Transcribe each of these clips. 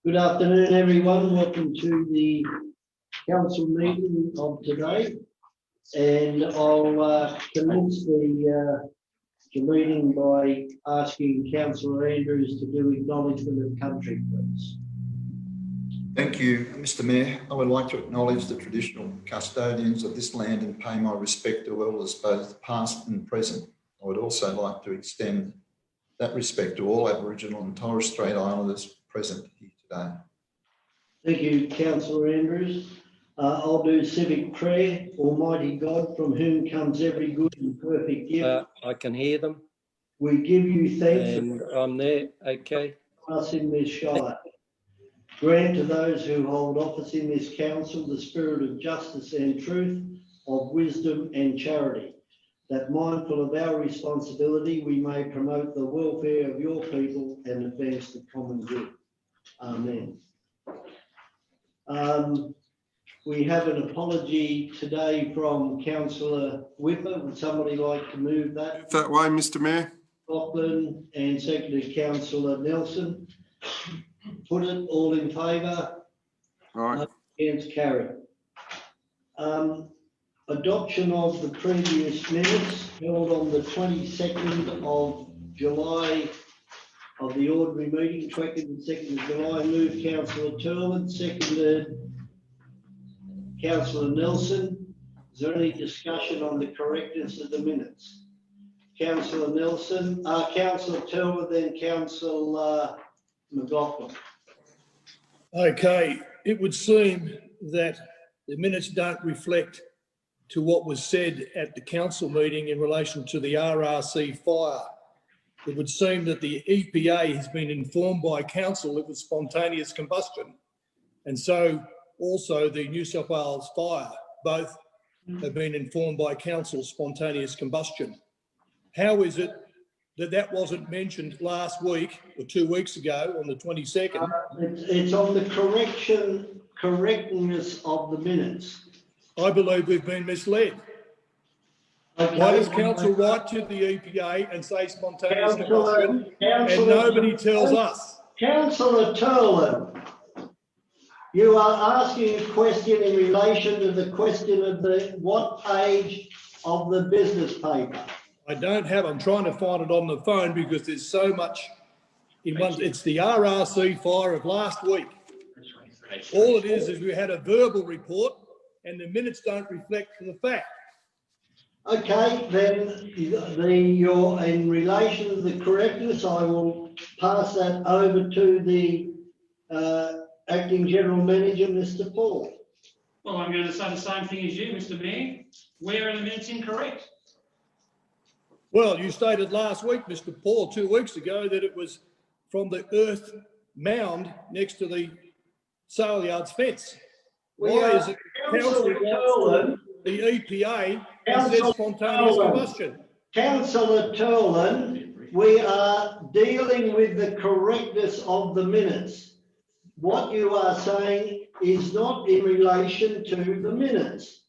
Good afternoon, everyone. Welcome to the council meeting of today. And I'll commence the meeting by asking Councillor Andrews to do acknowledgement of country, please. Thank you, Mr. Mayor. I would like to acknowledge the traditional custodians of this land and pay my respect to elders both past and present. I would also like to extend that respect to all Aboriginal and Torres Strait Islanders present here today. Thank you, Councillor Andrews. I'll do civic prayer. Almighty God, from whom comes every good and perfect gift. I can hear them. We give you thanks And I'm there. Okay. for us in this shire. Grant to those who hold office in this council the spirit of justice and truth, of wisdom and charity, that mindful of our responsibility, we may promote the welfare of your people and advance the common good. Amen. We have an apology today from Councillor Whipper. Would somebody like to move that? That way, Mr. Mayor. Lachlan, and seconded Councillor Nelson. Put it all in favour. Right. Against carry. Adoption of the previous minutes held on the 22nd of July of the ordinary meeting, 22nd of July. Moved Councillor Turlin, seconded Councillor Nelson. Is there any discussion on the correctness of the minutes? Councillor Nelson, Councillor Turlin, then Councillor McLaughlin. Okay, it would seem that the minutes don't reflect to what was said at the council meeting in relation to the RRC fire. It would seem that the EPA has been informed by council it was spontaneous combustion, and so also the New South Wales fire, both have been informed by council spontaneous combustion. How is it that that wasn't mentioned last week or 2 weeks ago on the 22nd? It's on the correctness of the minutes. I believe we've been misled. Okay. Why does council write to the EPA and say spontaneous combustion and Councillor, nobody tells us? Councillor Turlin, you are asking a question in relation to the question of what page of the business paper? I don't have, I'm trying to find it on the phone because there's so much in one. It's the RRC fire of last week. All it is we had a verbal report and the minutes don't reflect the fact. Okay, then you're in relation to the correctness, I will pass that over to the Acting General Manager, Mr. Paul. Well, I'm going to say the same thing as you, Mr. Mayor. Where are the minutes incorrect? Well, you stated last week, Mr. Paul, 2 weeks ago, that it was from the earth mound next to the sale yards fence. Why is it the EPA and says spontaneous combustion? Councillor Turlin, we are dealing with the correctness of the minutes. What you are saying is not in relation to the minutes.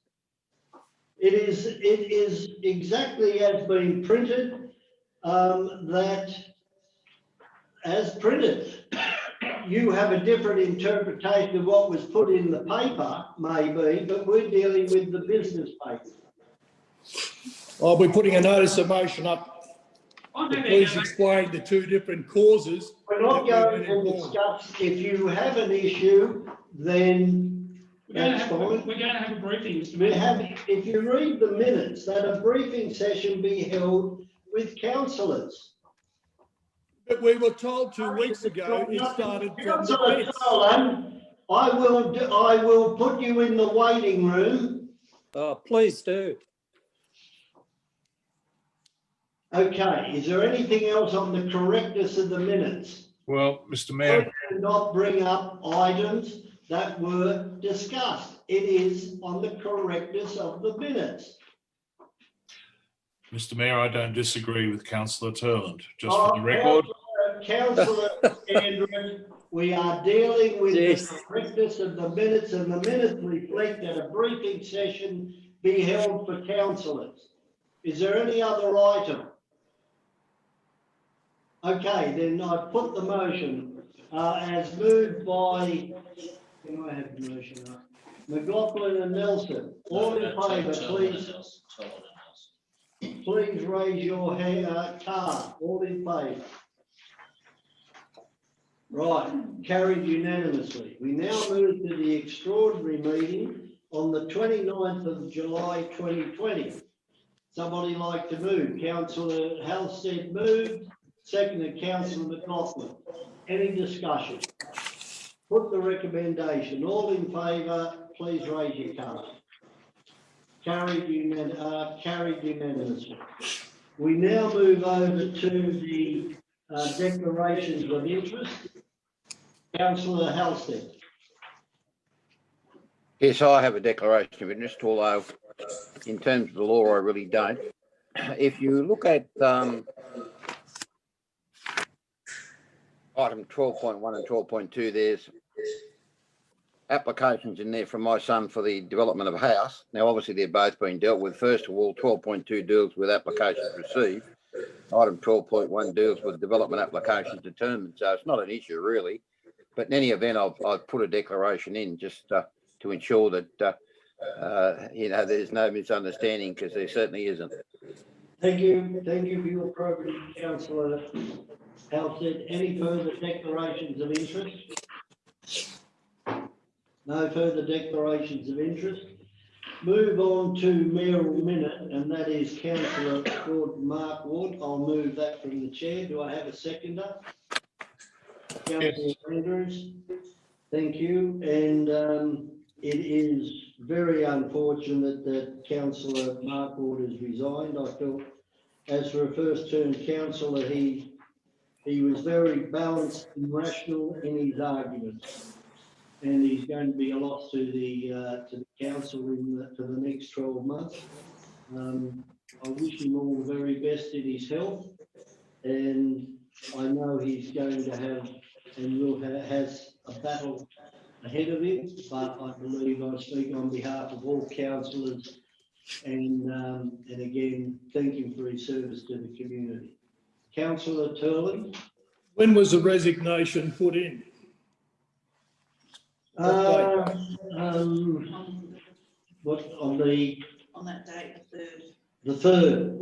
It is exactly as been printed, that as printed. You have a different interpretation of what was put in the paper, maybe, but we're dealing with the business paper. I'll be putting a notice of motion up. Please explain the two different causes. We're not going to discuss. If you have an issue, then that's fine. We're going to have a briefing, Mr. Mayor. If you read the minutes, that a briefing session be held with councillors. But we were told 2 weeks ago it started from the fence. I will put you in the waiting room. Oh, please do. Okay, is there anything else on the correctness of the minutes? Well, Mr. Mayor. I do not bring up items that were discussed. It is on the correctness of the minutes. Mr. Mayor, I don't disagree with Councillor Turland. Just for the record. Councillor Andrews, we are dealing with the correctness of the minutes, and the minutes reflect that a briefing session be held for councillors. Is there any other item? Okay, then I put the motion as moved by, can I have the motion up? McLaughlin and Nelson. All in favour, please, please raise your hand, card. All in favour. Right, carried unanimously. We now move to the extraordinary meeting on the 29th of July 2020. Somebody like to move? Councillor Halstead moved, seconded Councillor McLaughlin. Any discussion? Put the recommendation. All in favour, please raise your card. Carried unanimously. We now move over to the declarations of interest. Councillor Halstead. Yes, I have a declaration of interest, although in terms of the law, I really don't. If you look at item 12.1 and 12.2, there's applications in there from my son for the development of a house. Now, obviously, they're both being dealt with. First of all, 12.2 deals with applications received. Item 12.1 deals with development applications determined. So it's not an issue, really. But in any event, I've put a declaration in just to ensure that, there's no misunderstanding, because there certainly isn't. Thank you for your probity, Councillor Halstead. Any further declarations of interest? No further declarations of interest. Move on to mayoral minute, and that is Councillor Mark Ward. I'll move that from the chair. Do I have a seconder? Councillor Andrews. Thank you. And it is very unfortunate that Councillor Mark Ward has resigned. I felt, as for a first-term councillor, he was very balanced and rational in his arguments, and he's going to be a loss to the council for the next 12 months. I wish him all the very best in his health, and I know he's going to have and has a battle ahead of him, but I believe I speak on behalf of all councillors, and again, thank him for his service to the community. Councillor Turley. When was the resignation put in? What on that date, the third,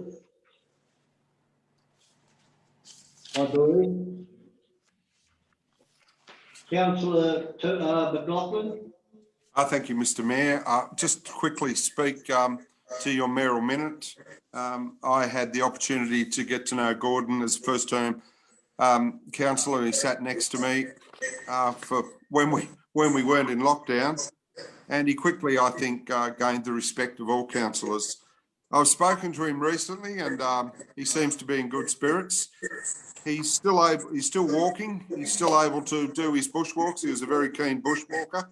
I believe. Councillor McLaughlin. Thank you, Mr. Mayor. Just to quickly speak to your mayoral minute. I had the opportunity to get to know Gordon as first-term councillor. He sat next to me for when we weren't in lockdown, and he quickly, I think, gained the respect of all councillors. I've spoken to him recently, and he seems to be in good spirits. He's still walking. He's still able to do his bushwalks. He was a very keen bushwalker.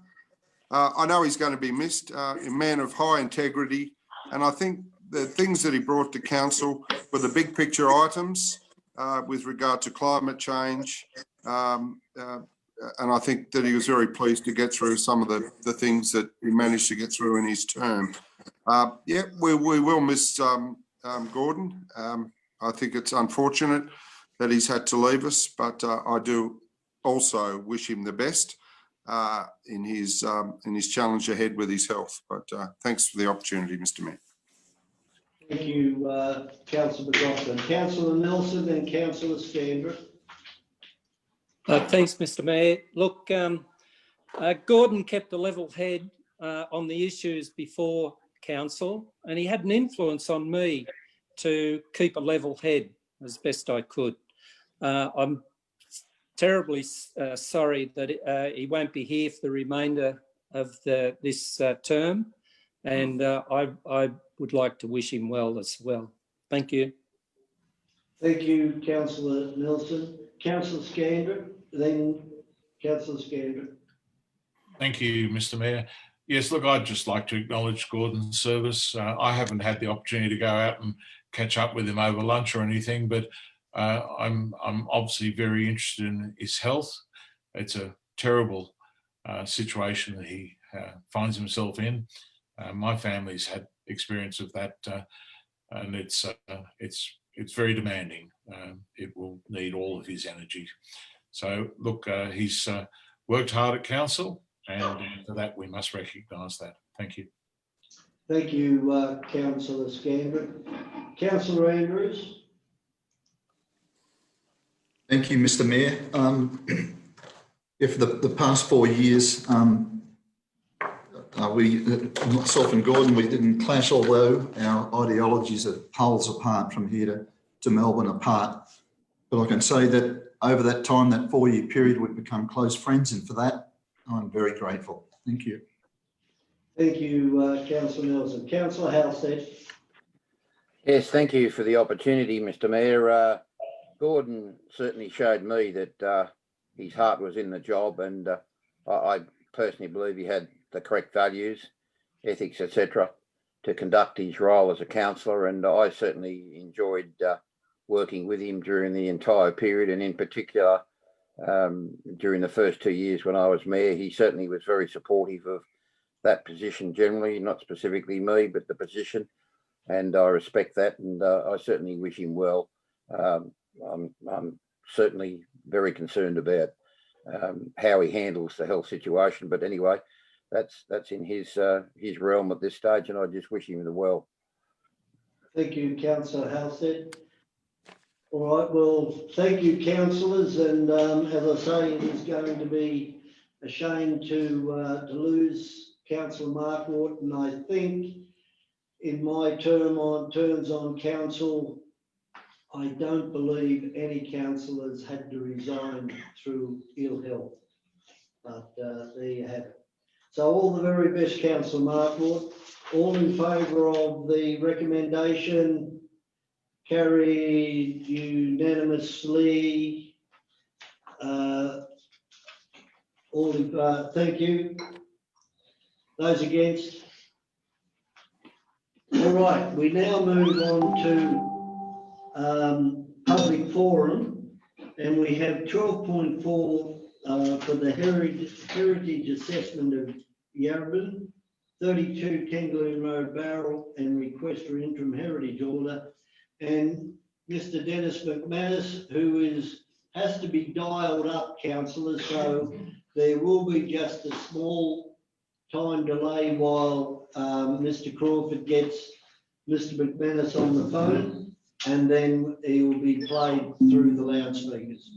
I know he's going to be missed. A man of high integrity, and I think the things that he brought to council were the big picture items with regard to climate change, and I think that he was very pleased to get through some of the things that he managed to get through in his term. We will miss Gordon. I think it's unfortunate that he's had to leave us, but I do also wish him the best in his challenge ahead with his health. But thanks for the opportunity, Mr. Mayor. Thank you, Councillor McLaughlin. Councillor Nelson and Councillor Scandra. Thanks, Mr. Mayor. Look, Gordon kept a level head on the issues before council, and he had an influence on me to keep a level head as best I could. I'm terribly sorry that he won't be here for the remainder of this term, and I would like to wish him well as well. Thank you. Thank you, Councillor Nelson. Councillor Scandra, then Councillor Scandra. Thank you, Mr. Mayor. Yes, look, I'd just like to acknowledge Gordon's service. I haven't had the opportunity to go out and catch up with him over lunch or anything, but I'm obviously very interested in his health. It's a terrible situation that he finds himself in. My family's had experience of that, and it's it's very demanding. It will need all of his energy. So look, he's worked hard at council, and for that we must recognise that. Thank you. Thank you, Councillor Scandrick. Councillor Andrews. Thank you, Mr. Mayor. For the past 4 years, myself and Gordon, we didn't clash, although our ideologies are poles apart from here to Melbourne apart. But I can say that over that time, that 4-year period, we've become close friends, and for that, I'm very grateful. Thank you. Thank you, Councillor Nelson. Councillor Halstead. Yes, thank you for the opportunity, Mr. Mayor. Gordon certainly showed me that his heart was in the job, and I personally believe he had the correct values, ethics, etc., to conduct his role as a councillor. And I certainly enjoyed working with him during the entire period, and in particular during the first 2 years when I was mayor. He certainly was very supportive of that position generally, not specifically me, but the position, and I respect that, and I certainly wish him well. I'm certainly very concerned about how he handles the health situation, but anyway, that's in his realm at this stage, and I just wish him the well. Thank you, Councillor Halstead. All right, well, thank you, councillors, and as I say, it is going to be a shame to lose Councillor Mark Norton. I think in my terms on council, I don't believe any councillors had to resign through ill health, but there you have it. So all the very best, Councillor Mark Norton. All in favour of the recommendation? Carried unanimously. All in thank you. Those against? All right, we now move on to public forum, and we have 12.4 for the heritage assessment of Yarrabin, 32 Kangaroo Road, Barrel, and request for interim heritage order. And Mr. Dennis McManus, who has to be dialed up, councillors, so there will be just a small time delay while Mr. Crawford gets Mr. McManus on the phone, and then he will be played through the loudspeakers.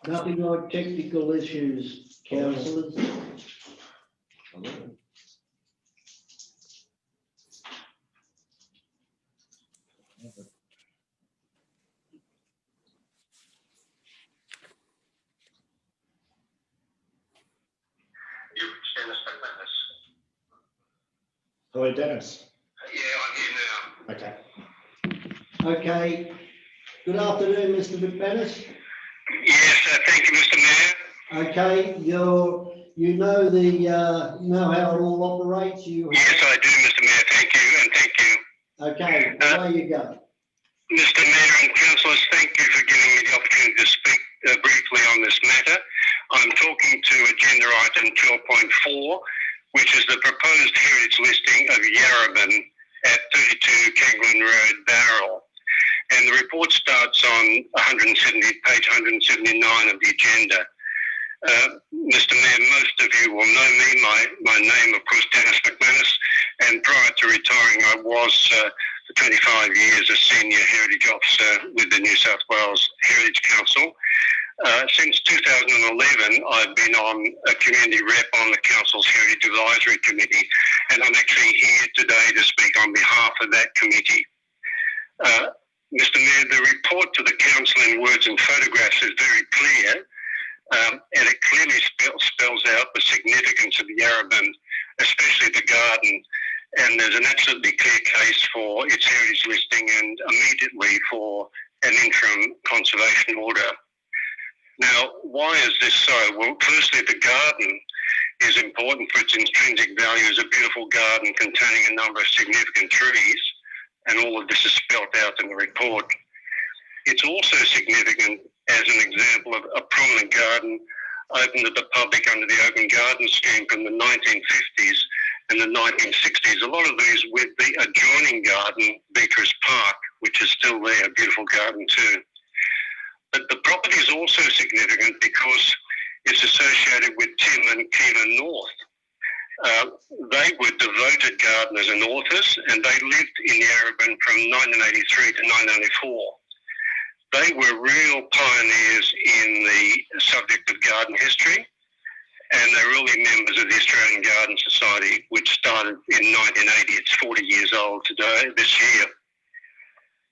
Nothing like technical issues, councillors. Hello, Dennis. Yeah, I'm here now. Okay. Okay. Good afternoon, Mr. McManus. Yes, thank you, Mr. Mayor. Okay, you know know how it all operates. Yes, I do, Mr. Mayor. Thank you, and thank you. Okay, away you go. Mr. Mayor and councillors, thank you for giving me the opportunity to speak briefly on this matter. I'm talking to agenda item 12.4, which is the proposed heritage listing of Yarrabin at 32 Kangaroo Road, Barrel. And the report starts on page 179 of the agenda. Mr. Mayor, most of you will know me. My name, of course, Dennis McManus, and prior to retiring, I was for 25 years a senior heritage officer with the New South Wales Heritage Council. Since 2011, I've been on a community rep on the Council's Heritage Advisory Committee, and I'm actually here today to speak on behalf of that committee. Mr Mayor, the report to the council in words and photographs is very clear, and it clearly spells out the significance of Yarrabin, especially the garden, and there's an absolutely clear case for its heritage listing and immediately for an interim conservation order. Now, why is this so? Well, firstly, the garden is important for its intrinsic value as a beautiful garden containing a number of significant trees, and all of this is spelled out in the report. It's also significant as an example of a prominent garden opened to the public under the Open Garden Scheme from the 1950s and the 1960s. A lot of these with the adjoining garden, Beatrice Park, which is still there, a beautiful garden too. But the property is also significant because it's associated with Tim and Kiva North. They were devoted gardeners and authors, and they lived in Yarrabin from 1983 to 1994. They were real pioneers in the subject of garden history, and they're early members of the Australian Garden Society, which started in 1980. It's 40 years old today, this year.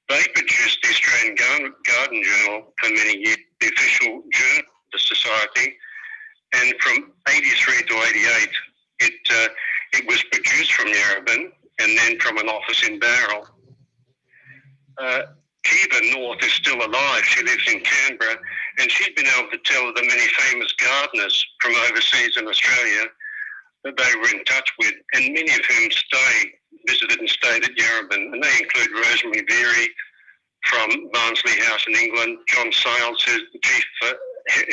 They produced the Australian Garden Journal for many years, the official journal of the Society, and from 83 to 88, it was produced from Yarrabin and then from an office in Bowral. Kiva North is still alive. She lives in Canberra, and she's been able to tell the many famous gardeners from overseas in Australia that they were in touch with, and many of whom visited and stayed at Yarrabin, and they include Rosemary Veary from Barnsley House in England, John Sayles, who's the Chief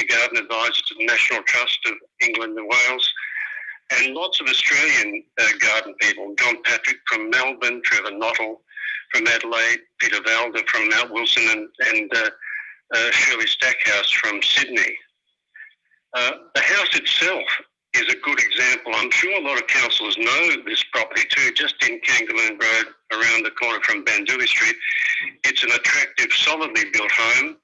Garden Advisor to the National Trust of England and Wales, and lots of Australian garden people, John Patrick from Melbourne, Trevor Nottle from Adelaide, Peter Valder from Mount Wilson, and Shirley Stackhouse from Sydney. The house itself is a good example. I'm sure a lot of councillors know this property too, just in Kangaroo Road, around the corner from Bandooey Street. It's an attractive, solidly built home,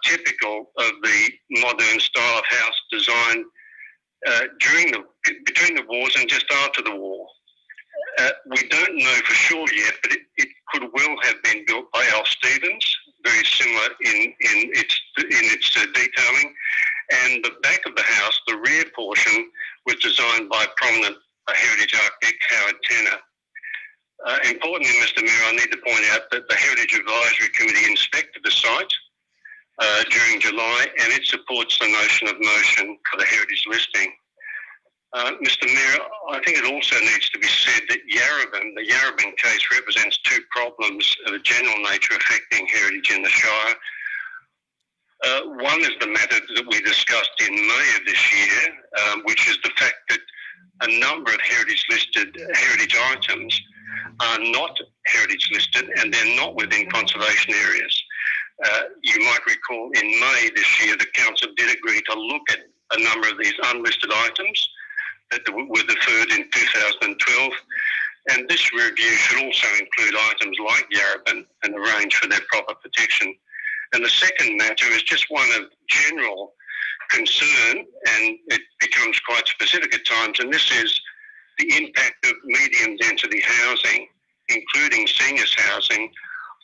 typical of the modern style of house design between the wars and just after the war. We don't know for sure yet, but it could well have been built by Al Stevens, very similar in its detailing. And the back of the house, the rear portion, was designed by prominent heritage architect Howard Tenner. Importantly, Mr Mayor, I need to point out that the Heritage Advisory Committee inspected the site during July, and it supports the notion of motion for the heritage listing. Mr Mayor, I think it also needs to be said that the Yarrabin case represents two problems of a general nature affecting heritage in the Shire. One is the matter that we discussed in May of this year, which is the fact that a number of heritage items are not heritage listed and they're not within conservation areas. You might recall in May this year, the council did agree to look at a number of these unlisted items that were deferred in 2012. And this review should also include items like Yarrabin and arrange for their proper protection. And the second matter is just one of general concern, and it becomes quite specific at times, and this is the impact of medium density housing, including seniors housing,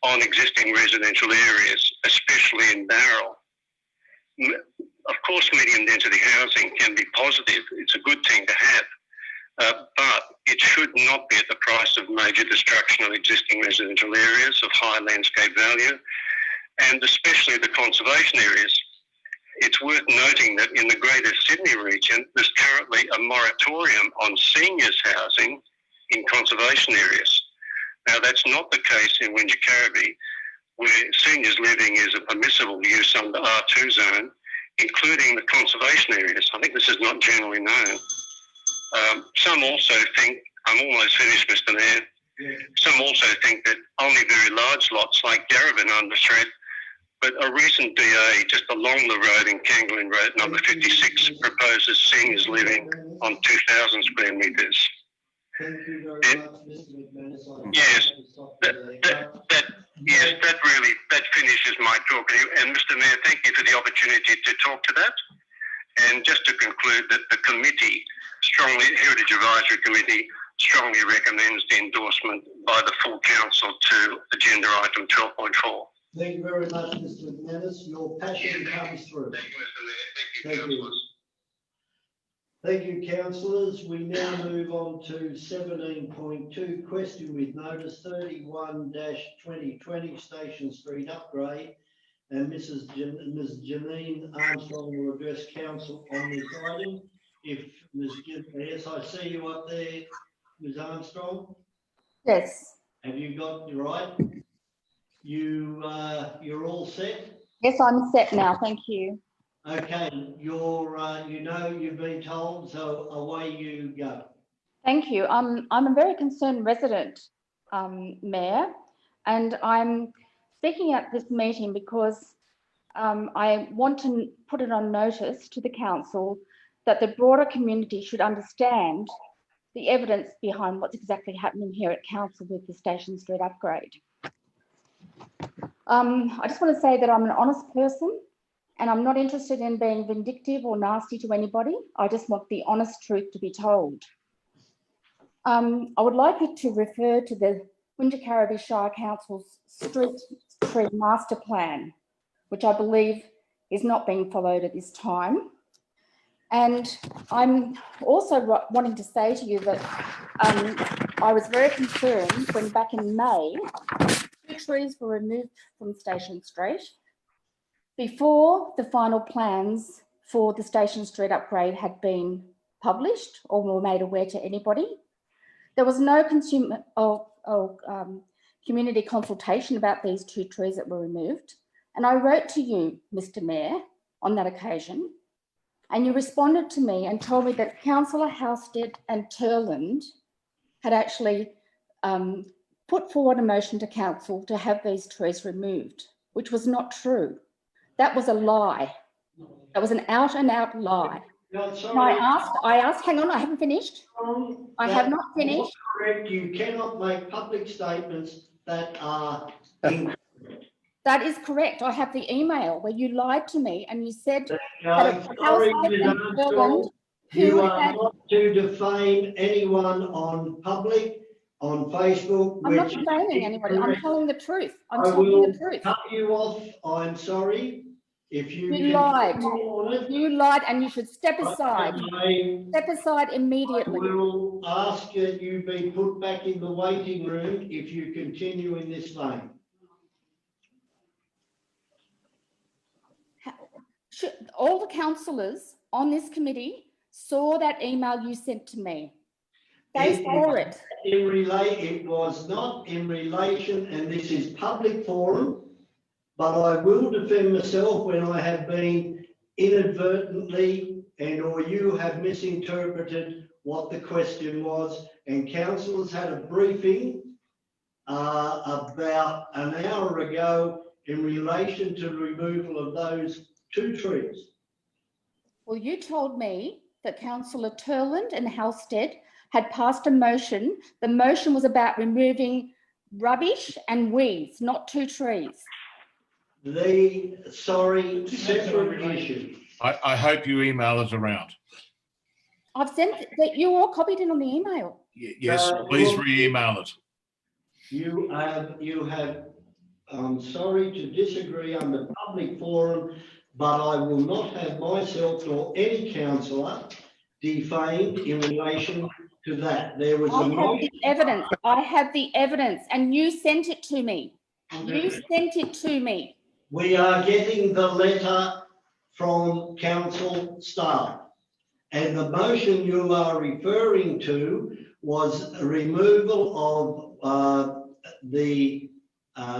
on existing residential areas, especially in Bowral. Of course, medium density housing can be positive. It's a good thing to have, but it should not be at the price of major destruction of existing residential areas of high landscape value, and especially the conservation areas. It's worth noting that in the Greater Sydney region, there's currently a moratorium on seniors housing in conservation areas. Now, that's not the case in Wingecarribee, where seniors living is a permissible use under R2 zone, including the conservation areas. I think this is not generally known. Some also think, I'm almost finished, Mr Mayor, some also think that only very large lots like Yarrabin are under threat, but a recent DA just along the road in Kangaroo Road, number 56, proposes seniors living on 2,000 square metres. Thank you very much, Mr McManus. Yes, that finishes my talk. And Mr Mayor, thank you for the opportunity to talk to that. And just to conclude, that the committee Heritage Advisory Committee strongly recommends the endorsement by the full council to agenda item 12.4. Thank you very much, Mr. McManus. Your passion comes through. Thank you, Thank you. Thank you, councillors. We now move on to 17.2, question with notice 31-2020 Station Street upgrade. And Ms. Janine Armstrong will address council on this item. Yes, I see you up there, Ms. Armstrong. Yes. Have you got your right? You're all set? Yes, I'm set now. Thank you. Okay, you've been told, so away you go. Thank you. I'm a very concerned resident, Mayor, and I'm speaking at this meeting because I want to put it on notice to the council that the broader community should understand the evidence behind what's exactly happening here at council with the Station Street upgrade. I just want to say that I'm an honest person and I'm not interested in being vindictive or nasty to anybody. I just want the honest truth to be told. I would like you to refer to the Wingecarribee Shire Council's Street Tree Master Plan, which I believe is not being followed at this time. And I'm also wanting to say to you that I was very concerned when back in May, 2 trees were removed from Station Street before the final plans for the Station Street upgrade had been published or were made aware to anybody. There was no community consultation about these 2 trees that were removed. And I wrote to you, Mr. Mayor, on that occasion, and you responded to me and told me that Councillor Halstead and Turland had actually put forward a motion to council to have these trees removed, which was not true. That was a lie. That was an out and out lie. No, sorry. And I asked, hang on, I haven't finished. I have not finished. Correct. You cannot make public statements that are incorrect. That is correct. I have the email where you lied to me and you said Sorry, Ms. Armstrong, you are not to defame anyone on public, on Facebook. I'm not defaming anybody. I'm telling the truth. I'm I telling will the truth. cut you off. I'm sorry. If you lied. on it, You lied and you should step aside. I Step aside immediately. will ask that you be put back in the waiting room if you continue in this vein. All the councillors on this committee saw that email you sent to me. They saw it. It was not in relation, and this is public forum, but I will defend myself when I have been inadvertently or you have misinterpreted what the question was, and councillors had a briefing about an hour ago in relation to the removal of those 2 trees. Well, you told me that Councillor Turland and Halstead had passed a motion. The motion was about removing rubbish and weeds, not 2 trees. Separate issue. I hope you email it around. I've sent that you all copied in on the email. Yes, please re-email it. You have, I'm sorry to disagree under public forum, but I will not have myself or any councillor defamed in relation to that. There was I have the evidence. I have the evidence, and you sent it to me. You sent it to me. We are getting the letter from council staff, and the motion you are referring to was a removal of the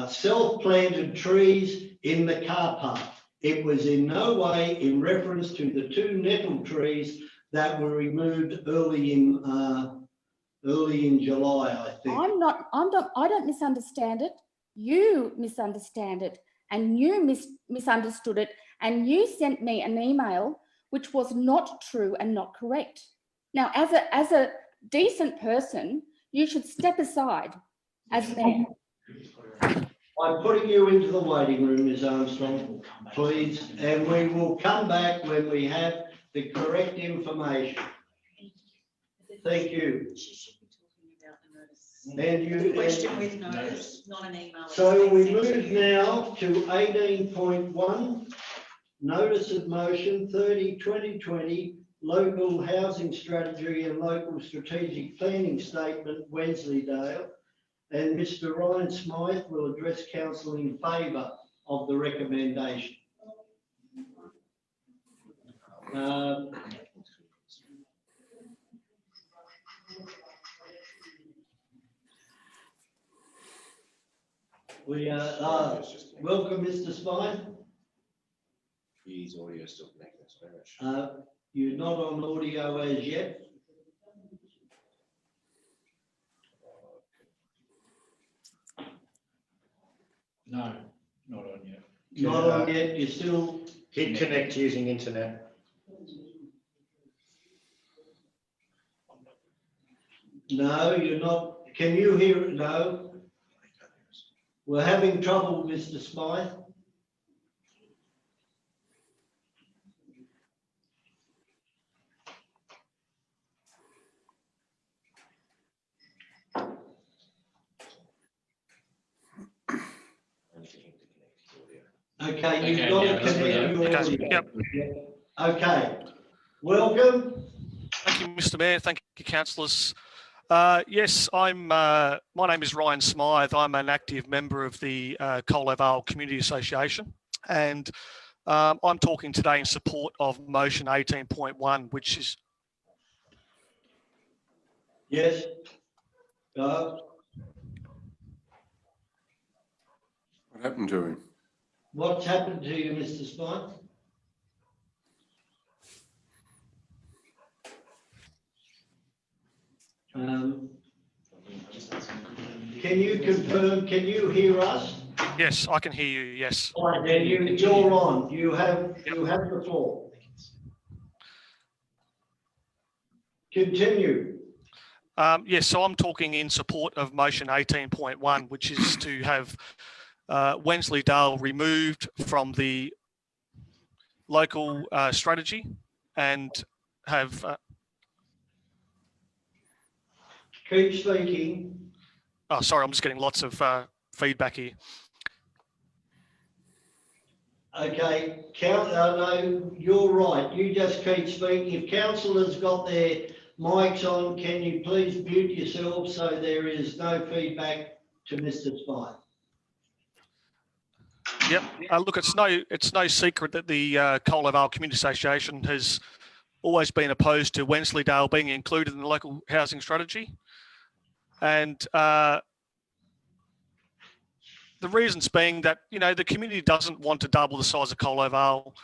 self-planted trees in the car park. It was in no way in reference to the 2 nettle trees that were removed early in July, I think. I don't misunderstand it. You misunderstand it, and you misunderstood it, and you sent me an email which was not true and not correct. Now, as a decent person, you should step aside as mayor. I'm putting you into the waiting room, Ms. Armstrong, please, and we will come back when we have the correct information. Thank you. She should be talking about the notice. And you. Question with notice, not an email. So we move now to 18.1, notice of motion 30/2020, local housing strategy and local strategic planning statement, Wensleydale. And Mr. Ryan Smythe will address council in favour of the recommendation. We are, welcome, Mr. Smythe. His audio is still connected. It's very much. You're not on audio as yet. No, not on yet. Not on yet, you're still. Hit connect using internet. No, you're not. Can you hear it? No. We're having trouble, Mr. Smythe. Okay, you've got to connect your audio. Yep. Okay, welcome. Thank you, Mr. Mayor. Thank you, councillors. Yes, my name is Ryan Smythe. I'm an active member of the Coal Vale Community Association, and I'm talking today in support of motion 18.1, which is. Yes. What happened to him? What's happened to you, Mr. Smythe? Can you confirm, can you hear us? Yes, I can hear you, yes. Right, then you're on. You have the floor. Continue. Yes, so I'm talking in support of motion 18.1, which is to have Wensleydale removed from the local strategy and have. Keep speaking. Oh, sorry, I'm just getting lots of feedback here. Okay, no, you're right. You just keep speaking. If councillors got their mics on, can you please mute yourself so there is no feedback to Mr. Smythe? Yep. Look, it's no secret that the Coal Vale Community Association has always been opposed to Wensleydale being included in the local housing strategy, and the reasons being that the community doesn't want to double the size of Coal Vale.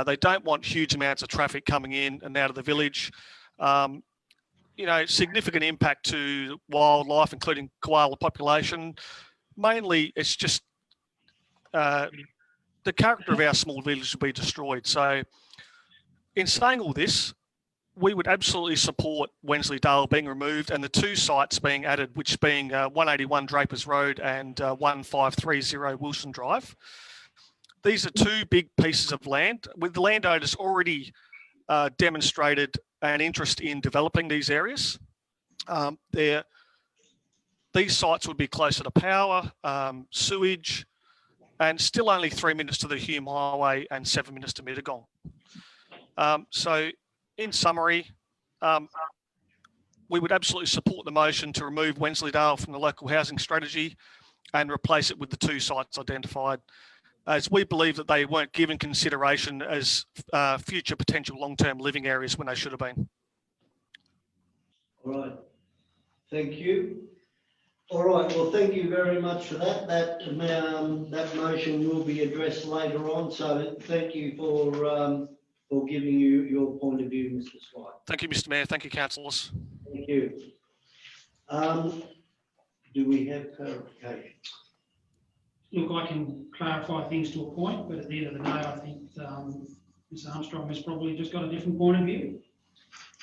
They don't want huge amounts of traffic coming in and out of the village. Significant impact to wildlife, including koala population. Mainly, it's just the character of our small village will be destroyed. So in saying all this, we would absolutely support Wensleydale being removed and the two sites being added, which being 181 Drapers Road and 1530 Wilson Drive. These are two big pieces of land with the landowners already demonstrated an interest in developing these areas. These sites would be closer to power, sewage, and still only 3 minutes to the Hume Highway and 7 minutes to Mittagong. So in summary, we would absolutely support the motion to remove Wensleydale from the local housing strategy and replace it with the two sites identified, as we believe that they weren't given consideration as future potential long-term living areas when they should have been. All right. Thank you. All right. Well, thank you very much for that. That motion will be addressed later on. So thank you for giving your point of view, Mr. Smythe. Thank you, Mr. Mayor. Thank you, councillors. Thank you. Do we have clarification? Look, I can clarify things to a point, but at the end of the day, I think Ms Armstrong has probably just got a different point of view.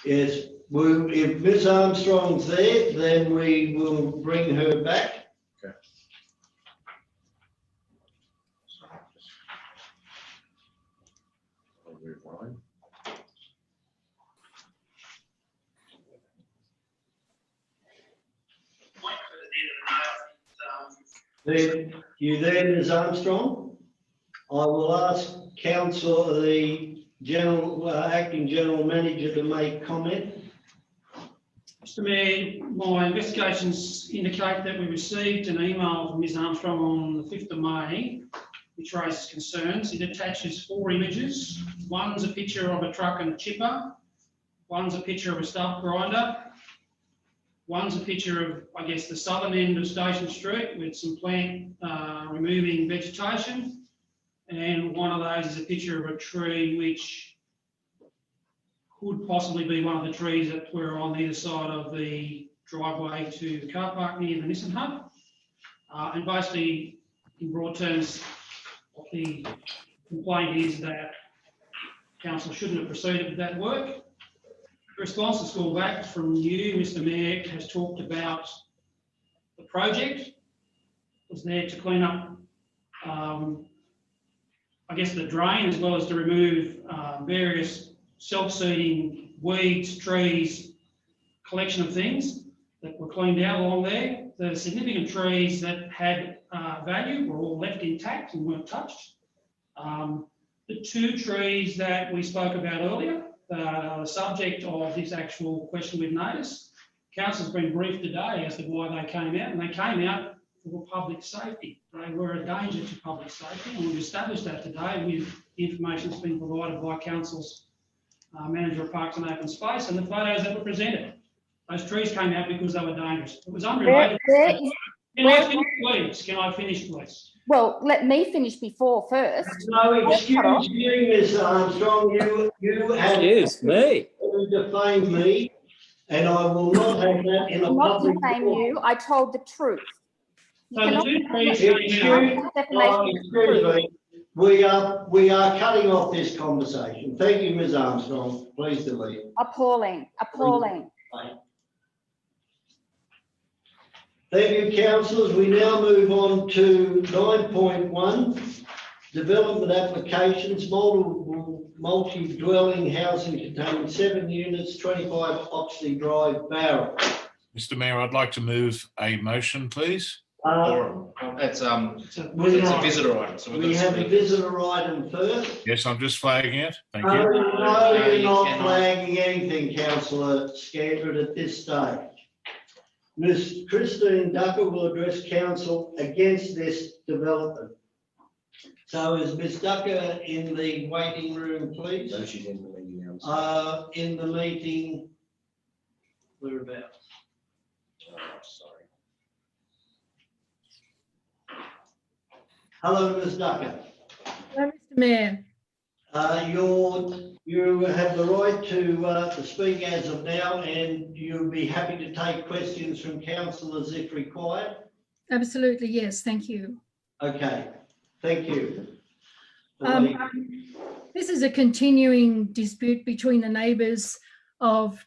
Yes. If Ms Armstrong's there, then we will bring her back. Okay. I'll move Ryan. You there, Ms Armstrong? I will ask councillor, the acting general manager, to make comment. Mr Mayor, my investigations indicate that we received an email from Ms Armstrong on the 5th of May, which raises concerns. It attaches 4 images. One's a picture of a truck and a chipper. One's a picture of a stump grinder. One's a picture of, I guess, the southern end of Station Street with some plant removing vegetation. And one of those is a picture of a tree which could possibly be one of the trees that were on either side of the driveway to the car park near the Nissan Hub. And basically, in broad terms, what the complaint is that council shouldn't have proceeded with that work. The response that's gone back from you, Mr Mayor, has talked about the project was there to clean up, I guess, the drain, as well as to remove various self-seeding weeds, trees, collection of things that were cleaned out along there. The significant trees that had value were all left intact and weren't touched. The 2 trees that we spoke about earlier, the subject of this actual question with notice, council's been briefed today as to why they came out, and they came out for public safety. They were a danger to public safety, and we've established that today with the information that's been provided by council's manager of Parks and Open Space and the photos that were presented. Those trees came out because they were dangerous. It was unrelated. Can I finish, please? Can I finish, please? Well, let me finish before first. No, excuse me, Ms Armstrong. You have defamed me, and I will not have that in a Not public defame forum. you. I told the truth. You So the cannot 2 trees defame came me. out. Defamation of Excuse truth. me. We are cutting off this conversation. Thank you, Ms Armstrong. Please delete. Appalling, appalling. Thank you, councillors. We now move on to 9.1, development applications, multi-dwelling housing containing 7 units, 25 Oxley Drive, Barrow. Mr Mayor, I'd like to move a motion, please. It's a visitor item. So We have a visitor item first. Yes, I'm just flagging it. Thank you. No, you're you not cannot. flagging anything, councillor Scandred, at this stage. Ms Christine Ducker will address council against this development. So is Ms Ducker in the waiting room, please? No, she's in the meeting now. In the meeting, whereabouts? Sorry. Hello, Ms Ducker. Hello, Mr Mayor. You have the right to speak as of now, and you'll be happy to take questions from councillors if required. Absolutely, yes, thank you. Okay, thank you. This is a continuing dispute between the neighbours of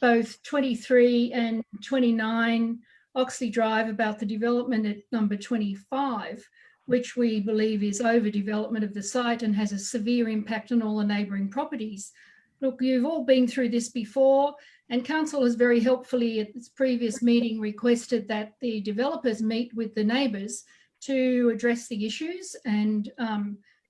both 23 and 29 Oxley Drive about the development at number 25, which we believe is overdevelopment of the site and has a severe impact on all the neighbouring properties. Look, you've all been through this before, and council has very helpfully at its previous meeting requested that the developers meet with the neighbours to address the issues. And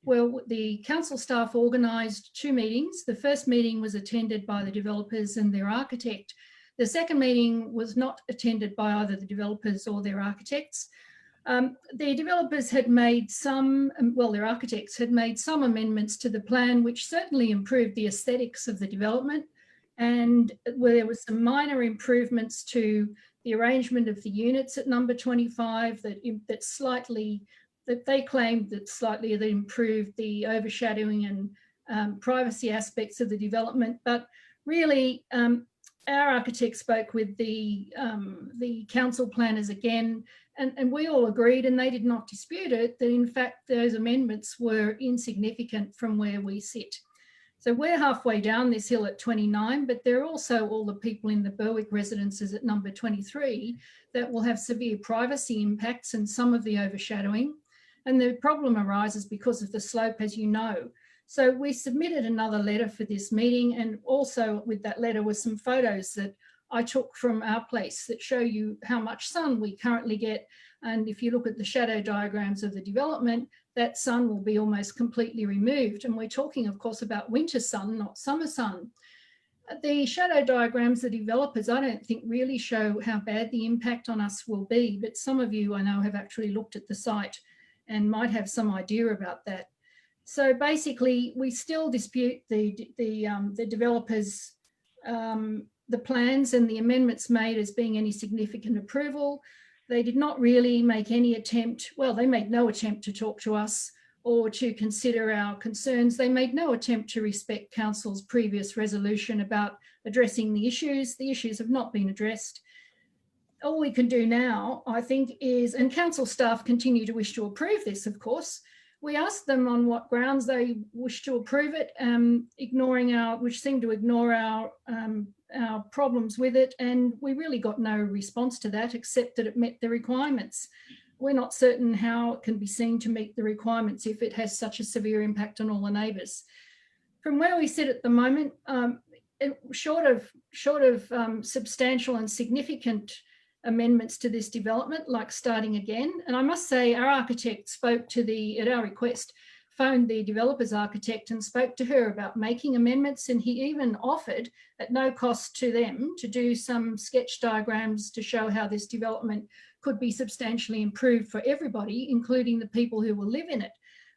well, the council staff organised 2 meetings. The first meeting was attended by the developers and their architect. The second meeting was not attended by either the developers or their architects. The developers had made some, well, their architects had made some amendments to the plan, which certainly improved the aesthetics of the development. And where there were some minor improvements to the arrangement of the units at number 25 that they claimed that slightly improved the overshadowing and privacy aspects of the development. But really, our architect spoke with the council planners again, and we all agreed, and they did not dispute it, that in fact those amendments were insignificant from where we sit. So we're halfway down this hill at 29, but there are also all the people in the Berwick residences at number 23 that will have severe privacy impacts and some of the overshadowing. And the problem arises because of the slope, as you know. So we submitted another letter for this meeting, and also with that letter were some photos that I took from our place that show you how much sun we currently get. And if you look at the shadow diagrams of the development, that sun will be almost completely removed. And we're talking, of course, about winter sun, not summer sun. The shadow diagrams, the developers, I don't think really show how bad the impact on us will be, but some of you I know have actually looked at the site and might have some idea about that. So basically, we still dispute the developers, the plans and the amendments made as being any significant approval. They did not really make any attempt, well, they made no attempt to talk to us or to consider our concerns. They made no attempt to respect council's previous resolution about addressing the issues. The issues have not been addressed. All we can do now, I think, is, and council staff continue to wish to approve this, of course. We asked them on what grounds they wish to approve it, which seemed to ignore our problems with it, and we really got no response to that except that it met the requirements. We're not certain how it can be seen to meet the requirements if it has such a severe impact on all the neighbours. From where we sit at the moment, short of substantial and significant amendments to this development, like starting again, and I must say our architect spoke to at our request, phoned the developer's architect and spoke to her about making amendments, and he even offered at no cost to them to do some sketch diagrams to show how this development could be substantially improved for everybody, including the people who will live in it.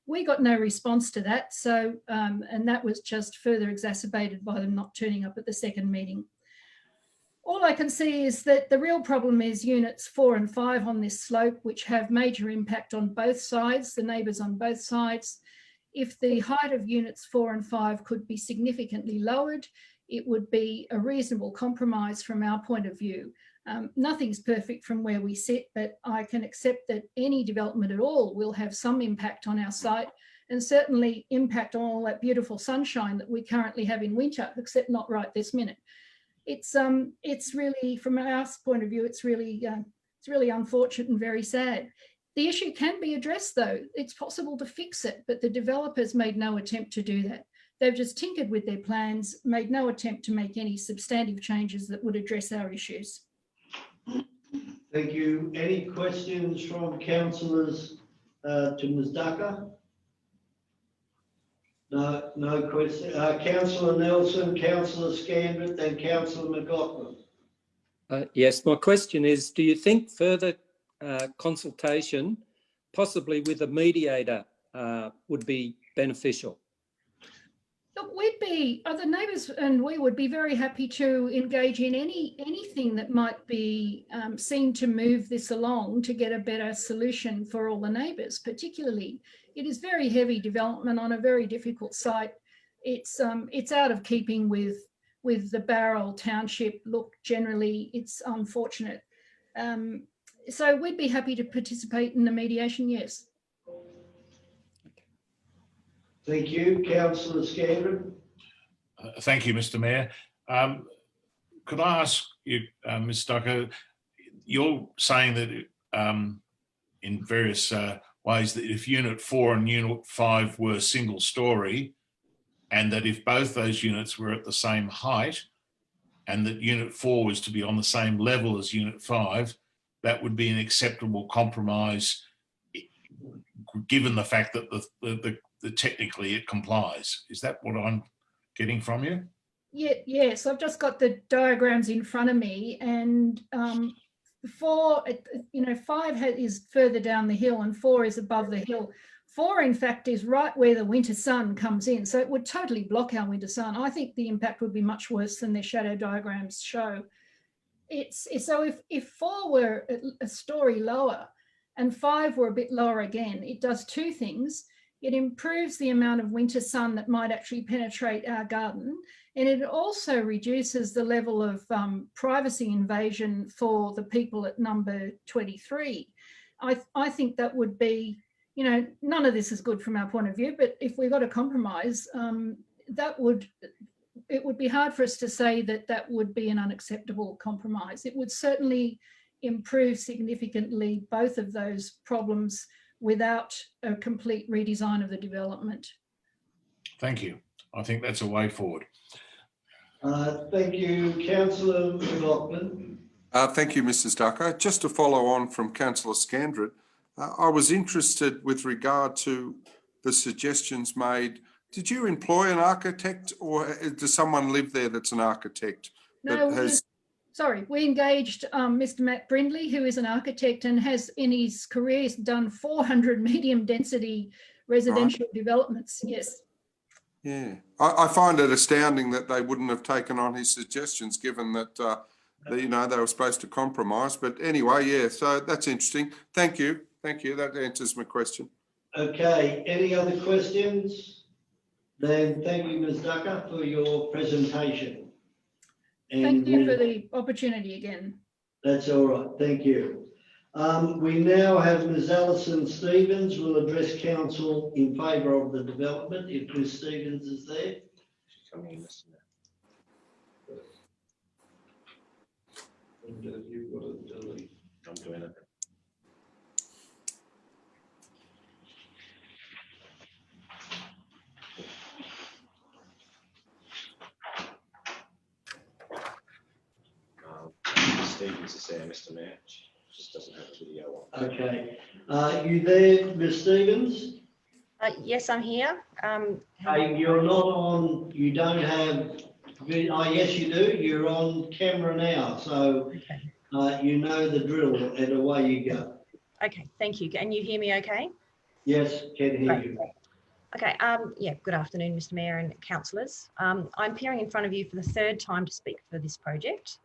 We got no response to that, so and that was just further exacerbated by them not turning up at the second meeting. All I can see is that the real problem is units 4 and 5 on this slope, which have major impact on both sides, the neighbours on both sides. If the height of units 4 and 5 could be significantly lowered, it would be a reasonable compromise from our point of view. Nothing's perfect from where we sit, but I can accept that any development at all will have some impact on our site, and certainly impact on all that beautiful sunshine that we currently have in winter, except not right this minute. It's really, from our point of view, it's really unfortunate and very sad. The issue can be addressed though. It's possible to fix it, but the developers made no attempt to do that. They've just tinkered with their plans, made no attempt to make any substantive changes that would address our issues. Thank you. Any questions from councillors to Ms Ducker? No question. Councillor Nelson, Councillor Scandrett, then Councillor McLaughlin. Yes, my question is, do you think further consultation, possibly with a mediator, would be beneficial? Look, the neighbours and we would be very happy to engage in anything that might be seen to move this along to get a better solution for all the neighbours. Particularly, it is very heavy development on a very difficult site. It's out of keeping with the Bowral Township look generally. It's unfortunate. So we'd be happy to participate in the mediation, yes. Thank you. Councillor Scandrett. Thank you, Mr Mayor. Could I ask you, Ms Ducker, you're saying that in various ways that if Unit 4 and Unit 5 were single storey, and that if both those units were at the same height, and that Unit 4 was to be on the same level as Unit 5, that would be an acceptable compromise, given the fact that the technically it complies. Is that what I'm getting from you? Yeah, yes, I've just got the diagrams in front of me, and 4, 5 is further down the hill and 4 is above the hill. 4, in fact, is right where the winter sun comes in, so it would totally block our winter sun. I think the impact would be much worse than their shadow diagrams show. So if 4 were a storey lower and 5 were a bit lower again, it does two things. It improves the amount of winter sun that might actually penetrate our garden, and it also reduces the level of privacy invasion for the people at number 23. I think that would be, none of this is good from our point of view, but if we got a compromise, it would be hard for us to say that that would be an unacceptable compromise. It would certainly improve significantly both of those problems without a complete redesign of the development. Thank you. I think that's a way forward. Thank you, councillor McLaughlin. Thank you, Mrs. Ducker. Just to follow on from councillor Scandrett, I was interested with regard to the suggestions made. Did you employ an architect, or does someone live there that's an architect? No, we engaged Mr. Matt Brindley, who is an architect and has in his career done 400 medium density residential developments. Yes. Yeah, I find it astounding that they wouldn't have taken on his suggestions, given that, you know, they were supposed to compromise. But anyway, yeah, so that's interesting. Thank you. Thank you. That answers my question. Okay, any other questions? Then thank you, Ms. Ducker, for your presentation. Thank you for the opportunity again. That's all right, thank you. We now have Ms. Alison Stevens will address council in favour of the development, if Ms. Stevens is there. She's coming in, Mr. Mayor. I'm doing it. Stevens is there, Mr. Mayor. She just doesn't have a video on. Okay, you there, Ms. Stevens? Yes, I'm here. You're not on, you don't have, oh yes you do, you're on camera now, so you know the drill and away you go. Okay, thank you. Can you hear me okay? Yes, can hear you. Okay, yeah, good afternoon, Mr. Mayor and councillors. I'm appearing in front of you for the third time to speak for this project.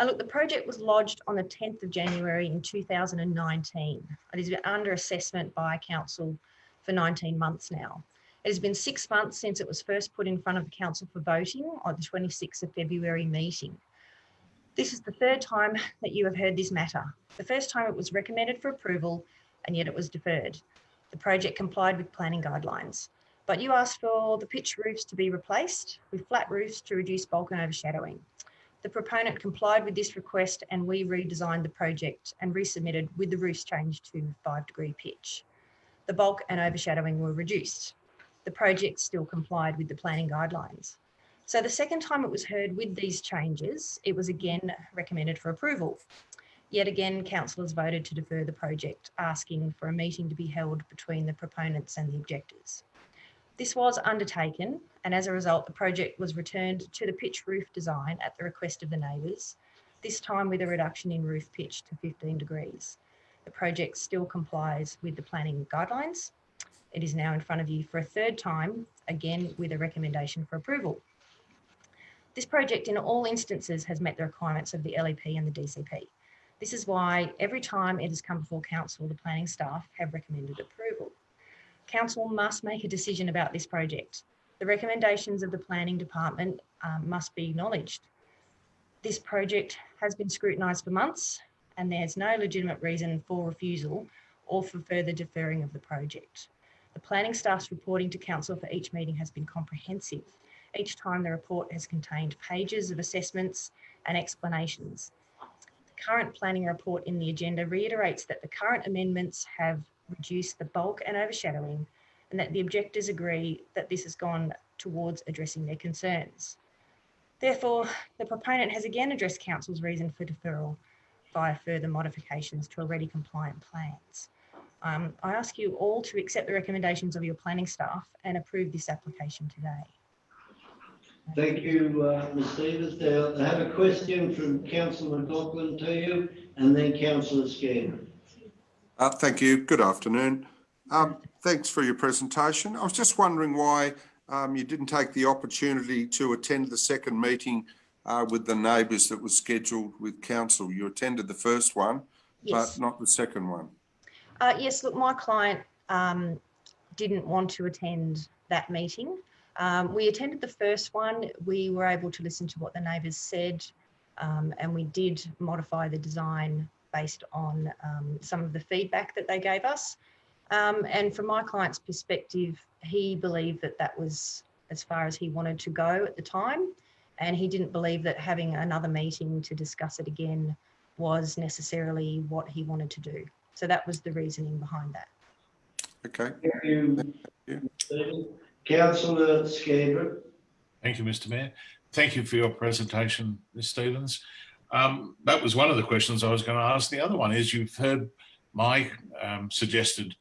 Look, the project was lodged on the 10th of January in 2019. It has been under assessment by council for 19 months now. It has been 6 months since it was first put in front of the council for voting on the 26th of February meeting. This is the third time that you have heard this matter. The first time it was recommended for approval and yet it was deferred. The project complied with planning guidelines, but you asked for the pitch roofs to be replaced with flat roofs to reduce bulk and overshadowing. The proponent complied with this request and we redesigned the project and resubmitted with the roofs changed to 5-degree pitch. The bulk and overshadowing were reduced. The project still complied with the planning guidelines. So the second time it was heard with these changes, it was again recommended for approval. Yet again, councillors voted to defer the project, asking for a meeting to be held between the proponents and the objectors. This was undertaken, and as a result, the project was returned to the pitch roof design at the request of the neighbours, this time with a reduction in roof pitch to 15 degrees. The project still complies with the planning guidelines. It is now in front of you for a third time, again with a recommendation for approval. This project in all instances has met the requirements of the LEP and the DCP. This is why every time it has come before council, the planning staff have recommended approval. Council must make a decision about this project. The recommendations of the planning department must be acknowledged. This project has been scrutinised for months and there's no legitimate reason for refusal or for further deferring of the project. The planning staff's reporting to council for each meeting has been comprehensive. Each time the report has contained pages of assessments and explanations. The current planning report in the agenda reiterates that the current amendments have reduced the bulk and overshadowing and that the objectors agree that this has gone towards addressing their concerns. Therefore, the proponent has again addressed council's reason for deferral via further modifications to already compliant plans. I ask you all to accept the recommendations of your planning staff and approve this application today. Thank you, Ms. Stevens. Now, I have a question from Councillor McLaughlin to you and then Councillor Scanlon. Thank you. Good afternoon. Thanks for your presentation. I was just wondering why you didn't take the opportunity to attend the second meeting with the neighbours that was scheduled with council. You attended the first one, Yes. but not the second one. Yes, look, my client didn't want to attend that meeting. We attended the first one. We were able to listen to what the neighbours said and we did modify the design based on some of the feedback that they gave us. And from my client's perspective, he believed that that was as far as he wanted to go at the time. And he didn't believe that having another meeting to discuss it again was necessarily what he wanted to do. So that was the reasoning behind that. Okay. Thank you. Councillor Scandrett. Thank you, Mr. Mayor. Thank you for your presentation, Ms. Stevens. That was one of the questions I was going to ask. The other one is you've heard my suggested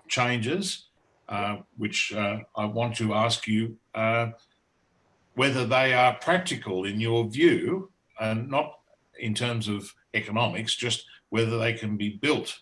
changes, which I want to ask you whether they are practical in your view, and not in terms of economics, just whether they can be built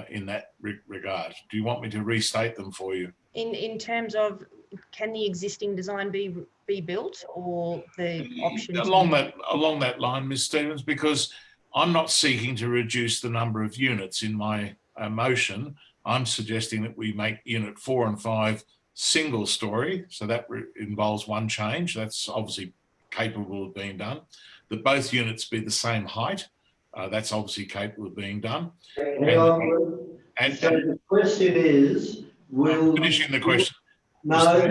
in that regard. Do you want me to restate them for you? In terms of, can the existing design be built, or the option along that line, Ms. Stevens? Because I'm not seeking to reduce the number of units in my motion. I'm suggesting that we make unit 4 and 5 single story, so that involves one change. That's obviously capable of being done. That both units be the same height. That's obviously capable of being done. And so the question is, finishing the question. No,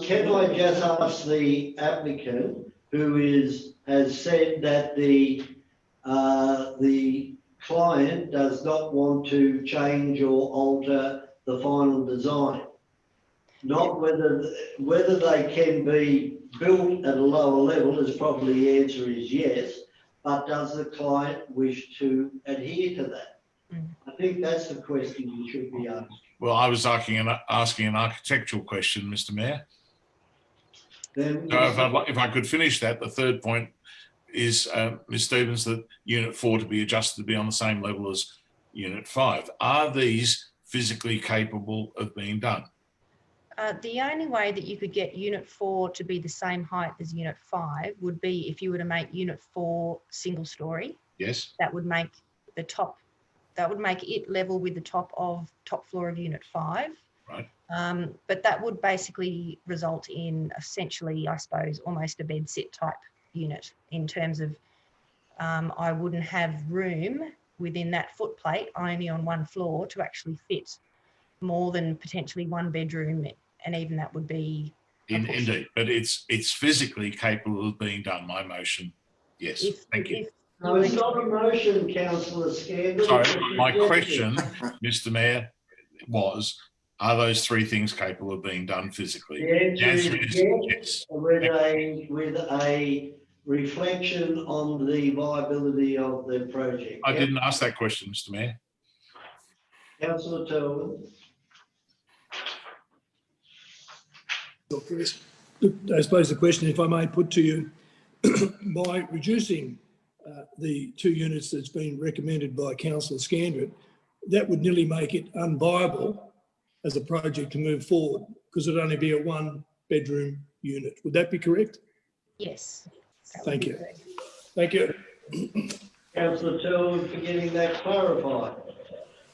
can I just ask the applicant, who has said that the client does not want to change or alter the final design? Not whether they can be built at a lower level, is probably the answer is yes, but does the client wish to adhere to that? I think that's the question you should be asking. Well, I was asking an architectural question, Mr. Mayor. Then, so if I could finish that, the third point is, Ms. Stevens, that Unit 4 to be adjusted to be on the same level as Unit 5. Are these physically capable of being done? The only way that you could get Unit 4 to be the same height as Unit 5 would be if you were to make Unit 4 single story. Yes. That would make the top. That would make it level with the top floor of Unit 5. Right. But that would basically result in essentially, I suppose, almost a bed sit type unit in terms of I wouldn't have room within that footplate only on one floor to actually fit more than potentially one bedroom, and even that would be indeed. But it's physically capable of being done. My motion, yes. Thank you. No, it's not a motion, Councillor Scandal. Sorry, my question, Mr. Mayor, was: are those three things capable of being done physically? The answer is yes. With a reflection on the viability of the project. I didn't ask that question, Mr. Mayor. Councillor Turlman. I suppose the question, if I may put to you, by reducing the 2 units that's been recommended by Councillor Scandrett, that would nearly make it unviable as a project to move forward, because it'd only be a 1-bedroom unit. Would that be correct? Yes. Thank you. Thank you. Councillor Turlman for getting that clarified.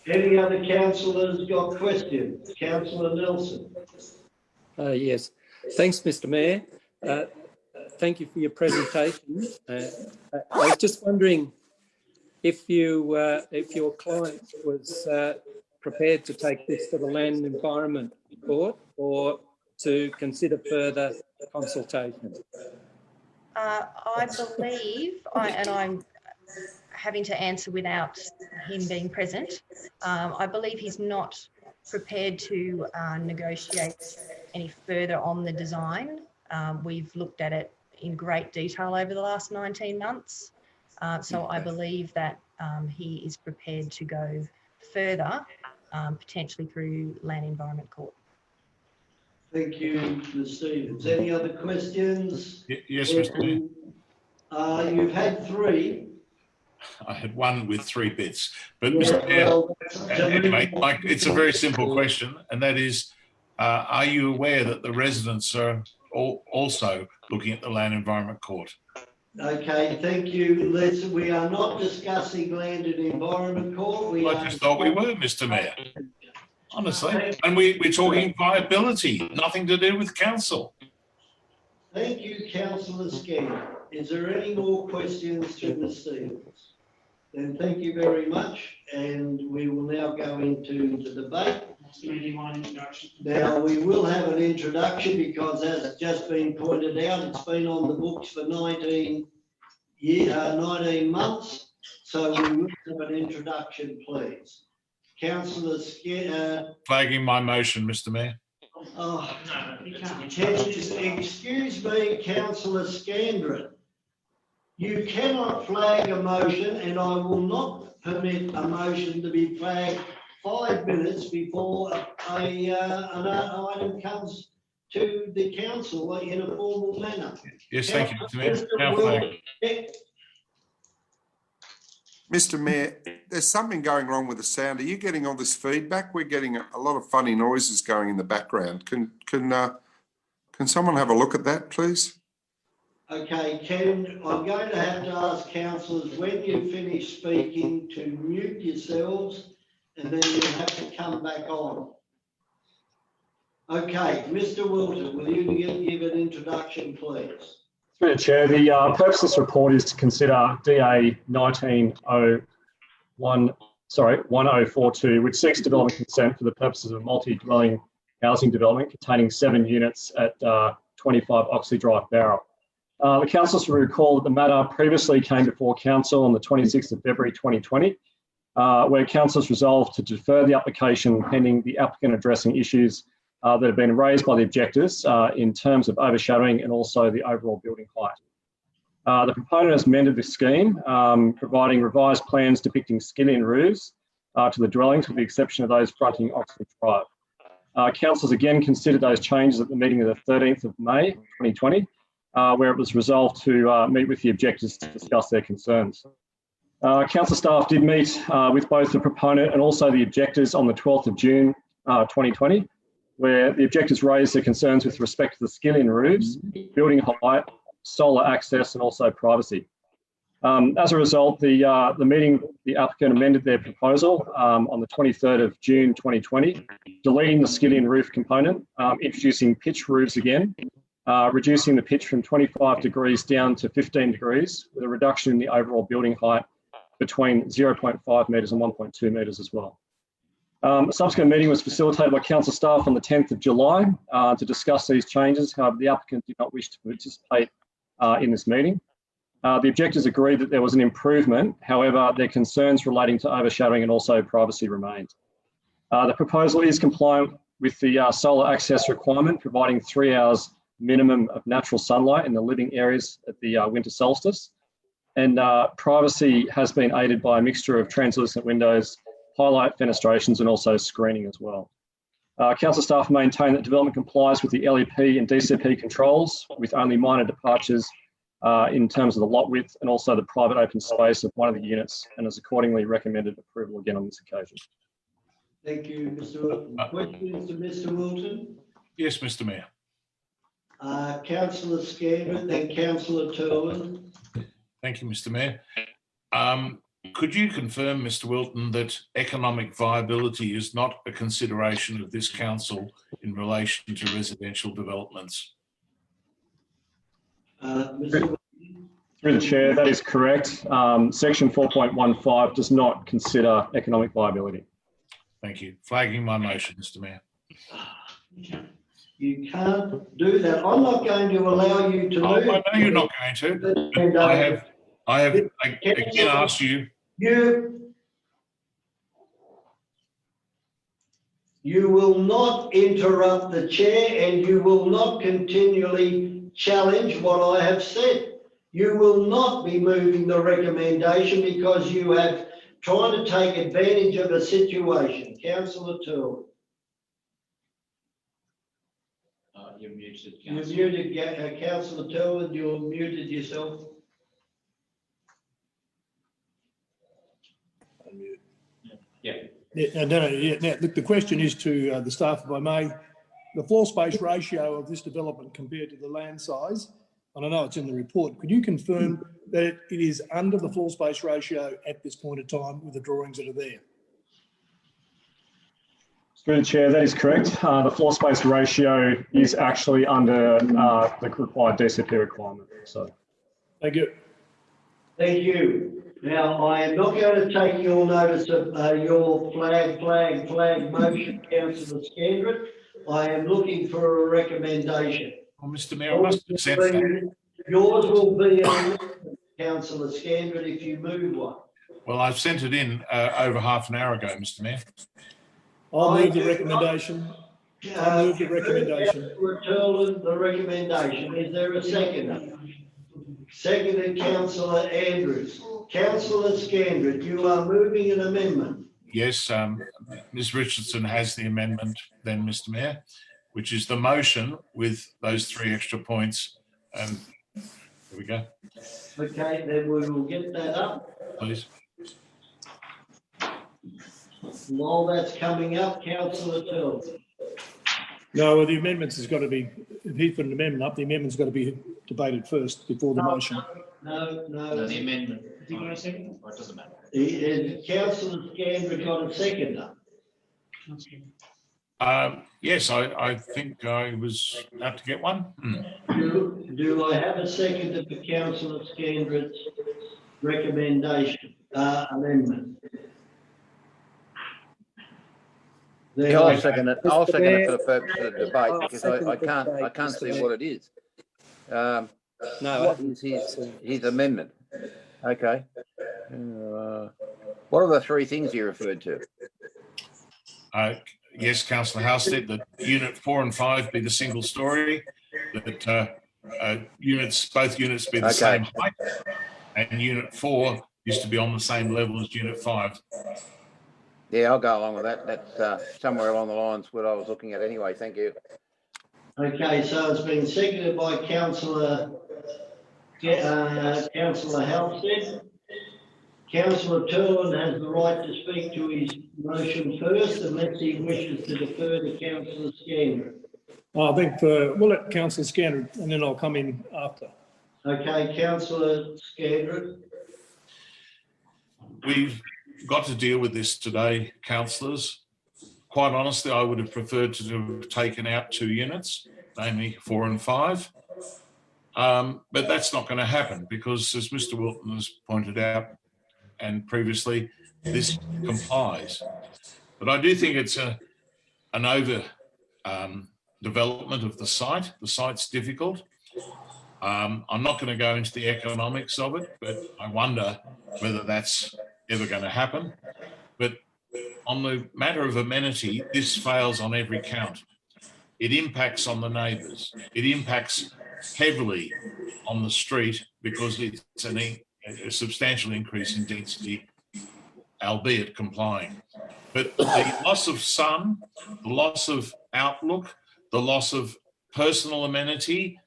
Any other councillors got questions? Councillor Nelson. Yes. Thanks, Mr. Mayor. Thank you for your presentation. I was just wondering if your client was prepared to take this to the Land and Environment Court or to consider further consultation. I believe, and I'm having to answer without him being present, I believe he's not prepared to negotiate any further on the design. We've looked at it in great detail over the last 19 months. So I believe that he is prepared to go further, potentially through Land Environment Court. Thank you, Ms. Stevens. Any other questions? Yes, Mr. Mayor. You've had 3. I had 1 with 3 bits, but Mr. Mayor, anyway, it's a very simple question, and that is, are you aware that the residents are also looking at the Land Environment Court? Okay, thank you. We are not discussing Land and Environment Court. I just thought we were, Mr. Mayor. Honestly, and we're talking viability, nothing to do with council. Thank you, Councillor Scanlon. Is there any more questions to Ms. Stevens? Then thank you very much, and we will now go into the debate. Now, we will have an introduction because, as has just been pointed out, it's been on the books for 19 months, so we will have an introduction, please. Councillor Scanlon. Flagging my motion, Mr. Mayor. Oh, No, you can't. excuse me, councillor Scandrett. You cannot flag a motion, and I will not permit a motion to be flagged 5 minutes before an item comes to the council in a formal manner. Yes, thank you, Mr. Mayor. Now flagged. Mr. Mayor, there's something going wrong with the sound. Are you getting all this feedback? We're getting a lot of funny noises going in the background. Can someone have a look at that, please? Okay, I'm going to have to ask councillors when you finish speaking to mute yourselves, and then you'll have to come back on. Okay, Mr. Wilton, will you give an introduction, please? Through the Chair, the purpose of this report is to consider DA 1042, which seeks development consent for the purposes of a multi-dwelling housing development containing 7 units at 25 Oxley Drive, Barrow. The councillors will recall that the matter previously came before council on the 26th of February 2020, where councillors resolved to defer the application pending the applicant addressing issues that have been raised by the objectors in terms of overshadowing and also the overall building height. The proponent has amended the scheme, providing revised plans depicting skillion roofs to the dwellings with the exception of those fronting Oxley Drive. Councillors again considered those changes at the meeting of the 13th of May 2020, where it was resolved to meet with the objectors to discuss their concerns. Council staff did meet with both the proponent and also the objectors on the 12th of June 2020, where the objectors raised their concerns with respect to the skillion roofs, building height, solar access, and also privacy. As a result, the applicant amended their proposal on the 23rd of June 2020, deleting the skillion roof component, introducing pitch roofs again, reducing the pitch from 25 degrees down to 15 degrees, with a reduction in the overall building height between 0.5 metres and 1.2 metres as well. A subsequent meeting was facilitated by council staff on the 10th of July to discuss these changes. However, the applicant did not wish to participate in this meeting. The objectors agreed that there was an improvement. However, their concerns relating to overshadowing and also privacy remained. The proposal is compliant with the solar access requirement, providing 3 hours minimum of natural sunlight in the living areas at the winter solstice. And privacy has been aided by a mixture of translucent windows, highlight fenestrations, and also screening as well. Council staff maintain that development complies with the LEP and DCP controls, with only minor departures in terms of the lot width and also the private open space of one of the units, and has accordingly recommended approval again on this occasion. Thank you, Mr. Wilton. Questions to Mr. Wilton? Yes, Mr. Mayor. Councillor Scandrett, then Councillor Turlin. Thank you, Mr. Mayor. Could you confirm, Mr. Wilton, that economic viability is not a consideration of this council in relation to residential developments? Mr. Through the Chair, that is correct. Section 4.15 does not consider economic viability. Thank you. Flagging my motion, Mr. Mayor. You can't do that. I'm not going to allow you to. I know you're not going to. But I have again asked you. You will not interrupt the chair, and you will not continually challenge what I have said. You will not be moving the recommendation because you have trying to take advantage of a situation. Councillor Turlin. You're muted, You're Councillor. muted, Councillor Turlin, you're muted yourself. Yeah. Now, look, the question is to the staff, if I may, the floor space ratio of this development compared to the land size, and I know it's in the report, could you confirm that it is under the floor space ratio at this point in time with the drawings that are there? Through the Chair, that is correct. The floor space ratio is actually under the required DCP requirement. So, thank you. Thank you. Now, I am not going to take your notice of your flag motion, Councillor Scandrett. I am looking for a recommendation. Well, Mr. Mayor, I must accept that. Yours will be on Councillor Scandrett if you move one. Well, I've sent it in over half an hour ago, Mr. Mayor. I'll move the recommendation. I move the recommendation. Councillor Turland, the recommendation. Is there a seconder? Seconded Councillor Andrews. Councillor Scandrett, you are moving an amendment. Yes, Ms Richardson has the amendment then, Mr Mayor, which is the motion with those 3 extra points. Here we go. Okay, then we will get that up. Please. While that's coming up, Councillor Turland. No, well, the amendments has got to be, if he put an amendment up, the amendment's got to be debated first before the motion. No. No, the amendment. Do you want a second? Oh, it doesn't matter. Councillor Scandrett got a seconder. Yes, I think I was about to get one. Do I have a seconder for Councillor Scandrett's recommendation, amendment? I'll second it. I'll second it for the purpose of the debate because I can't see what it is. What is his amendment? Okay. What are the 3 things you referred to? Yes, Councillor Halstead, that unit 4 and 5 be the single story, that both units be the same height, and unit 4 used to be on the same level as unit 5. Yeah, I'll go along with that. That's somewhere along the lines what I was looking at anyway. Thank you. Okay, so it's been seconded by Councillor Halstead. Councillor Turland has the right to speak to his motion first unless he wishes to defer to Councillor Scandrett. I think we'll let Councillor Scandrett and then I'll come in after. Okay, Councillor Scandrett. We've got to deal with this today, councillors. Quite honestly, I would have preferred to have taken out 2 units, namely 4 and 5. But that's not going to happen because, as Mr Wilton has pointed out, and previously, this complies. But I do think it's an over development of the site. The site's difficult. I'm not going to go into the economics of it, but I wonder whether that's ever going to happen. But on the matter of amenity, this fails on every count. It impacts on the neighbours. It impacts heavily on the street because it's a substantial increase in density, albeit complying. But the loss of sun, the loss of outlook, the loss of personal amenity,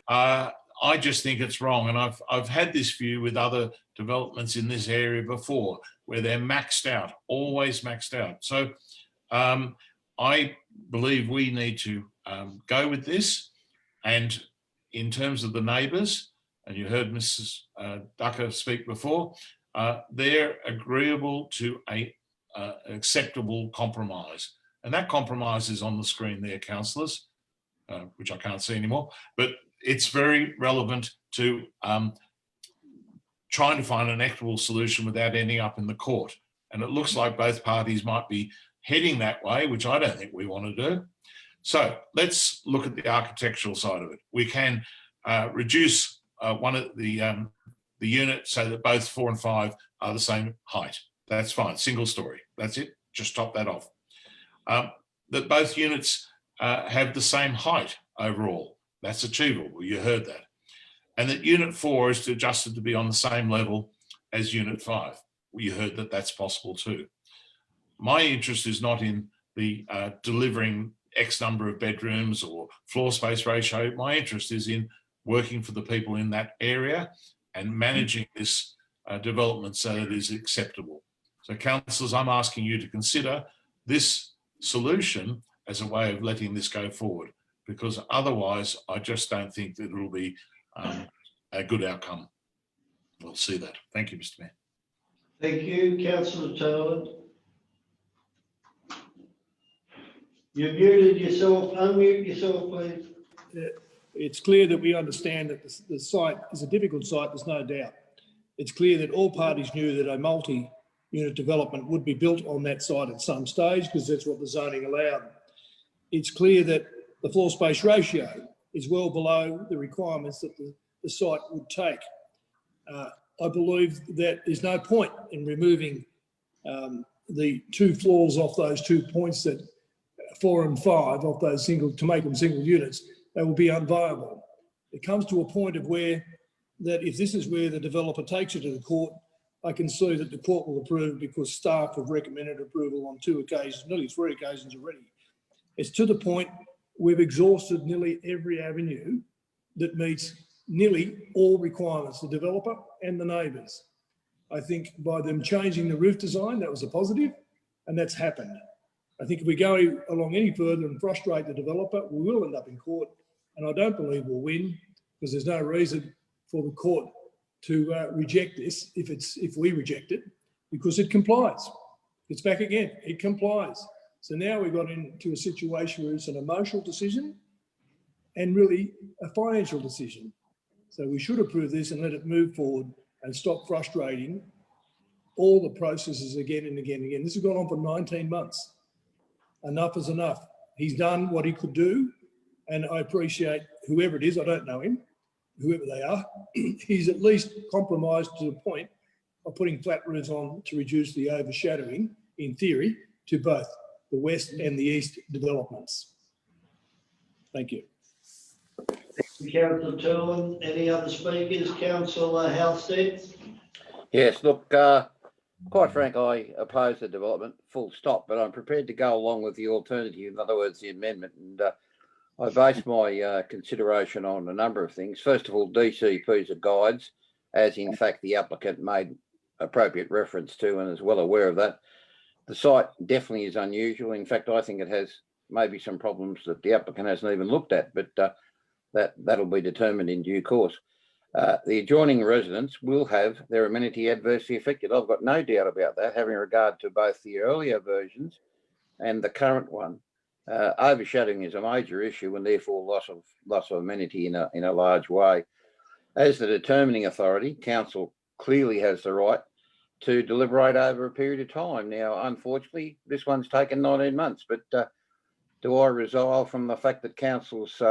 I just think it's wrong. And I've had this view with other developments in this area before, where they're maxed out, always maxed out. So I believe we need to go with this. And in terms of the neighbours, and you heard Mrs. Ducker speak before, they're agreeable to an acceptable compromise. And that compromise is on the screen there, councillors, which I can't see anymore, but it's very relevant to trying to find an equitable solution without ending up in the court. And it looks like both parties might be heading that way, which I don't think we want to do. So let's look at the architectural side of it. We can reduce one of the unit so that both 4 and 5 are the same height. That's fine, single story, that's it, just top that off. That both units have the same height overall, that's achievable, you heard that. And that unit 4 is adjusted to be on the same level as unit 5. You heard that that's possible too. My interest is not in the delivering X number of bedrooms or floor space ratio. My interest is in working for the people in that area and managing this development so that it is acceptable. So councillors, I'm asking you to consider this solution as a way of letting this go forward, because otherwise I just don't think that it will be a good outcome. We'll see that. Thank you, Mr. Mayor. Thank you, Councillor Turland. You've muted yourself. Unmute yourself, please. It's clear that we understand that the site is a difficult site, there's no doubt. It's clear that all parties knew that a multi-unit development would be built on that site at some stage because that's what the zoning allowed. It's clear that the floor space ratio is well below the requirements that the site would take. I believe that there's no point in removing the 2 floors off those 2 points that 4 and 5 of those to make them single units, they will be unviable. It comes to a point of where that if this is where the developer takes it to the court, I can see that the court will approve because staff have recommended approval on 2 occasions, nearly 3 occasions already. It's to the point we've exhausted nearly every avenue that meets nearly all requirements, the developer and the neighbours. I think by them changing the roof design, that was a positive, and that's happened. I think if we go along any further and frustrate the developer, we will end up in court, and I don't believe we'll win because there's no reason for the court to reject this if we reject it, because it complies. It's back again, it complies. So now we've got into a situation where it's an emotional decision and really a financial decision. So we should approve this and let it move forward and stop frustrating all the processes again and again and again. This has gone on for 19 months. Enough is enough. He's done what he could do, and I appreciate whoever it is, I don't know him, whoever they are, he's at least compromised to the point of putting flat roofs on to reduce the overshadowing, in theory, to both the west and the east developments. Thank you. Councillor Turlin, any other speakers? Councillor Halstead? Yes, look, quite frank, I oppose the development, full stop, but I'm prepared to go along with the alternative, in other words, the amendment. And I base my consideration on a number of things. First of all, DCPs are guides, as in fact the applicant made appropriate reference to and is well aware of that. The site definitely is unusual. In fact, I think it has maybe some problems that the applicant hasn't even looked at, but that'll be determined in due course. The adjoining residents will have their amenity adversely affected. I've got no doubt about that, having regard to both the earlier versions and the current one. Overshadowing is a major issue and therefore loss of amenity in a large way. As the determining authority, council clearly has the right to deliberate over a period of time. Now, unfortunately, this one's taken 19 months, but do I resolve from the fact that council's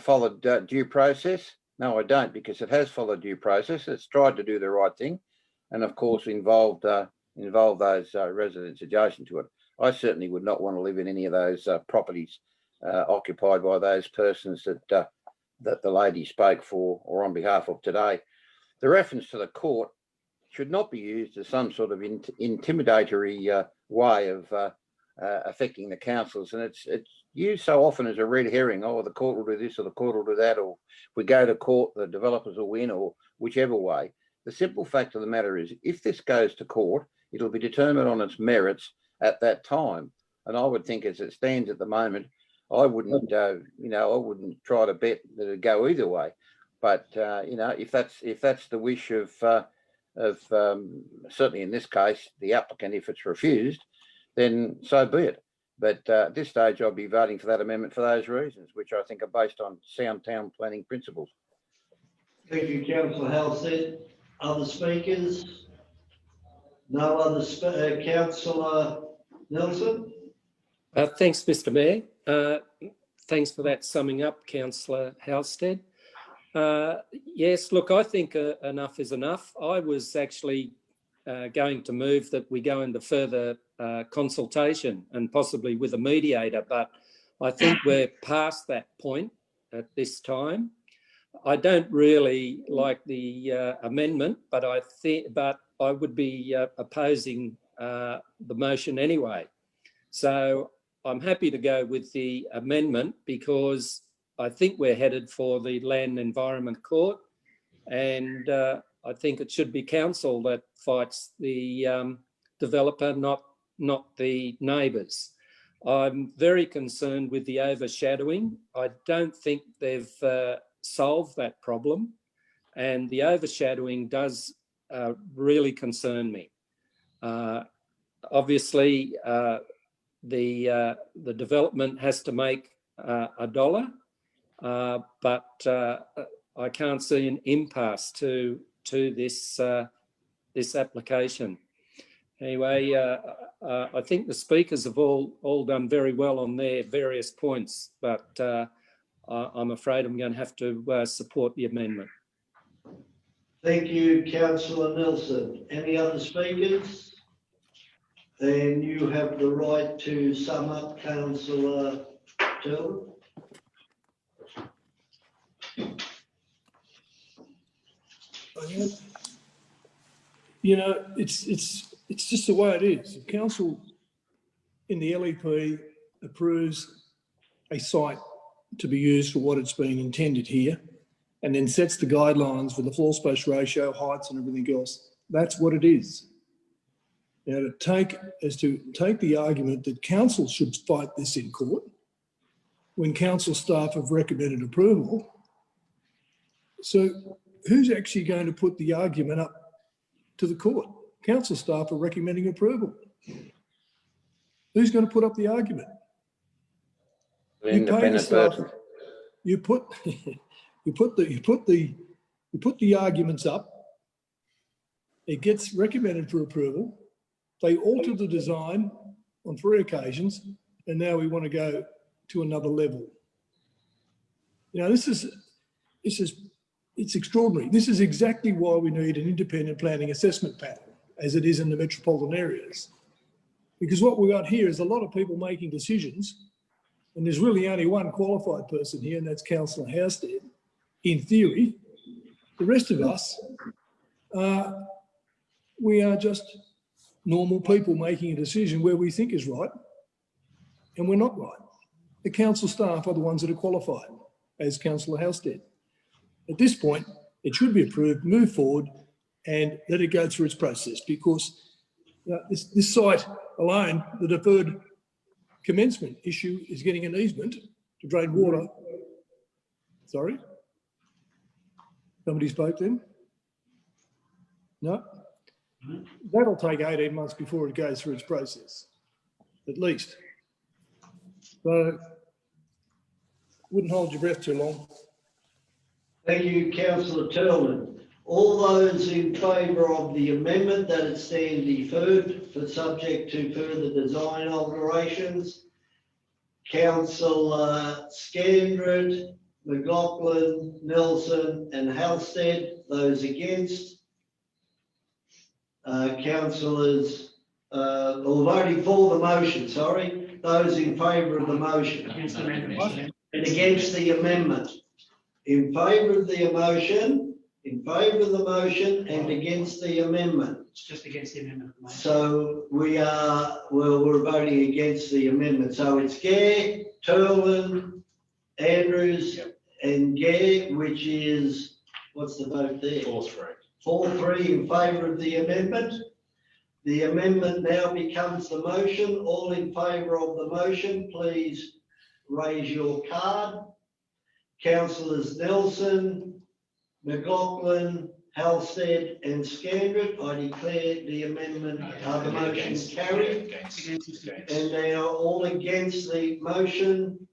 followed due process? No, I don't, because it has followed due process. It's tried to do the right thing, and of course involved those residents adjacent to it. I certainly would not want to live in any of those properties occupied by those persons that the lady spoke for or on behalf of today. The reference to the court should not be used as some sort of intimidatory way of affecting the councils, and it's used so often as a red herring. Oh, the court will do this or the court will do that, or if we go to court, the developers will win, or whichever way. The simple fact of the matter is, if this goes to court, it'll be determined on its merits at that time. And I would think, as it stands at the moment, I wouldn't try to bet that it'd go either way. But if that's the wish of certainly in this case the applicant, if it's refused, then so be it. But at this stage, I'll be voting for that amendment for those reasons, which I think are based on sound town planning principles. Thank you, Councillor Halstead. Other speakers? No other Councillor Nelson? Thanks, Mr. Mayor. Thanks for that summing up, Councillor Halstead. Yes, look, I think enough is enough. I was actually going to move that we go into further consultation and possibly with a mediator, but I think we're past that point at this time. I don't really like the amendment, but I would be opposing the motion anyway. So I'm happy to go with the amendment because I think we're headed for the Land and Environment Court, and I think it should be council that fights the developer, not the neighbours. I'm very concerned with the overshadowing. I don't think they've solved that problem, and the overshadowing does really concern me. Obviously, the development has to make a dollar, but I can't see an impasse to this application. Anyway, I think the speakers have all done very well on their various points, but I'm afraid I'm going to have to support the amendment. Thank you, Councillor Nelson. Any other speakers? And you have the right to sum up, councillor Turlin. You know, it's just the way it is. The council in the LEP approves a site to be used for what it's been intended here, and then sets the guidelines for the floor space ratio, heights and everything else. That's what it is. Now, to take the argument that council should fight this in court when council staff have recommended approval. So who's actually going to put the argument up to the court? Council staff are recommending approval. Who's going to put up the argument? An independent person. You put the arguments up. It gets recommended for approval. They alter the design on 3 occasions, and now we want to go to another level. You know, it's extraordinary. This is exactly why we need an independent planning assessment panel, as it is in the metropolitan areas. Because what we got here is a lot of people making decisions, and there's really only one qualified person here, and that's Councillor Housestead, in theory. The rest of us, we are just normal people making a decision where we think is right, and we're not right. The council staff are the ones that are qualified, as Councillor Housestead. At this point, it should be approved, move forward, and let it go through its process, because this site alone, the deferred commencement issue is getting an easement to drain water. Sorry? Somebody spoke then? No? That'll take 18 months before it goes through its process, at least. So, wouldn't hold your breath too long. Thank you, councillor Turlin. All those in favour of the amendment that it stand deferred for subject to further design alterations? Councillor Scandred, McLaughlin, Nelson and Halstead. Those against? Councillors, or voting for the motion, sorry. Those in favour of the motion. Against the amendment. And against the amendment. In favour of the motion, in favour of the motion and against the amendment. It's just against the amendment. So we're voting against the amendment. So it's Gare, Turlin, Andrews and Gare, which is, what's the vote there? 4-3. 4-3 in favour of the amendment. The amendment now becomes the motion. All in favour of the motion, please raise your card. Councillors Nelson, McLaughlin, Halstead and Scandred, I declare the amendment, the motion carried. And now all against the motion.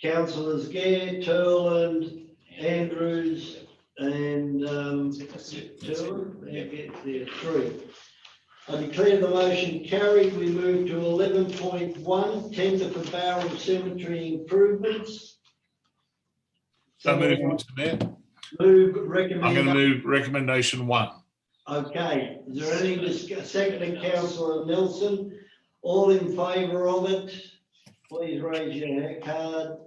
Councillors Gare, Turland, Andrews and Turland, there, 3. I declare the motion carried. We move to 11.1, tender for Barrel Cemetery improvements. So move, Mr. Mayor. Move recommendation. I'm going to move recommendation 1. Okay, is there any second, councillor Nelson? All in favour of it, please raise your card.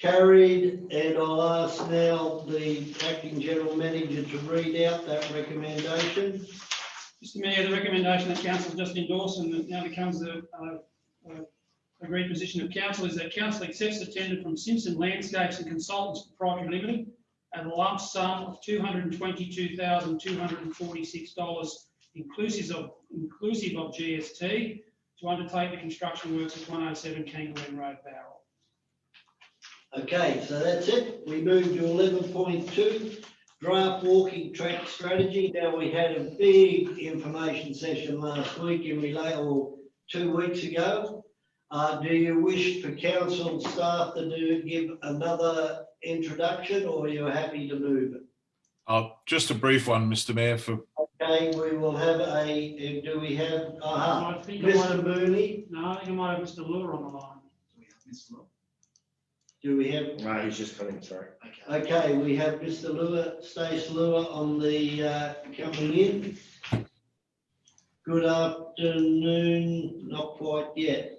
Carried, and I'll ask now the acting general manager to read out that recommendation. Mr. Mayor, the recommendation that council just endorsed and that now becomes a agreed position of council is that council accepts the tender from Simpson Landscapes and Consultants Proprietary Limited at a lump sum of $222,246 inclusive of GST to undertake the construction works at 107 Kangaroo Road, Barrel. Okay, so that's it. We move to 11.2, draft walking track strategy. Now, we had a big information session last week or 2 weeks ago. Do you wish for council staff to give another introduction, or are you happy to move it? Just a brief one, Mr. Mayor. Okay, we will have do we have, Mr. Mooney? No, I think I might have Mr. Lure on the line. Do Do we have? No, he's just coming, sorry. Okay, we have Mr. Lua, Stace Lua on the, coming in. Good afternoon, not quite yet.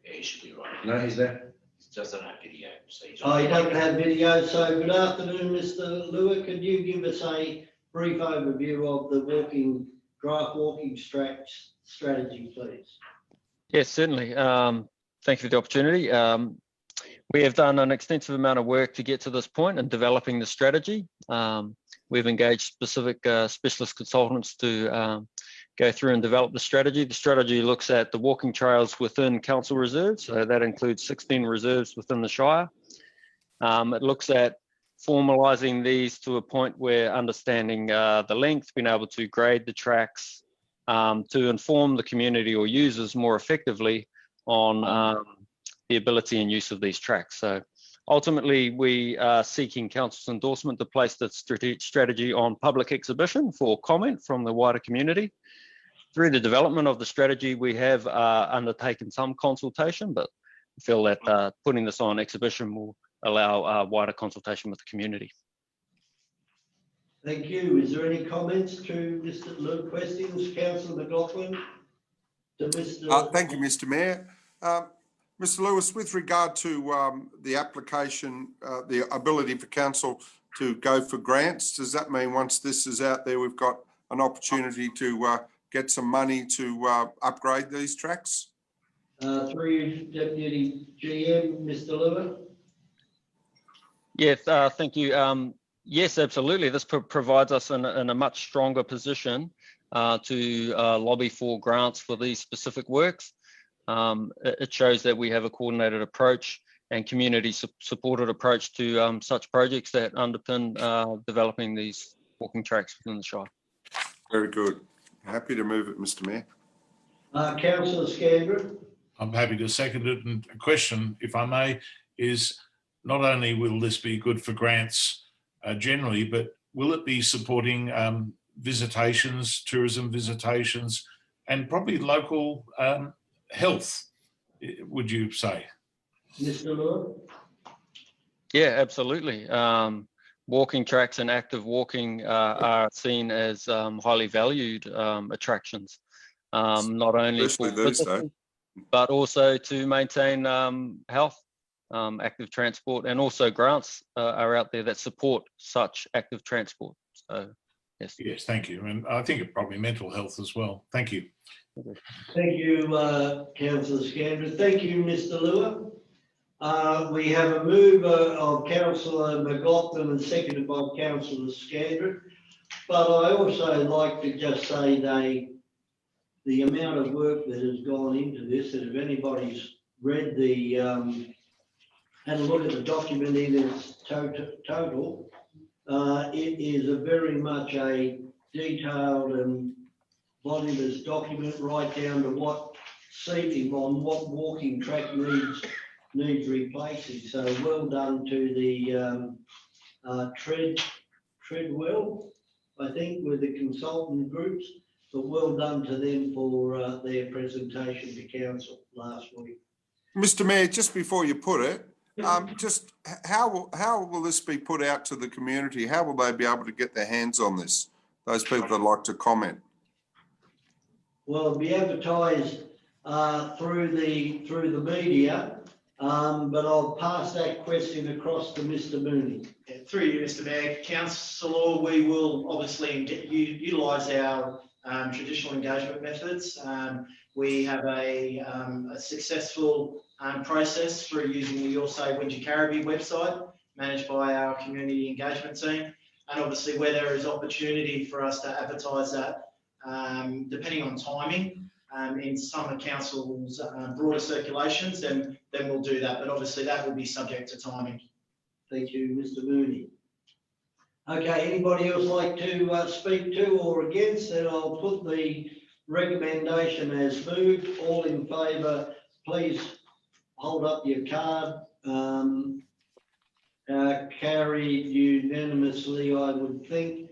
Yeah, he should be right. No, he's there. He doesn't have video. So he's Oh, he doesn't have video, so good afternoon, Mr. Lua. Could you give us a brief overview of the draft walking strategy, please? Yes, certainly. Thank you for the opportunity. We have done an extensive amount of work to get to this point in developing the strategy. We've engaged specific specialist consultants to go through and develop the strategy. The strategy looks at the walking trails within council reserves, so that includes 16 reserves within the Shire. It looks at formalising these to a point where understanding the length, being able to grade the tracks, to inform the community or users more effectively on the ability and use of these tracks. So ultimately, we are seeking council's endorsement to place the strategy on public exhibition for comment from the wider community. Through the development of the strategy, we have undertaken some consultation, but feel that putting this on exhibition will allow wider consultation with the community. Thank you. Is there any comments to Mr. Lua? Questions, Councillor McLaughlin? To Mr. Thank you, Mr. Mayor. Mr. Lewis, with regard to the application, the ability for council to go for grants, does that mean once this is out there, we've got an opportunity to get some money to upgrade these tracks? Through Deputy GM, Mr. Lua? Yes, thank you. Yes, absolutely. This provides us in a much stronger position to lobby for grants for these specific works. It shows that we have a coordinated approach and community supported approach to such projects that underpin developing these walking tracks within the Shire. Very good. Happy to move it, Mr. Mayor. Councillor Scandra? I'm happy to second it. And a question, if I may, is not only will this be good for grants generally, but will it be supporting visitations, tourism visitations, and probably local health, would you say? Mr. Lua? Yeah, absolutely. Walking tracks and active walking are seen as highly valued attractions, not only for visitors, but also to maintain health. Active transport and also grants are out there that support such active transport. So, yes. Yes, thank you. And I think it probably mental health as well. Thank you. Thank you, Councillor Scandra. Thank you, Mr. Lua. We have a move of Councillor McLaughlin and seconded by Councillor Scandra. But I also like to just say the amount of work that has gone into this, and if anybody's read had a look at the document in its total, it is a very much a detailed and voluminous document, right down to what seating on what walking track needs replacing. So well done to the Treadwell, I think, with the consultant groups, but well done to them for their presentation to council last week. Mr. Mayor, just before you put it, just how will this be put out to the community? How will they be able to get their hands on this? Those people that like to comment. Well, it'll be advertised through the media, but I'll pass that question across to Mr. Mooney. Yeah, through you, Mr. Mayor. Councillor, we will obviously utilise our traditional engagement methods. We have a successful process through using the Your Say Wingecarribee website, managed by our community engagement team. And obviously where there is opportunity for us to advertise that, depending on timing, in some of council's broader circulations, then we'll do that. But obviously that will be subject to timing. Thank you, Mr. Mooney. Okay, anybody else like to speak to or against? Then I'll put the recommendation as moved. All in favour, please hold up your card. Carried unanimously, I would think.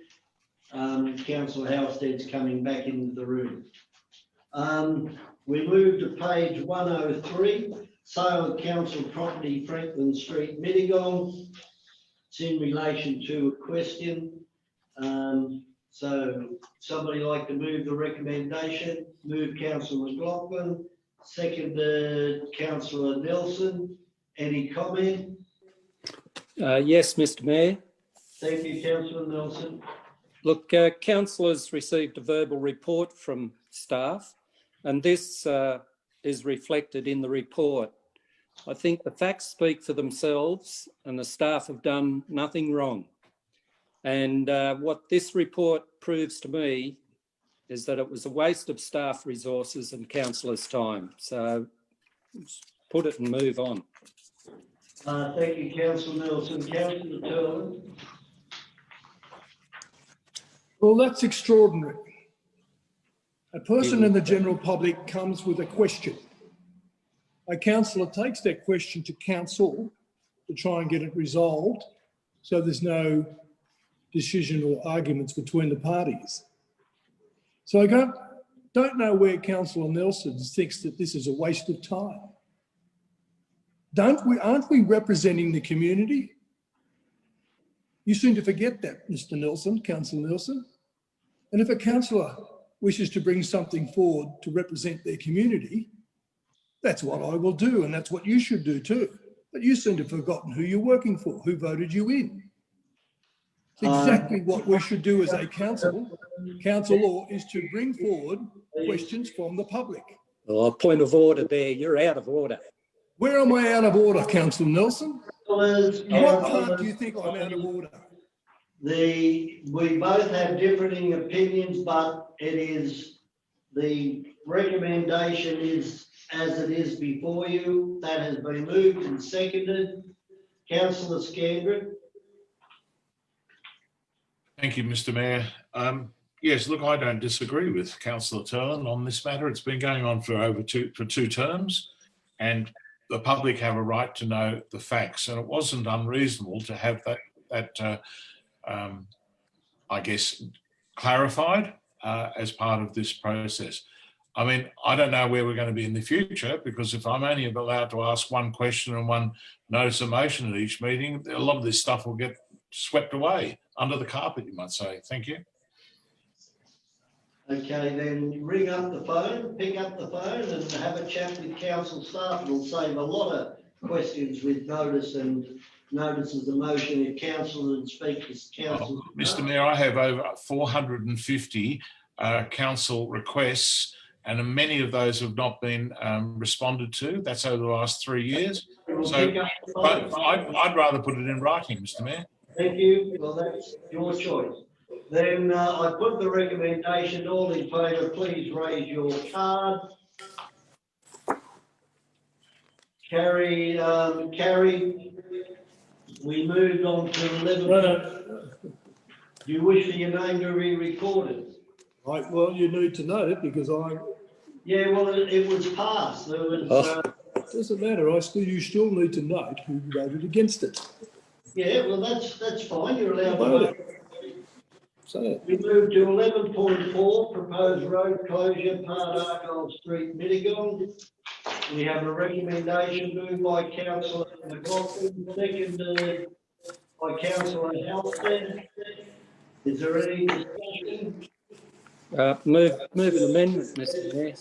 Councillor Halstead's coming back into the room. We move to page 103, sale of council property, Franklin Street, Mittagong. It's in relation to a question. So somebody like to move the recommendation? Move councillor McLaughlin, seconded councillor Nelson. Any comment? Yes, Mr Mayor. Thank you, councillor Nelson. Look, councillors received a verbal report from staff, and this is reflected in the report. I think the facts speak for themselves, and the staff have done nothing wrong. And what this report proves to me is that it was a waste of staff resources and councillors' time. So put it and move on. Thank you, councillor Nelson. Councillor Turlin. Well, that's extraordinary. A person in the general public comes with a question. A councillor takes that question to council to try and get it resolved so there's no decision or arguments between the parties. So I don't know where councillor Nelson thinks that this is a waste of time. Aren't we representing the community? You seem to forget that, Mr. Nelson, Councillor Nelson. And if a councillor wishes to bring something forward to represent their community, that's what I will do, and that's what you should do too. But you seem to have forgotten who you're working for, who voted you in. It's exactly what we should do as a council. Council law is to bring forward questions from the public. Oh, point of order there. You're out of order. Where am I out of order, Councillor Nelson? What part do you think I'm out of order? We both have differing opinions, but it is, the recommendation is as it is before you. That has been moved and seconded. Councillor Scandrett. Thank you, Mr Mayor. Yes, look, I don't disagree with Councillor Turlin on this matter. It's been going on for two terms, and the public have a right to know the facts, and it wasn't unreasonable to have that I guess, clarified as part of this process. I mean, I don't know where we're going to be in the future, because if I'm only allowed to ask one question and one notice of motion at each meeting, a lot of this stuff will get swept away under the carpet, you might say. Thank you. Okay, then ring up the phone, pick up the phone and have a chat with council staff. It'll save a lot of questions with notice and notices of motion if councillors speak to council. Mr Mayor, I have over 450 council requests, and many of those have not been responded to. That's over the last 3 years. So I'd rather put it in writing, Mr Mayor. Thank you. Well, that's your choice. Then I put the recommendation. All in favour, please raise your card. Carried. We moved on to 11. Do you wish for your name to be recorded? Right, well, you need to know it because Yeah, well, it was passed. There was, doesn't matter. You still need to note who voted against it. Yeah, well, that's fine. You're allowed to vote. So we move to 11.4, proposed road closure, part Argyle Street, Mittagong. We have a recommendation moved by councillor McLaughlin, seconded by councillor Halstead. Is there any discussion? Move an amendment, Mr Mayor.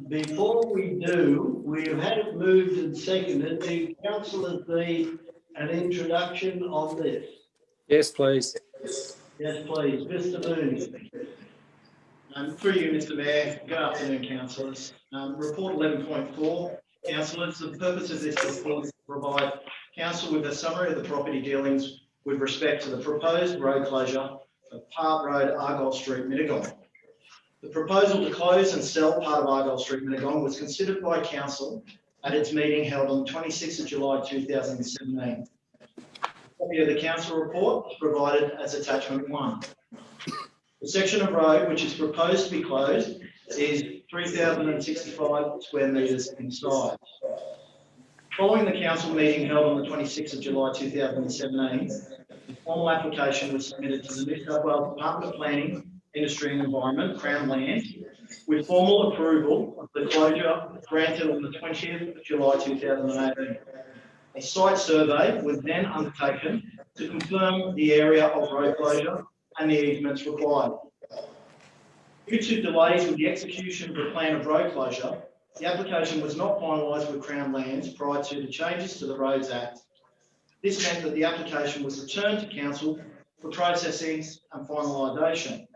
Before we do, we have had it moved and seconded. Do councillors need an introduction on this? Yes, please. Yes, please. Mr Mooney. Through you, Mr Mayor. Good afternoon, councillors. Report 11.4. Councillors, the purpose of this report is to provide council with a summary of the property dealings with respect to the proposed road closure of Part Road, Argyle Street, Mittagong. The proposal to close and sell part of Argyle Street, Mittagong was considered by council at its meeting held on 26th of July 2017. A copy of the council report is provided as attachment 1. The section of road which is proposed to be closed is 3,065 square metres in size. Following the council meeting held on the 26th of July 2017, the formal application was submitted to the New South Wales Department of Planning, Industry and Environment, Crown Land, with formal approval of the closure granted on the 20th of July 2018. A site survey was then undertaken to confirm the area of road closure and the easements required. Due to delays with the execution of the plan of road closure, the application was not finalised with Crown Lands prior to the changes to the Roads Act. This meant that the application was returned to Council for processing and finalisation.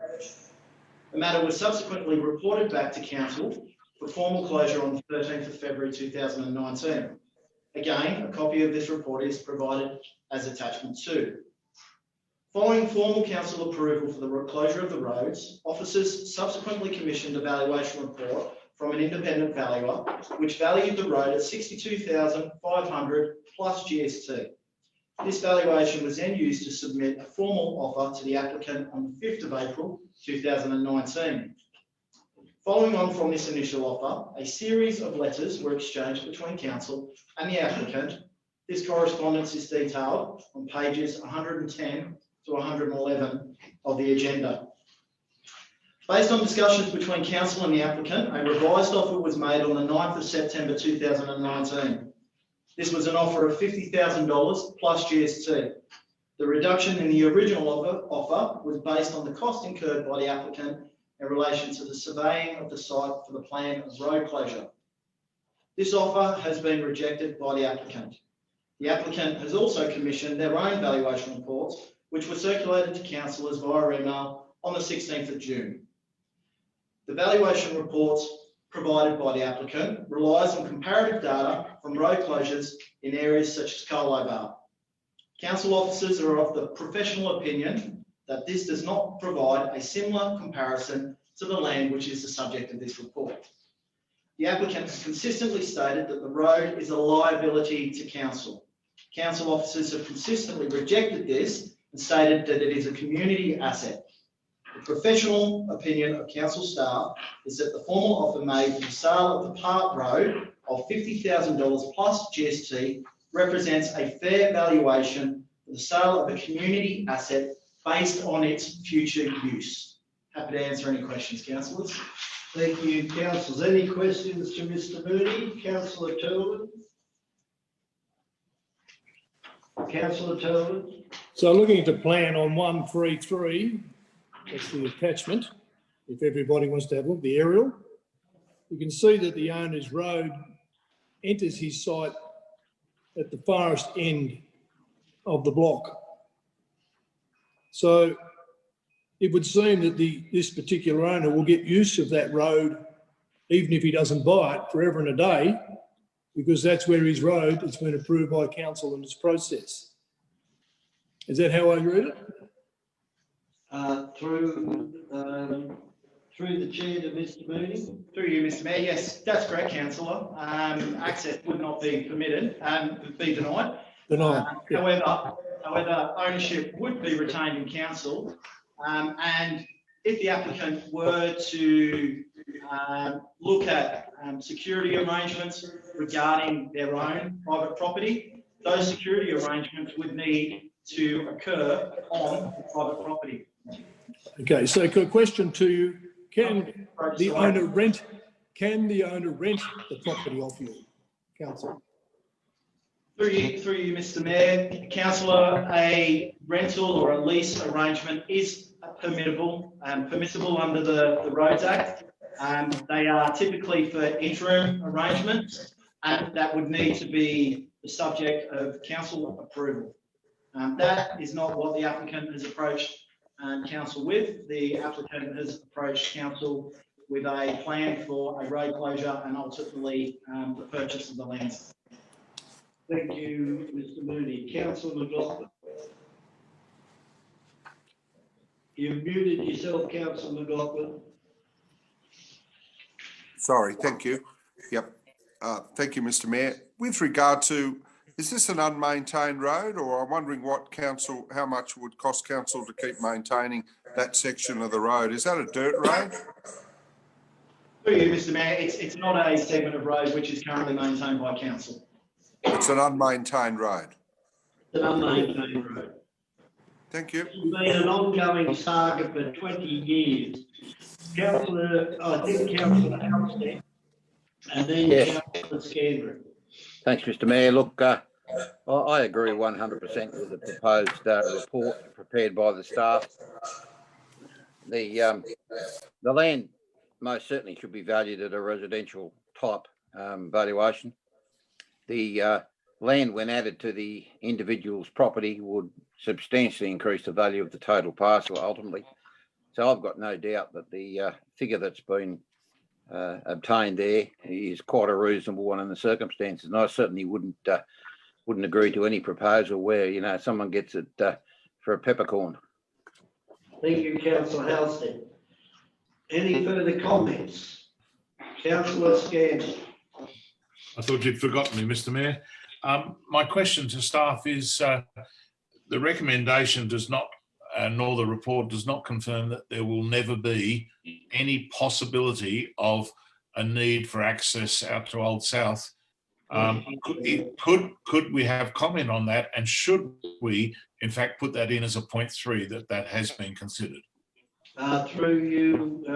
The matter was subsequently reported back to Council for formal closure on the 13th of February 2019. Again, a copy of this report is provided as attachment 2. Following formal council approval for the closure of the roads, officers subsequently commissioned a valuation report from an independent valuer, which valued the road at $62,500 plus GST. This valuation was then used to submit a formal offer to the applicant on the 5th of April 2019. Following on from this initial offer, a series of letters were exchanged between council and the applicant. This correspondence is detailed on pages 110 to 111 of the agenda. Based on discussions between council and the applicant, a revised offer was made on the 9th of September 2019. This was an offer of $50,000 plus GST. The reduction in the original offer was based on the cost incurred by the applicant in relation to the surveying of the site for the plan of road closure. This offer has been rejected by the applicant. The applicant has also commissioned their own valuation reports, which were circulated to councillors via email on the 16th of June. The valuation reports provided by the applicant relies on comparative data from road closures in areas such as Carlo Bar. Council officers are of the professional opinion that this does not provide a similar comparison to the land which is the subject of this report. The applicant has consistently stated that the road is a liability to council. Council officers have consistently rejected this and stated that it is a community asset. The professional opinion of council staff is that the formal offer made for the sale of the Park Road of $50,000 plus GST represents a fair valuation for the sale of a community asset based on its future use. Happy to answer any questions, councillors. Thank you, councillors. Any questions to Mr. Mooney? Councillor Turlin? Councillor Turlin? So looking at the plan on 133, that's the attachment, if everybody wants to have a look, the aerial, you can see that the owner's road enters his site at the farthest end of the block. So it would seem that this particular owner will get use of that road, even if he doesn't buy it, forever and a day, because that's where his road has been approved by council in this process. Is that how I read it? Through the chair to Mr. Mooney. Through you, Mr. Mayor. Yes, that's correct, councillor. Access would not be permitted, be denied. Denied. However, ownership would be retained in council, and if the applicant were to look at security arrangements regarding their own private property, those security arrangements would need to occur on private property. Okay, so question to you, can the owner rent the property off you, councillor? Through you, Mr. Mayor, councillor, a rental or a lease arrangement is permissible under the Roads Act. They are typically for interim arrangements, and that would need to be the subject of council approval. That is not what the applicant has approached council with. The applicant has approached council with a plan for a road closure and ultimately the purchase of the land. Thank you, Mr. Mooney. Councillor McLaughlin. You've muted yourself, Councillor McLaughlin. Sorry, thank you. Yep. Thank you, Mr. Mayor. With regard to, is this an unmaintained road, or I'm wondering how much would cost council to keep maintaining that section of the road? Is that a dirt road? Through you, Mr. Mayor, it's not a segment of road which is currently maintained by council. It's an unmaintained road. It's an unmaintained road. Thank you. It's been an ongoing saga for 20 years. Councillor, I think Councillor Halstead, and then Yes. Councillor Scandra. Thanks, Mr Mayor. Look, I agree 100% with the proposed report prepared by the staff. The land most certainly should be valued at a residential type valuation. The land, when added to the individual's property, would substantially increase the value of the total parcel ultimately. So I've got no doubt that the figure that's been obtained there is quite a reasonable one in the circumstances, and I certainly wouldn't agree to any proposal where, you know, someone gets it for a peppercorn. Thank you, Councillor Halstead. Any further comments? Councillor Scandra. I thought you'd forgotten me, Mr Mayor. My question to staff is the recommendation does not, nor the report does not confirm that there will never be any possibility of a need for access out to Old South. Could we have comment on that, and should we in fact put that in as a point 3 that has been considered? Through you,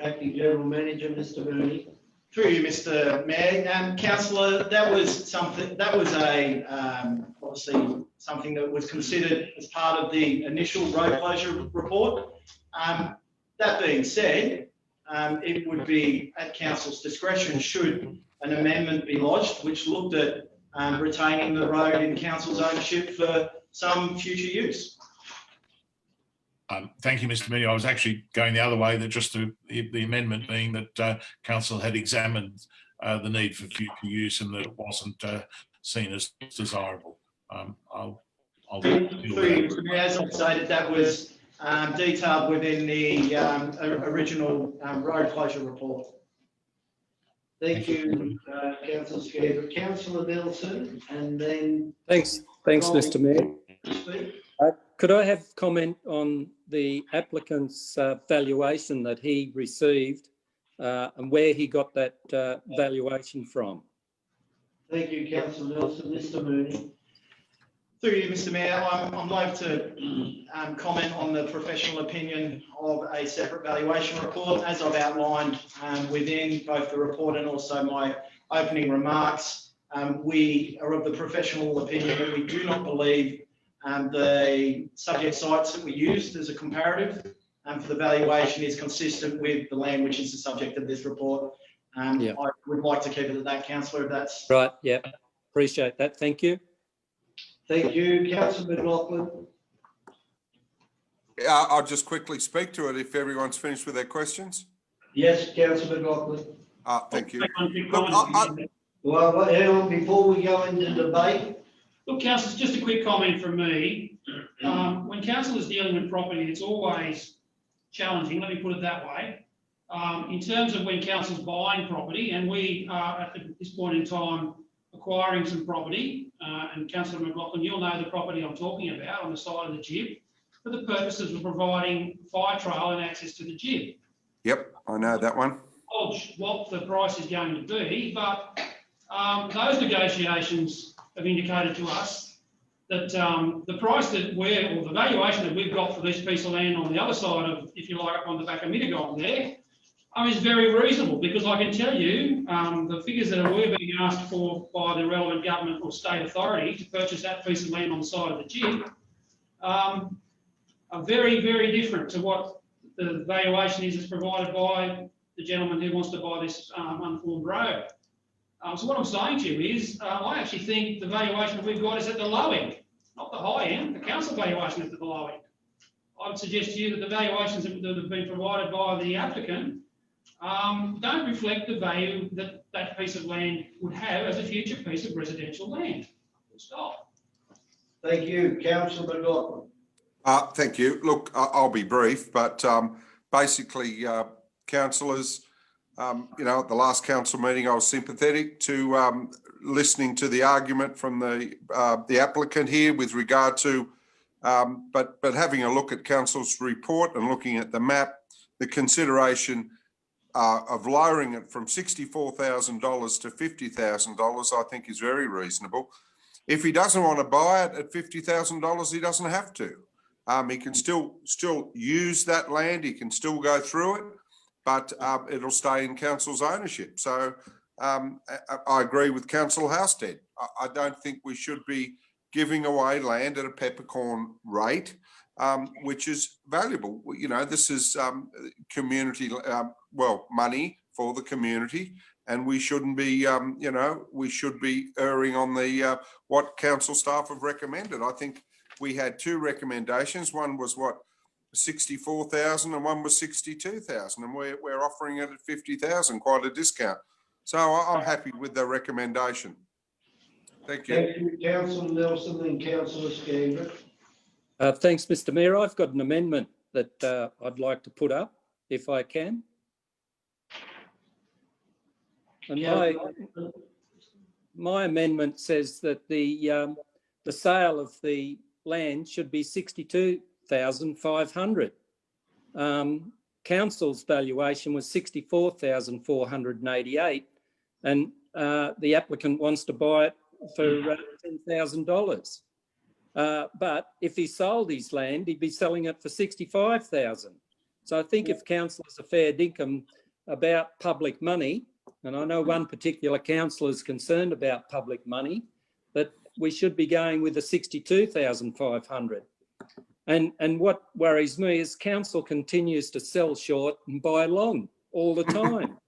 Acting General Manager, Mr Mooney. Through you, Mr Mayor. Councillor, that was obviously something that was considered as part of the initial road closure report. That being said, it would be at council's discretion should an amendment be lodged which looked at retaining the road in council's ownership for some future use. Thank you, Mr Mayor. I was actually going the other way, that just the amendment being that council had examined the need for future use and that it wasn't seen as desirable. I'll as I've stated, that was detailed within the original road closure report. Thank you, Councillor Scandra. Councillor Nelson, and then... Thanks, Mr Mayor. Could I have comment on the applicant's valuation that he received and where he got that valuation from? Thank you, Councillor Nelson. Mr Mooney. Through you, Mr Mayor, I'm loath to comment on the professional opinion of a separate valuation report. As I've outlined within both the report and also my opening remarks, we are of the professional opinion that we do not believe the subject sites that we used as a comparative for the valuation is consistent with the land which is the subject of this report. I would like to keep it at that, Councillor, if that's... Right, yeah, appreciate that. Thank you. Thank you, Councillor McLaughlin. I'll just quickly speak to it if everyone's finished with their questions. Yes, Councillor McLaughlin. Thank you. Well, hang on, before we go into debate. Look, councillors, just a quick comment from me. When council is dealing with property, it's always challenging, let me put it that way. In terms of when council's buying property, and we are at this point in time acquiring some property, and Councillor McLaughlin, you'll know the property I'm talking about on the side of the GIB, for the purposes of providing fire trail and access to the GIB. Yep, I know that one. What the price is going to be, but those negotiations have indicated to us that the price that we're, or the valuation that we've got for this piece of land on the other side of, if you like, up on the back of Mittagong there, is very reasonable, because I can tell you the figures that we're being asked for by the relevant government or state authority to purchase that piece of land on the side of the GIB are very, very different to what the valuation is provided by the gentleman who wants to buy this unformed road. So what I'm saying to you is, I actually think the valuation that we've got is at the low end, not the high end. The council valuation is at the low end. I would suggest to you that the valuations that have been provided by the applicant don't reflect the value that that piece of land would have as a future piece of residential land. Stop. Thank you, Councillor McLaughlin. Thank you. Look, I'll be brief, but basically, councillors, at the last council meeting, I was sympathetic to listening to the argument from the applicant here with regard to, but having a look at council's report and looking at the map, the consideration of lowering it from $64,000 to $50,000, I think is very reasonable. If he doesn't want to buy it at $50,000, he doesn't have to. He can still use that land. He can still go through it, but it'll stay in council's ownership. So I agree with Councillor Halstead. I don't think we should be giving away land at a peppercorn rate, which is valuable. You know, this is community, money for the community. And we shouldn't be, we should be erring on the what council staff have recommended. I think we had two recommendations. One was 64,000 and one was 62,000, and we're offering it at 50,000, quite a discount. So I'm happy with the recommendation. Thank you. Thank you, Councillor Nelson and Councillor Scandrett. Thanks, Mr. Mayor. I've got an amendment that I'd like to put up, if I can. And my amendment says that the sale of the land should be 62,500. Council's valuation was 64,488, and the applicant wants to buy it for $10,000. But if he sold his land, he'd be selling it for 65,000. So I think if council is a fair dinkum about public money, and I know one particular councillor is concerned about public money, but we should be going with the 62,500. And what worries me is council continues to sell short and buy long all the time.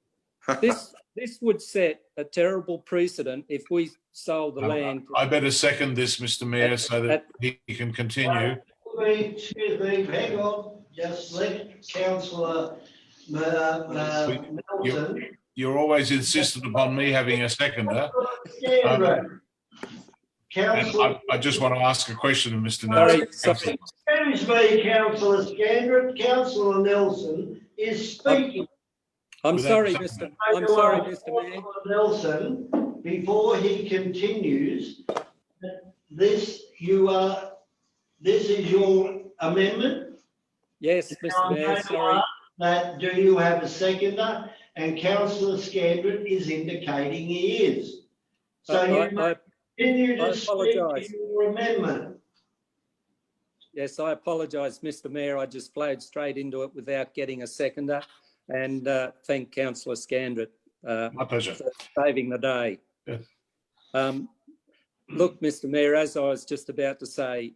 This would set a terrible precedent if we sold the land. I better second this, Mr. Mayor, so that he can continue. Excuse me, hang on. Just let Councillor Nelson. You're always insistent upon me having a seconder. I just want to ask a question of Mr. Nelson. Excuse me, Councillor Scandrett. Councillor Nelson is speaking. I'm sorry, Mr. Mayor. Nelson, before he continues, this is your amendment? Yes, Mr. Mayor, sorry. Do you have a seconder? And Councillor Scandrett is indicating he is. So you continue to speak to your amendment. Yes, I apologise, Mr. Mayor. I just flowed straight into it without getting a seconder. And thank Councillor Scandrett my pleasure. for saving the day. Yeah. Look, Mr. Mayor, as I was just about to say,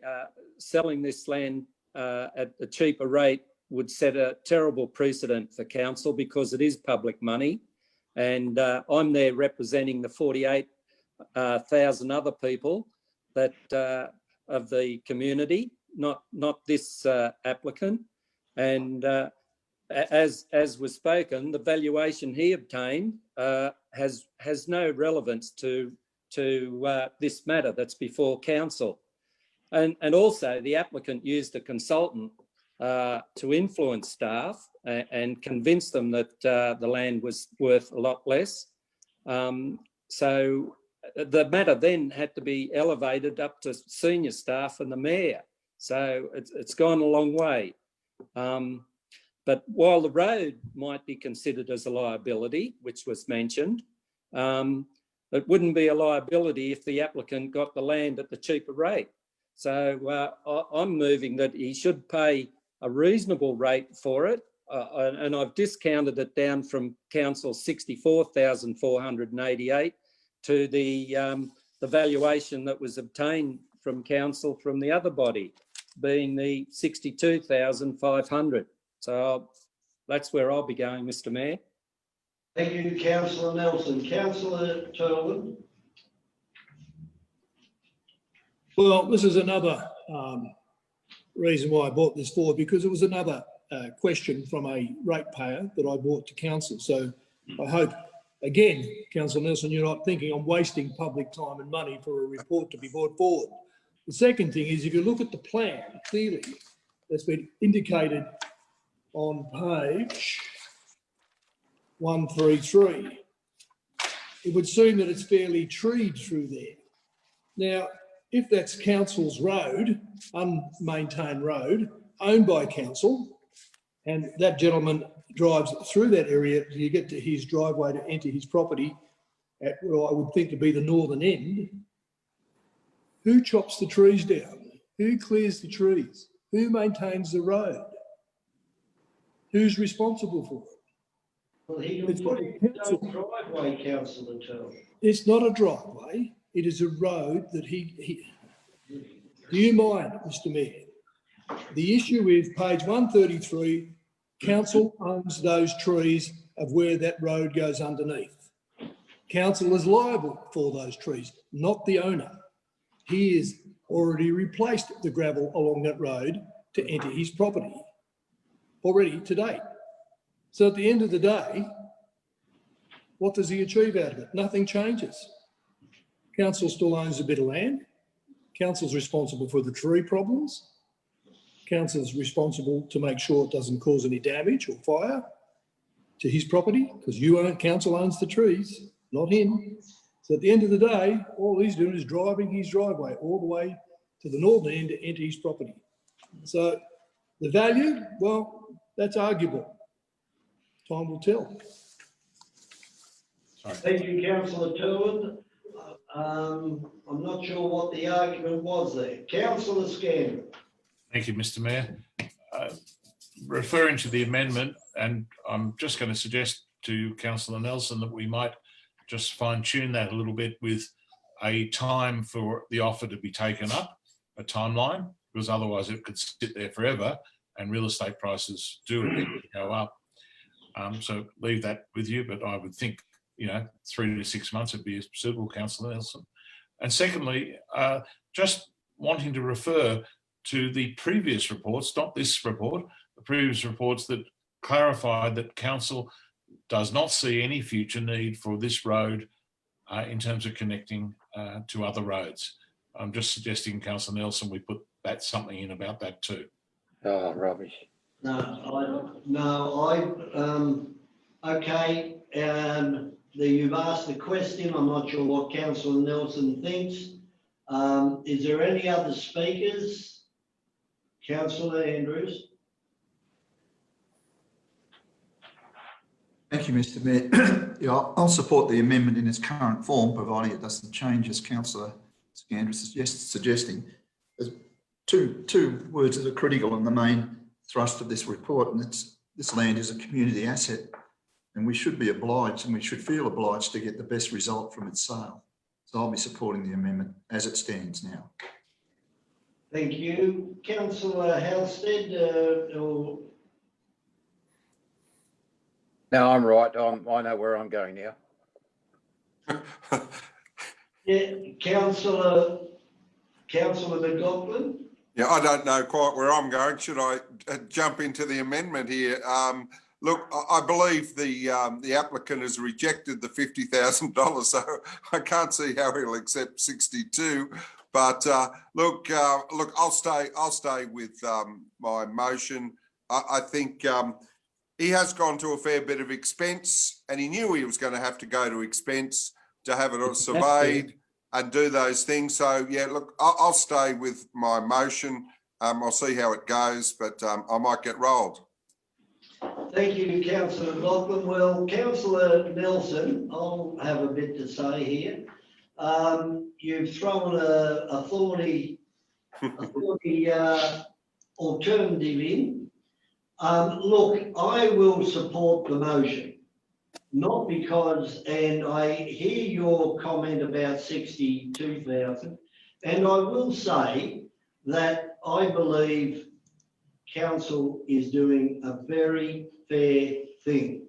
selling this land at a cheaper rate would set a terrible precedent for council because it is public money. And I'm there representing the 48,000 other people that of the community, not this applicant. And as was spoken, the valuation he obtained has no relevance to this matter that's before council. And also the applicant used a consultant to influence staff and convince them that the land was worth a lot less. So the matter then had to be elevated up to senior staff and the mayor. So it's gone a long way. But while the road might be considered as a liability, which was mentioned, it wouldn't be a liability if the applicant got the land at the cheaper rate. So I'm moving that he should pay a reasonable rate for it, and I've discounted it down from council's 64,488 to the valuation that was obtained from council from the other body, being the 62,500. So that's where I'll be going, Mr. Mayor. Thank you, Councillor Nelson. Councillor Turlin. Well, this is another reason why I brought this forward, because it was another question from a ratepayer that I brought to council. So I hope, again, Councillor Nelson, you're not thinking I'm wasting public time and money for a report to be brought forward. The second thing is, if you look at the plan, clearly that's been indicated on page 133, it would seem that it's fairly treed through there. Now, if that's council's road, unmaintained road, owned by council, and that gentleman drives through that area, you get to his driveway to enter his property at what I would think to be the northern end, Who chops the trees down? Who clears the trees? Who maintains the road? Who's responsible for it? Well, he can It's put what it the in his council- own driveway, councillor Turl. It's not a driveway. It is a road that he. Do you mind, Mr Mayor? The issue is page 133, council owns those trees of where that road goes underneath. Council is liable for those trees, not the owner. He has already replaced the gravel along that road to enter his property already to date. So at the end of the day, what does he achieve out of it? Nothing changes. Council still owns a bit of land. Council's responsible for the tree problems. Council's responsible to make sure it doesn't cause any damage or fire to his property, because council owns the trees, not him. So at the end of the day, all he's doing is driving his driveway all the way to the northern end to enter his property. So the value, well, that's arguable. Time will tell. Thank you, councillor Turlin. I'm not sure what the argument was there. Councillor Scanlon. Thank you, Mr Mayor. Referring to the amendment, and I'm just going to suggest to councillor Nelson that we might just fine tune that a little bit with a time for the offer to be taken up, a timeline, because otherwise it could sit there forever and real estate prices do eventually go up. So leave that with you, but I would think, 3 to 6 months would be suitable, councillor Nelson. And secondly, just wanting to refer to the previous reports, not this report, the previous reports that clarified that council does not see any future need for this road in terms of connecting to other roads. I'm just suggesting, councillor Nelson, we put something in about that too. Oh, rubbish. Okay. You've asked the question. I'm not sure what councillor Nelson thinks. Is there any other speakers? Councillor Andrews. Thank you, Mr Mayor. Yeah, I'll support the amendment in its current form, providing it doesn't change, as councillor Scandrus is suggesting. There's two words that are critical in the main thrust of this report, and it's this land is a community asset, and we should be obliged, and we should feel obliged to get the best result from its sale. So I'll be supporting the amendment as it stands now. Thank you. Councillor Halstead, No, I'm right. I know where I'm going now. yeah, Councillor McLaughlin. Yeah, I don't know quite where I'm going. Should I jump into the amendment here? Look, I believe the applicant has rejected the $50,000, so I can't see how he'll accept 62. But look, I'll stay with my motion. I think he has gone to a fair bit of expense, and he knew he was going to have to go to expense to have it surveyed and do those things. So yeah, look, I'll stay with my motion. I'll see how it goes, but I might get rolled. Thank you, Councillor McLaughlin. Well, Councillor Nelson, I'll have a bit to say here. You've thrown a thorny alternative in. Look, I will support the motion, not because, and I hear your comment about 62,000, and I will say that I believe council is doing a very fair thing.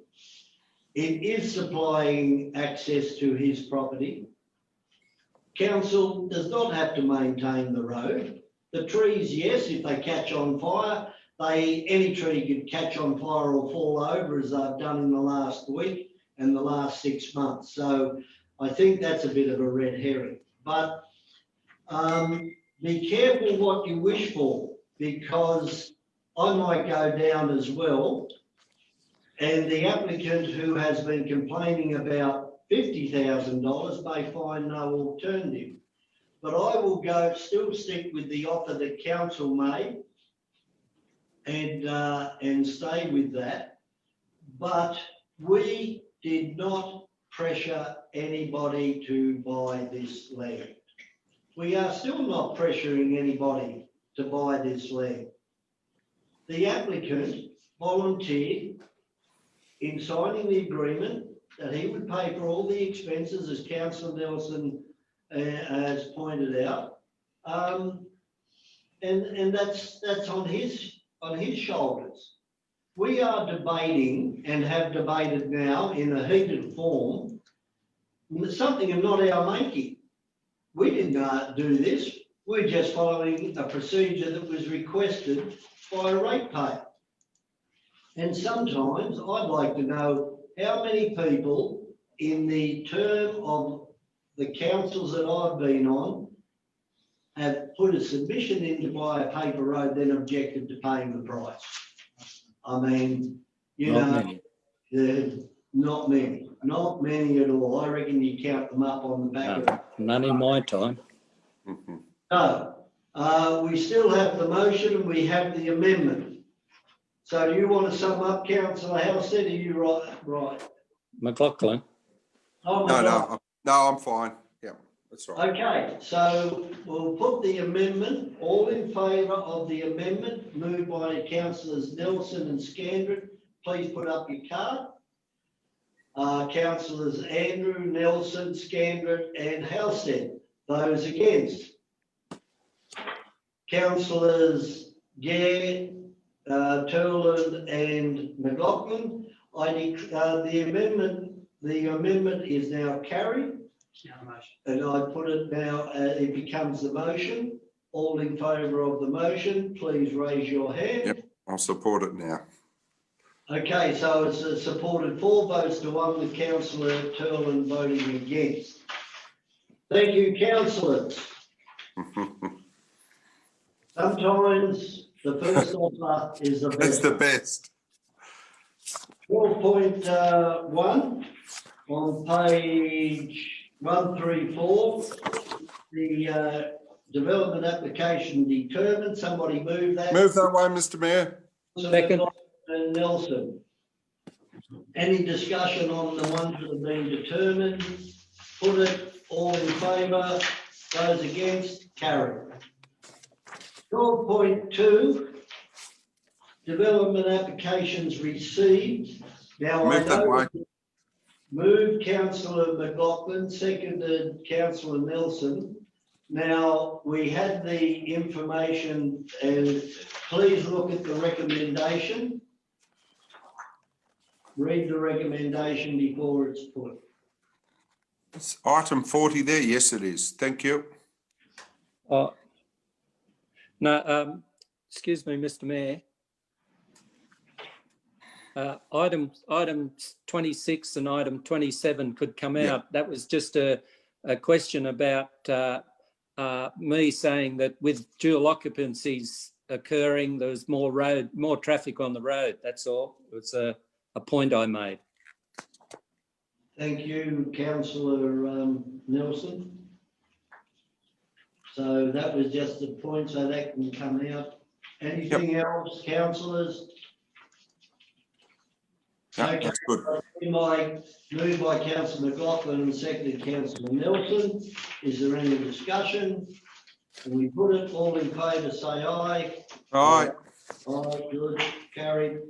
It is supplying access to his property. Council does not have to maintain the road. The trees, yes, if they catch on fire, any tree could catch on fire or fall over, as they've done in the last week and the last 6 months. So I think that's a bit of a red herring. But be careful what you wish for, because I might go down as well, and the applicant who has been complaining about $50,000 may find no alternative. But I will still stick with the offer that council made and stay with that. But we did not pressure anybody to buy this land. we are still not pressuring anybody to buy this land. The applicant volunteered in signing the agreement that he would pay for all the expenses, as Councillor Nelson has pointed out. And that's on his shoulders. We are debating and have debated now in a heated form something of not our making. We didn't do this. We're just following a procedure that was requested by a ratepayer. And sometimes I'd like to know how many people in the term of the councils that I've been on have put a submission in to buy a paper road, then objected to paying the price. I mean, not many at all. I reckon you count them up on the back of None in my time. No, we still have the motion and we have the amendment. So you want to sum up, Councillor Halstead, are you right? McLaughlin. Oh, No, I'm fine. Yeah, that's right. Okay, so we'll put the amendment, all in favour of the amendment, moved by Councillors Nelson and Scandrett. Please put up your card. Councillors Andrew, Nelson, Scandrett and Halstead. Those against? Councillors Gare, Turland and McLaughlin. The amendment is now carried. And I put it now, it becomes the motion. All in favour of the motion, please raise your hand. Yep, I'll support it now. Okay, so it's supported 4 votes to 1 with Councillor Turland voting against. Thank you, councillors. Sometimes the first offer is the best. It's the best. 12.1 on page 134, the development application determined. Somebody move that. Move that way, Mr. Mayor. Second. And Nelson. Any discussion on the ones that have been determined? Put it, all in favour, those against, carried. 12.2, development applications received. Now Move that way. Moved Councillor McLaughlin, seconded Councillor Nelson. Now, we had the information, and please look at the recommendation. Read the recommendation before it's put. It's item 40 there. Yes, it is. Thank you. No, excuse me, Mr. Mayor. Item 26 and item 27 could come out. Yeah. That was just a question about me saying that with dual occupancies occurring, there's more traffic on the road. That's all. It was a point I made. Thank you, Councillor Nelson. So that was just a point, so that can come out. Anything else, councillors? Yeah, that's good. Moved by Councillor McLaughlin and seconded Councillor Nelson. Is there any discussion? Can we put it, all in favour, say aye. Aye. Aye, good, carried.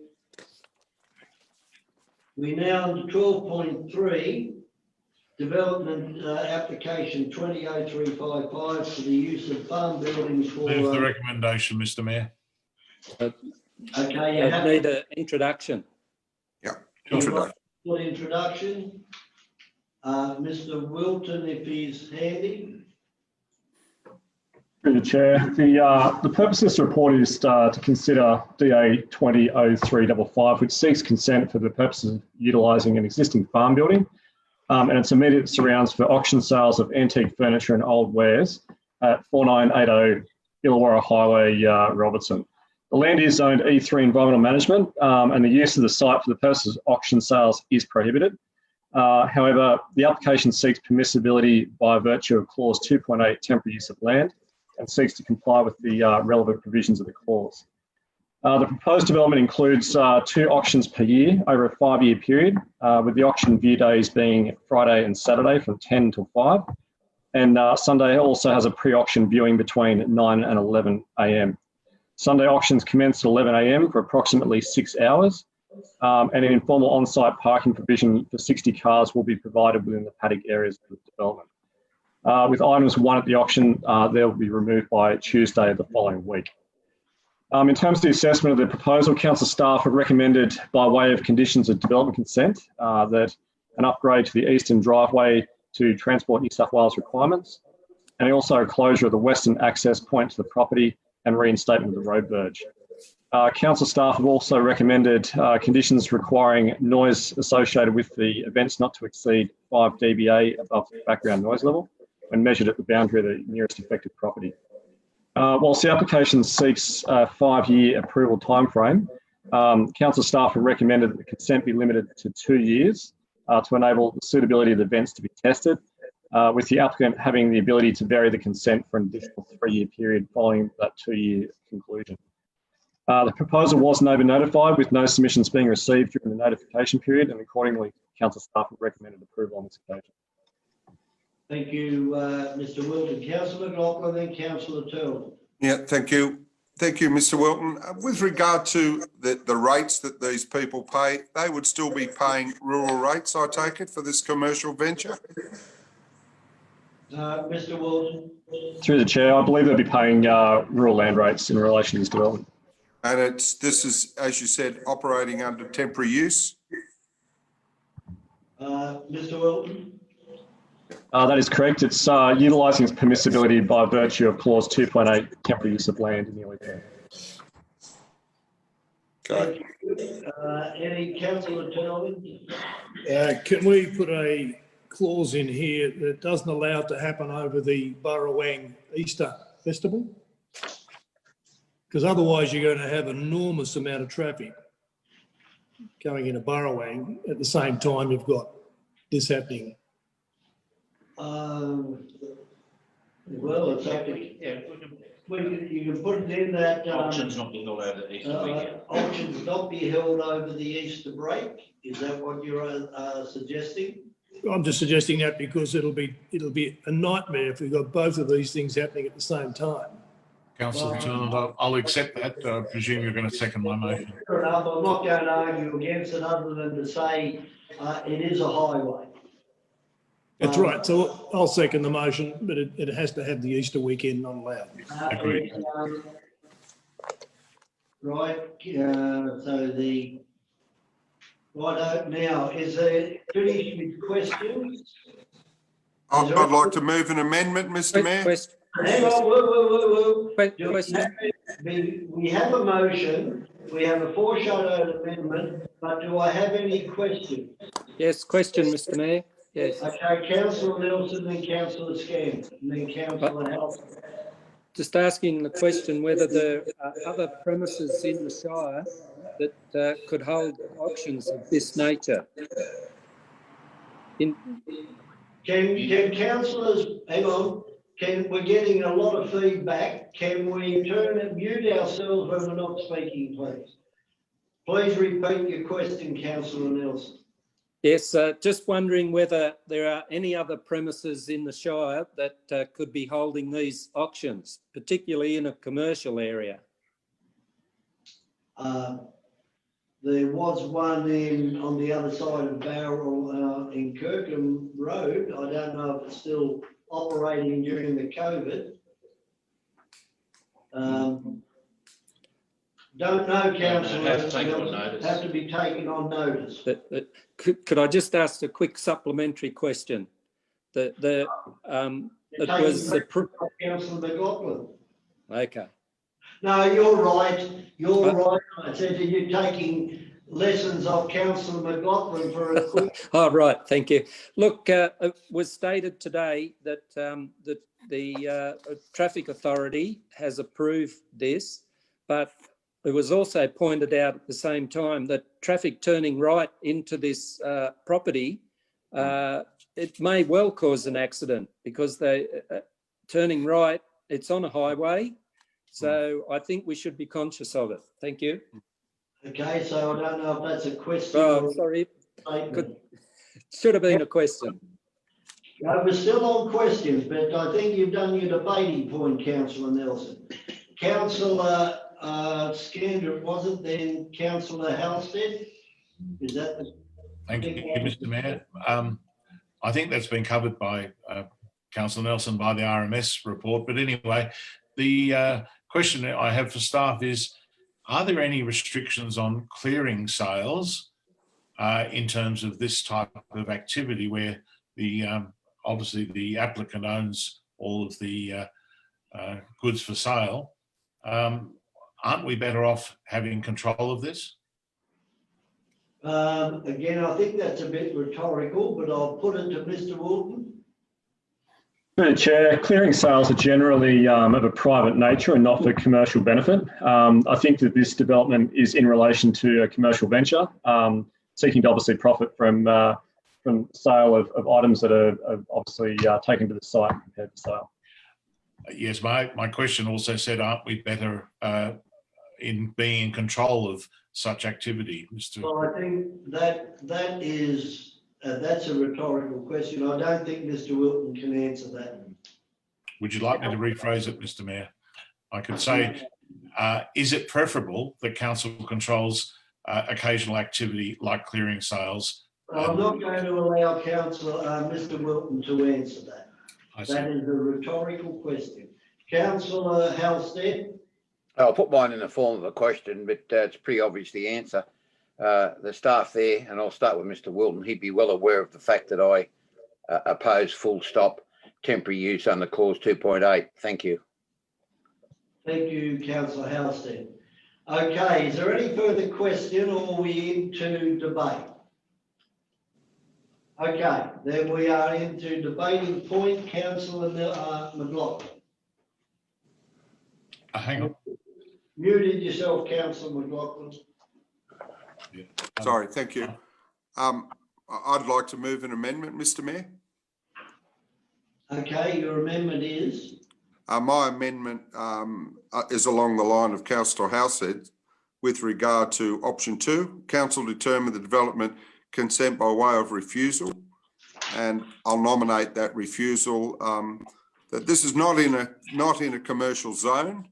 We now on to 12.3, development application 200355 for the use of farm buildings for. Move the recommendation, Mr. Mayor. Okay, you I need an introduction. Yeah, introduction. Introduction. Mr. Wilton, if he's handy. Through the chair, the purpose of this report is to consider DA 200355, which seeks consent for the purposes of utilising an existing farm building and its immediate surrounds for auction sales of antique furniture and old wares at 4980 Illawarra Highway, Robertson. The land is zoned E3 Environmental Management and the use of the site for the purposes of auction sales is prohibited. However, the application seeks permissibility by virtue of clause 2.8 temporary use of land and seeks to comply with the relevant provisions of the clause. The proposed development includes 2 auctions per year over a 5-year period, with the auction view days being Friday and Saturday from 10 till 5. And Sunday also has a pre-auction viewing between 9 and 11 a.m. Sunday auctions commence at 11 a.m. for approximately 6 hours, and an informal on-site parking provision for 60 cars will be provided within the paddock areas of the development. With items won at the auction, they will be removed by Tuesday of the following week. In terms of the assessment of the proposal, council staff have recommended, by way of conditions of development consent, that an upgrade to the eastern driveway to Transport New South Wales requirements, and also a closure of the western access point to the property and reinstatement of the road verge. Council staff have also recommended conditions requiring noise associated with the events not to exceed 5 dBA above the background noise level when measured at the boundary of the nearest affected property. Whilst the application seeks a 5-year approval timeframe, council staff have recommended that the consent be limited to 2 years to enable the suitability of the events to be tested, with the applicant having the ability to vary the consent for an additional 3-year period following that 2-year conclusion. The proposal was notified with no submissions being received during the notification period, and accordingly, council staff have recommended approval on this occasion. Thank you, Mr. Wilton. Councillor McLaughlin, then Councillor Turley. Yeah, thank you. Thank you, Mr. Wilton. With regard to the rates that these people pay, they would still be paying rural rates, I take it, for this commercial venture? Mr. Wilton. Through the chair, I believe they'll be paying rural land rates in relation to this development. And this is, as you said, operating under temporary use? Mr. Wilton. That is correct. It's utilising its permissibility by virtue of clause 2.8, temporary use of land in the LEP. Okay. Any Councillor Turley? Can we put a clause in here that doesn't allow it to happen over the Burrawang Easter Festival? Because otherwise you're going to have an enormous amount of traffic going into Burrawang at the same time you've got this happening. Well, it's up to, you can put it in that. Auctions not be held over the Easter weekend. Auctions not be held over the Easter break. Is that what you're suggesting? I'm just suggesting that because it'll be a nightmare if we've got both of these things happening at the same time. Councillor Turner, I'll accept that. I presume you're going to second my motion. Fair enough. I'm not going to argue against it other than to say it is a highway. That's right. So I'll second the motion, but it has to have the Easter weekend not allowed. Agreed. Right. Right now, is there finished with questions? I'd like to move an amendment, Mr. Mayor. Hang on, whoa. We have a motion, we have a foreshadowed amendment, but do I have any questions? Yes, question, Mr. Mayor. Yes. Okay, Councillor Nelson, then Councillor Scan, and then Councillor Halton. Just asking the question whether there are other premises in the Shire that could hold auctions of this nature. Can councillors, hang on, we're getting a lot of feedback. Can we mute ourselves when we're not speaking, please? Please repeat your question, Councillor Nelson. Yes, just wondering whether there are any other premises in the Shire that could be holding these auctions, particularly in a commercial area. There was one on the other side of Bowral in Kirkham Road. I don't know if it's still operating during the COVID. Don't know, councillor. Have to be taken on notice. Could I just ask a quick supplementary question? Councillor McLaughlin. Okay. No, you're right. You're right. I said that you're taking lessons of Councillor McLaughlin for a quick. Oh, right. Thank you. Look, it was stated today that the Traffic Authority has approved this, but it was also pointed out at the same time that traffic turning right into this property, it may well cause an accident because they turning right, it's on a highway. So I think we should be conscious of it. Thank you. Okay, so I don't know if that's a question. Oh, sorry. Should have been a question. We're still on questions, but I think you've done your debating point, councillor Nelson. Councillor Scandrett, was it then councillor Halstead? Is that the? Thank you, Mr. Mayor. I think that's been covered by Councillor Nelson by the RMS report. But anyway, the question that I have for staff is, are there any restrictions on clearing sales in terms of this type of activity where the obviously the applicant owns all of the goods for sale? Aren't we better off having control of this? Again, I think that's a bit rhetorical, but I'll put it to Mr. Wilton. Through the Chair, clearing sales are generally of a private nature and not for commercial benefit. I think that this development is in relation to a commercial venture, seeking to obviously profit from sale of items that are obviously taken to the site compared to sale. Yes, my question also said, aren't we better in being in control of such activity, Mr. Well, I think that is that's a rhetorical question. I don't think Mr. Wilton can answer that. Would you like me to rephrase it, Mr. Mayor? I could say, is it preferable that council controls occasional activity like clearing sales? I'm not going to allow Councillor Mr. Wilton to answer that. That is a rhetorical question. Councillor Halstead. I'll put mine in the form of a question, but it's pretty obvious the answer. The staff there, and I'll start with Mr. Wilton, he'd be well aware of the fact that I oppose full stop temporary use under clause 2.8. Thank you. Thank you, Councillor Halstead. Okay, is there any further question or are we into debate? Okay, then we are into debating point. Councillor McLaughlin. Hang on. Muted yourself, Councillor McLaughlin. Sorry, thank you. I'd like to move an amendment, Mr. Mayor. Okay, your amendment is? My amendment is along the line of Councillor Halstead with regard to option 2. Council determine the development consent by way of refusal, and I'll nominate that refusal that this is not in a commercial zone.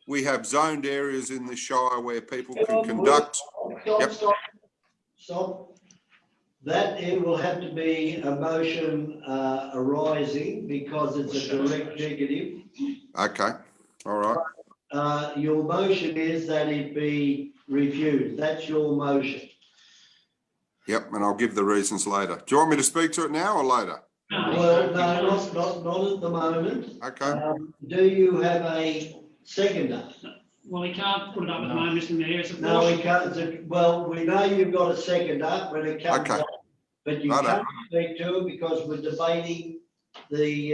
We have zoned areas in the Shire where people can conduct. Stop. That it will have to be a motion arising because it's a direct negative. Okay, all right. Your motion is that it be refused. That's your motion. Yep, and I'll give the reasons later. Do you want me to speak to it now or later? Well, no, not at the moment. Okay. Do you have a seconder? Well, he can't put it up at the moment, Mr. Mayor. No, he can't. Well, we know you've got a seconder when it comes up, but you can't speak to it because we're debating the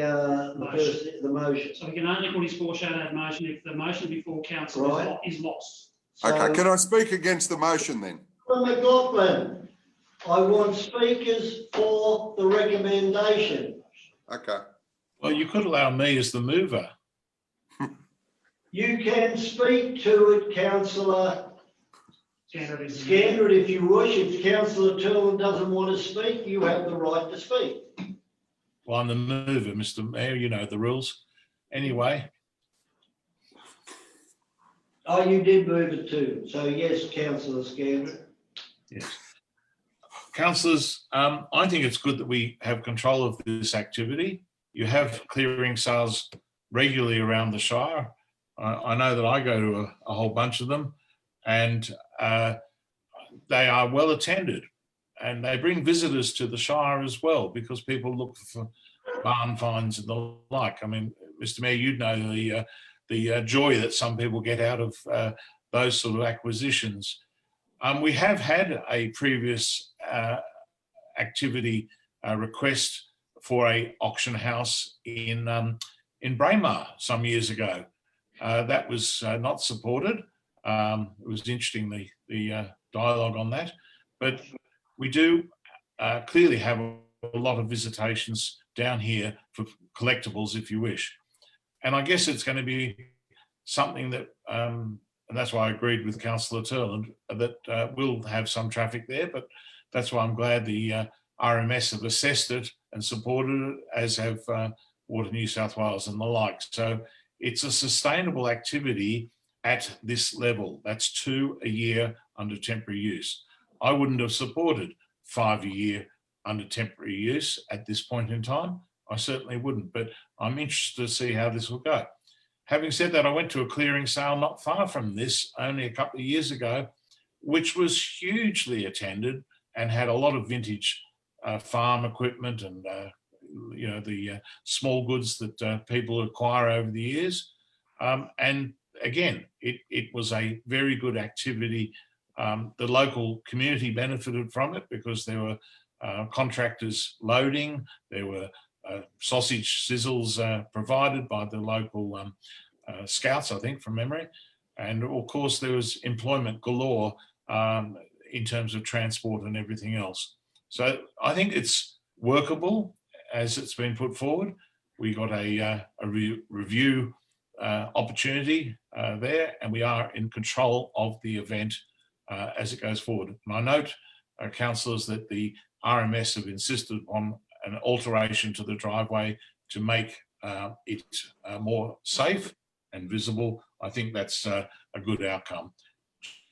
motion. So he can only put his foreshadowed motion if the motion before council is lost. Okay, can I speak against the motion then? McLaughlin, I want speakers for the recommendation. Okay. Well, you could allow me as the mover. You can speak to it, Councillor Scandrett, if you wish. If Councillor Turlin doesn't want to speak, you have the right to speak. Well, I'm the mover, Mr. Mayor. You know the rules. Anyway. Oh, you did move it too. So yes, Councillor Scandrett. Yes. Councillors, I think it's good that we have control of this activity. You have clearing sales regularly around the Shire. I know that I go to a whole bunch of them, and they are well attended, and they bring visitors to the Shire as well because people look for barn finds and the like. I mean, Mr. Mayor, you'd know the joy that some people get out of those sort of acquisitions. We have had a previous activity request for a auction house in Braemar some years ago. That was not supported. It was interesting, the dialogue on that. But we do clearly have a lot of visitations down here for collectibles, if you wish. And I guess it's going to be something that, and that's why I agreed with Councillor Turland, that will have some traffic there. But that's why I'm glad the RMS have assessed it and supported it, as have Water New South Wales and the like. So it's a sustainable activity at this level. That's 2 a year under temporary use. I wouldn't have supported 5 a year under temporary use at this point in time. I certainly wouldn't, but I'm interested to see how this will go. Having said that, I went to a clearing sale not far from this only a couple of years ago, which was hugely attended and had a lot of vintage farm equipment and the small goods that people acquire over the years. And again, it was a very good activity. The local community benefited from it because there were contractors loading, there were sausage sizzles provided by the local scouts, I think, from memory. And of course, there was employment galore in terms of transport and everything else. So I think it's workable as it's been put forward. We got a review opportunity there, and we are in control of the event as it goes forward. And I note, councillors, that the RMS have insisted on an alteration to the driveway to make it more safe and visible. I think that's a good outcome.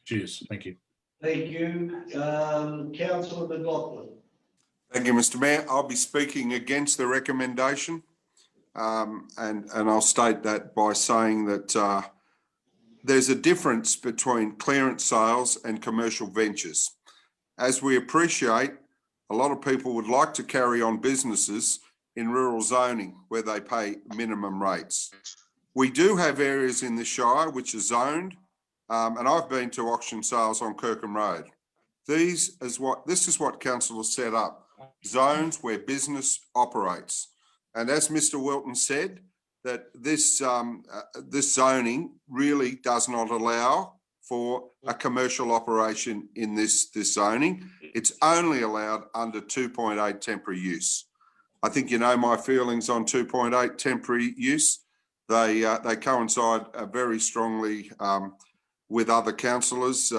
Cheers. Thank you. Thank you. Councillor McLaughlin. Thank you, Mr. Mayor. I'll be speaking against the recommendation. And I'll state that by saying that there's a difference between clearance sales and commercial ventures. As we appreciate, a lot of people would like to carry on businesses in rural zoning where they pay minimum rates. We do have areas in the Shire which are zoned, and I've been to auction sales on Kirkham Road. This is what council has set up, zones where business operates. And as Mr. Wilton said, that this zoning really does not allow for a commercial operation in this zoning. It's only allowed under 2.8 temporary use. I think you know my feelings on 2.8 temporary use. They coincide very strongly with other councillors,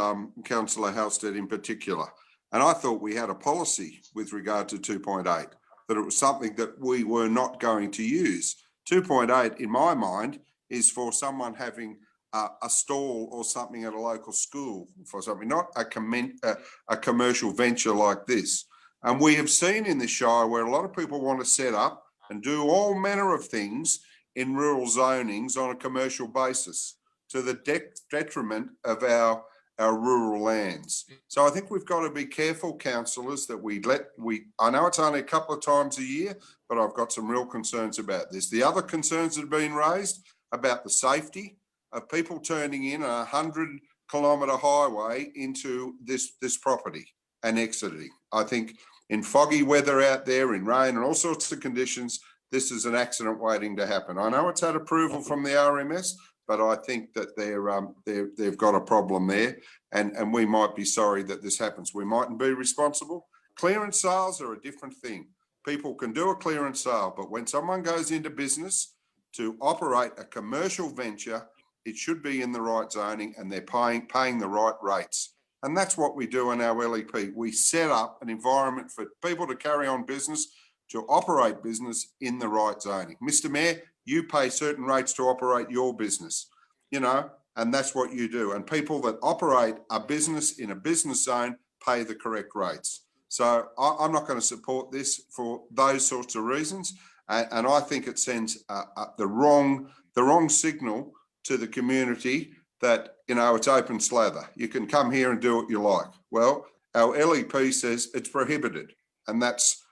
Councillor Halstead in particular. And I thought we had a policy with regard to 2.8, that it was something that we were not going to use. 2.8, in my mind, is for someone having a stall or something at a local school for something, not a commercial venture like this. And we have seen in the Shire where a lot of people want to set up and do all manner of things in rural zonings on a commercial basis to the detriment of our rural lands. So I think we've got to be careful, councillors, that I know it's only a couple of times a year, but I've got some real concerns about this. The other concerns that have been raised about the safety of people turning in a 100-kilometre highway into this property and exiting. I think in foggy weather out there, in rain and all sorts of conditions, this is an accident waiting to happen. I know it's had approval from the RMS, but I think that they've got a problem there, and we might be sorry that this happens. We mightn't be responsible. Clearance sales are a different thing. People can do a clearance sale, but when someone goes into business to operate a commercial venture, it should be in the right zoning and they're paying the right rates. And that's what we do in our LEP. We set up an environment for people to carry on business, to operate business in the right zoning. Mr. Mayor, you pay certain rates to operate your business, and that's what you do. And people that operate a business in a business zone pay the correct rates. So I'm not going to support this for those sorts of reasons. And I think it sends the wrong signal to the community that, it's open slather. You can come here and do what you like. Well, our LEP says it's prohibited, and that's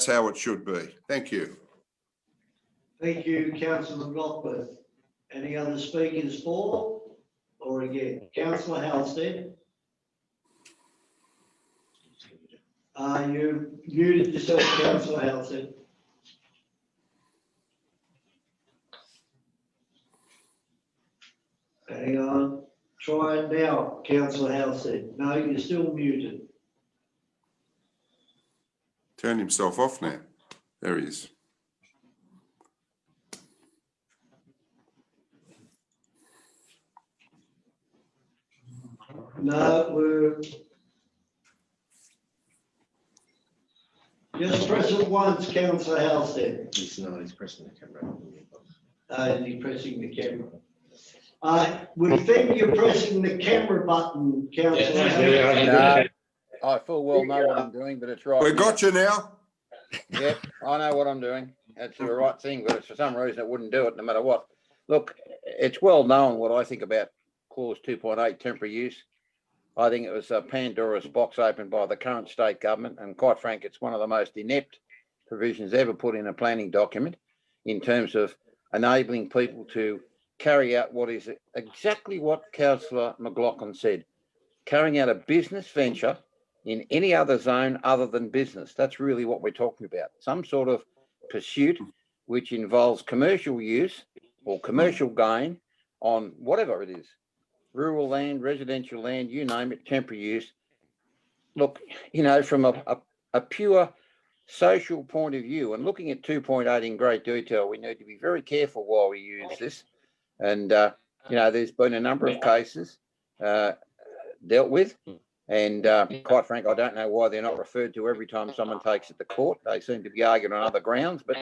how it should be. Thank you. Thank you, Councillor McLaughlin. Any other speakers for or again? Councillor Halstead. You muted yourself, Councillor Halstead. Hang on. Try it now, Councillor Halstead. No, you're still muted. Turned himself off now. There he is. No, Just press it once, councillor Halstead. He's not, he's pressing the camera. Is he pressing the camera? We think you're pressing the camera button, councillor Halstead. No, I full well know what I'm doing, but it's right. We got you now. Yep, I know what I'm doing. That's the right thing, but for some reason it wouldn't do it no matter what. Look, it's well known what I think about clause 2.8 temporary use. I think it was a Pandora's box opened by the current state government, and quite frank, it's one of the most inept provisions ever put in a planning document in terms of enabling people to carry out what is exactly what Councillor McLaughlin said, carrying out a business venture in any other zone other than business. That's really what we're talking about. Some sort of pursuit which involves commercial use or commercial gain on whatever it is. Rural land, residential land, you name it, temporary use. Look, you know, from a pure social point of view, and looking at 2.8 in great detail, we need to be very careful while we use this. And, you know, there's been a number of cases dealt with. And quite frank, I don't know why they're not referred to every time someone takes it to court. They seem to be arguing on other grounds, but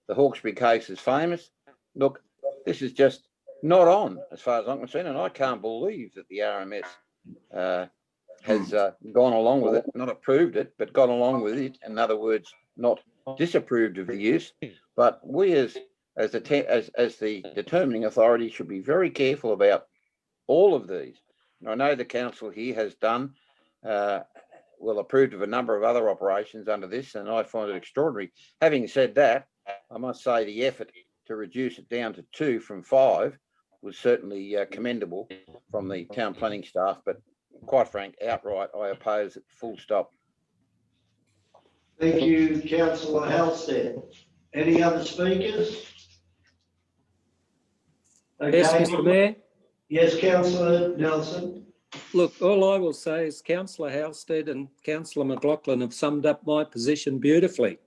the Hawkesbury case is famous. Look, this is just not on as far as I'm concerned, and I can't believe that the RMS has gone along with it, not approved it, but gone along with it. In other words, not disapproved of the use. But we as the determining authority should be very careful about all of these. And I know the council here has done, well, approved of a number of other operations under this, and I find it extraordinary. Having said that, I must say the effort to reduce it down to 2 from 5 was certainly commendable from the town planning staff, but quite frank, outright, I oppose it, full stop. Thank you, councillor Halstead. Any other speakers? Yes, Mr Mayor. Yes, councillor Nelson. Look, all I will say is Councillor Halstead and Councillor McLaughlin have summed up my position beautifully.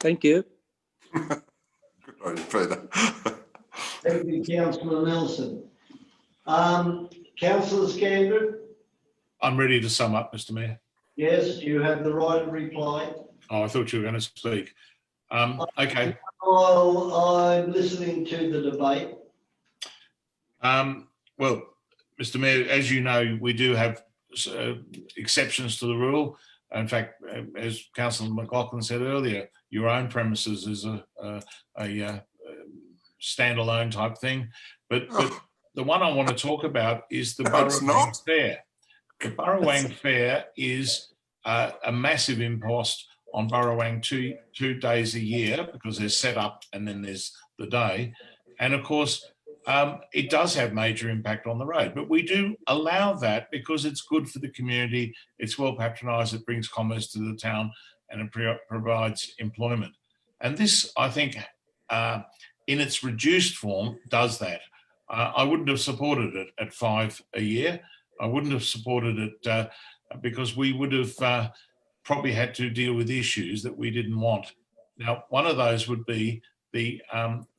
Thank you. Good on you, Peter. Thank you, councillor Nelson. Councillor Scandron? I'm ready to sum up, Mr Mayor. Yes, you have the right of reply. Oh, I thought you were going to speak. Okay. I'm listening to the debate. Well, Mr Mayor, as you know, we do have exceptions to the rule. In fact, as Councillor McLaughlin said earlier, your own premises is a standalone type thing. But the one I want to talk about is the Burrawang Fair. The Burrawang Fair is a massive impost on Burrawang two days a year, because there's set up and then there's the day. And of course, it does have major impact on the road, but we do allow that because it's good for the community. It's well patronised, it brings commerce to the town, and it provides employment. And this, I think, in its reduced form, does that. I wouldn't have supported it at 5 a year. I wouldn't have supported it because we would have probably had to deal with issues that we didn't want. Now, one of those would be the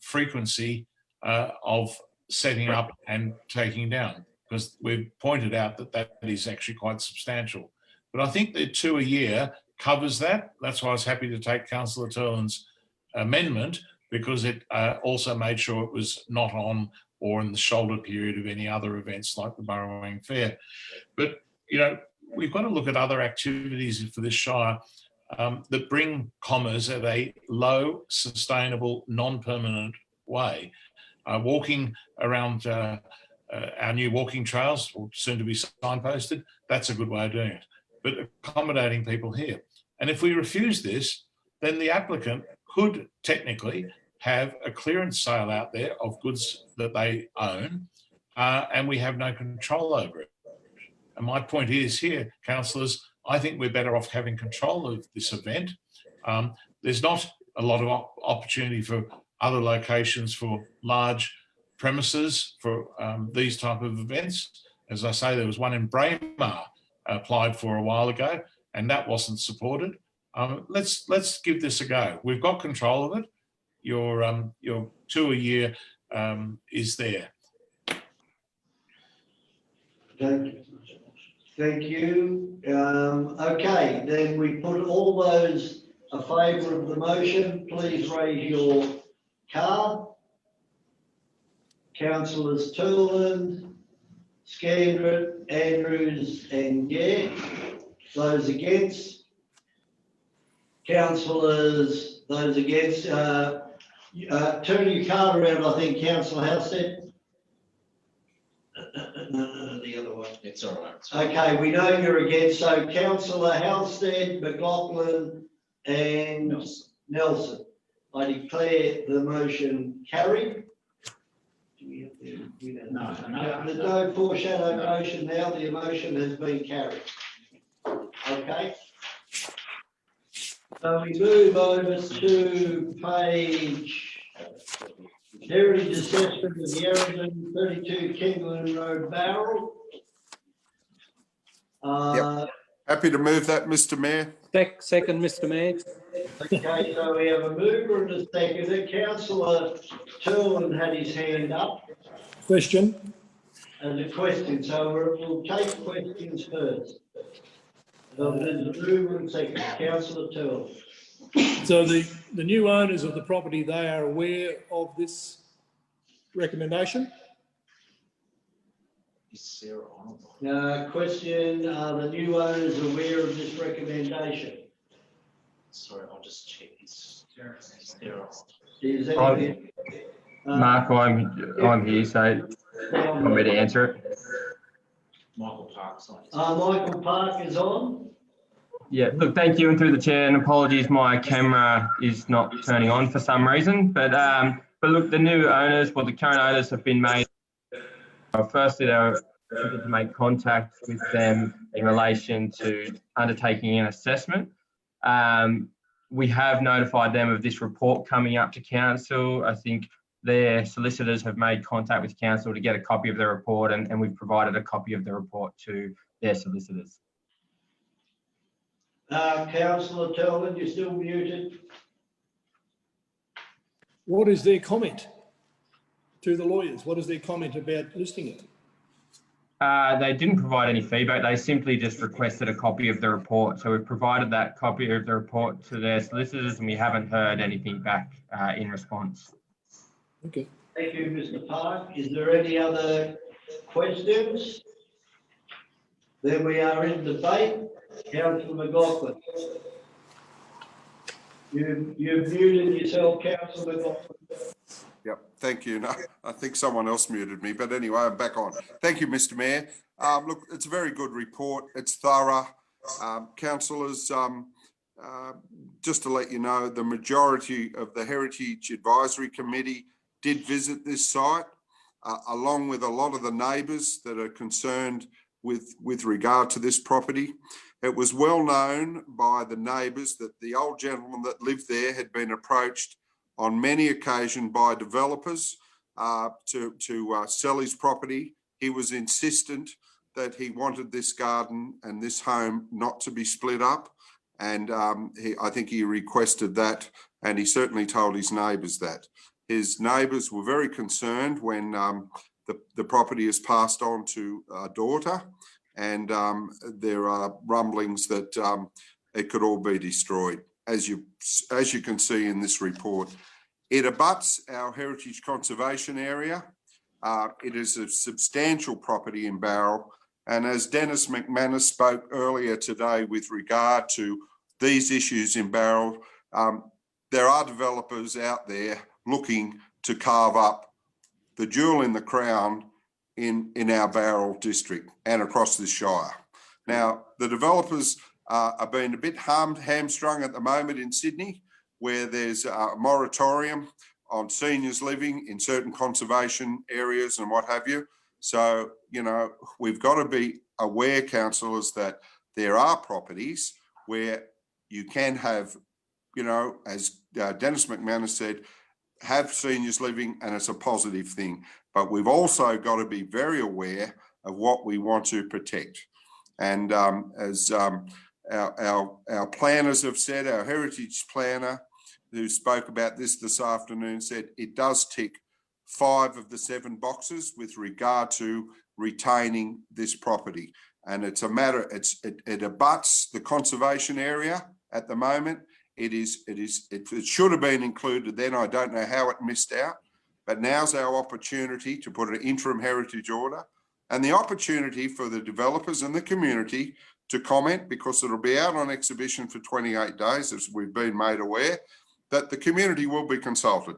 frequency of setting up and taking down, because we've pointed out that that is actually quite substantial. But I think that 2 a year covers that. That's why I was happy to take Councillor Turlin's amendment, because it also made sure it was not on or in the shoulder period of any other events like the Burrawang Fair. But, you know, we've got to look at other activities for this shire that bring commerce at a low, sustainable, non-permanent way. Walking around our new walking trails, or soon to be signposted, that's a good way of doing it. But accommodating people here. And if we refuse this, then the applicant could technically have a clearance sale out there of goods that they own, and we have no control over it. And my point is here, councillors, I think we're better off having control of this event. There's not a lot of opportunity for other locations for large premises for these type of events. As I say, there was one in Braemar applied for a while ago, and that wasn't supported. Let's give this a go. We've got control of it. Your 2 a year is there. Thank you. Okay, then we put all those a favour of the motion, please raise your card. Councillors Turland, Scandrett, Andrews and Gare. Those against? Councillors, those against, turn your card around, I think, Councillor Halstead. No, the other one. It's all right. Okay, we know you're against, so Councillor Halstead, McLaughlin and Nelson. I declare the motion carried. No. There's no foreshadow motion now, the motion has been carried. Okay. So we move over to page Heritage Assessment of the Yarrabin 32 Kingland Road, Barrel. Happy to move that, Mr. Mayor. Second, Mr. Mayor. Okay, so we have a mover and a seconder. Councillor Turland had his hand up Question? as a question, so we'll take questions first. So there's a mover and seconder, Councillor Turland. So the new owners of the property, they are aware of this recommendation? Is Sarah on? Question, are the new owners aware of this recommendation? Sorry, I'll just check. Is Sarah Is I'm- anything? Mark, I'm here, so want me to answer it? Michael Park's on? Michael Park is on. Yeah, look, thank you, and through the chair, and apologies, my camera is not turning on for some reason, but look, the new owners, well, the current owners have been made. Firstly, they were looking to make contact with them in relation to undertaking an assessment. We have notified them of this report coming up to council. I think their solicitors have made contact with council to get a copy of the report, and we've provided a copy of the report to their solicitors. Councillor Turland, you're still muted. What is their comment to the lawyers? What is their comment about listing it? They didn't provide any feedback. They simply just requested a copy of the report. So we've provided that copy of the report to their solicitors, and we haven't heard anything back in response. Okay. Thank you, Mr. Park. Is there any other questions? Then we are in debate. Councillor McLaughlin. You've muted yourself, Councillor McLaughlin. Yep, thank you. No, I think someone else muted me, but anyway, I'm back on. Thank you, Mr. Mayor. Look, it's a very good report. It's thorough. Councillors, just to let you know, the majority of the Heritage Advisory Committee did visit this site, along with a lot of the neighbours that are concerned with regard to this property. It was well known by the neighbours that the old gentleman that lived there had been approached on many occasions by developers to sell his property. He was insistent that he wanted this garden and this home not to be split up. And I think he requested that, and he certainly told his neighbours that. His neighbours were very concerned when the property is passed on to a daughter, and there are rumblings that it could all be destroyed. As you can see in this report, it abuts our heritage conservation area. It is a substantial property in Barrel, and as Dennis McManus spoke earlier today with regard to these issues in Barrel, there are developers out there looking to carve up the jewel in the crown in our Barrel district and across this shire. Now, the developers are being a bit hamstrung at the moment in Sydney, where there's a moratorium on seniors living in certain conservation areas and what have you. So, you know, we've got to be aware, councillors, that there are properties where you can have, you know, as Dennis McManus said, have seniors living, and it's a positive thing. But we've also got to be very aware of what we want to protect. And as our planners have said, our heritage planner who spoke about this afternoon said it does tick 5 of the 7 boxes with regard to retaining this property. And it's a matter, it abuts the conservation area at the moment. It should have been included then. I don't know how it missed out, but now's our opportunity to put an interim heritage order and the opportunity for the developers and the community to comment, because it'll be out on exhibition for 28 days, as we've been made aware, that the community will be consulted,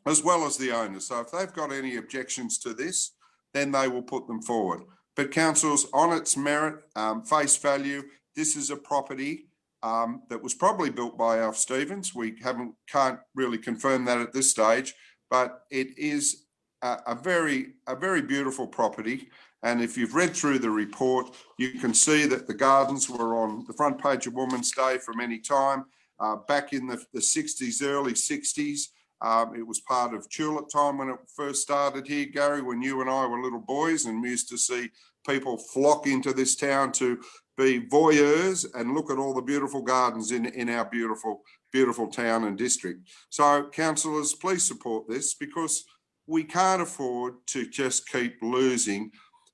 as well as the owners. So if they've got any objections to this, then they will put them forward. But councils, on its merit, face value, this is a property that was probably built by Alf Stevens. We can't really confirm that at this stage, but it is a very beautiful property. And if you've read through the report, you can see that the gardens were on the front page of Women's Day from any time. Back in the 60s, early 60s, it was part of tulip time when it first started here, Gary, when you and I were little boys, and we used to see people flock into this town to be voyeurs and look at all the beautiful gardens in our beautiful town and district. So councillors, please support this, because we can't afford to just keep losing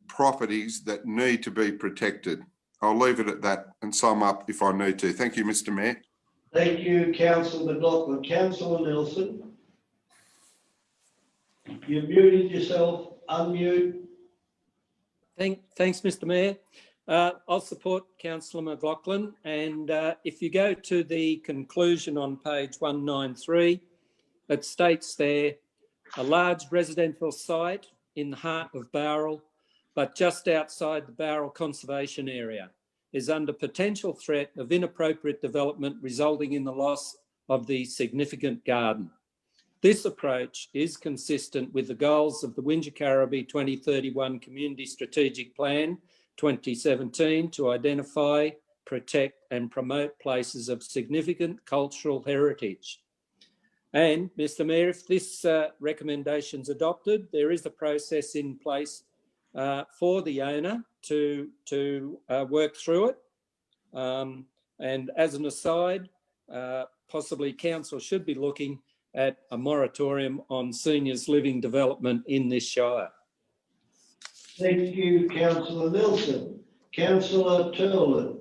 properties that need to be protected. I'll leave it at that and sum up if I need to. Thank you, Mr. Mayor. Thank you, Councillor McLaughlin. Councillor Nelson. You've muted yourself. Unmute. Thanks, Mr. Mayor. I'll support Councillor McLaughlin, and if you go to the conclusion on page 193, it states there, a large residential site in the heart of Bowral, but just outside the Bowral Conservation Area, is under potential threat of inappropriate development resulting in the loss of the significant garden. This approach is consistent with the goals of the Wingecarribee 2031 Community Strategic Plan 2017 to identify, protect and promote places of significant cultural heritage. And Mr. Mayor, if this recommendation is adopted, there is a process in place for the owner to work through it. And as an aside, possibly council should be looking at a moratorium on seniors living development in this shire. Thank you, Councillor Nelson. Councillor Turlin.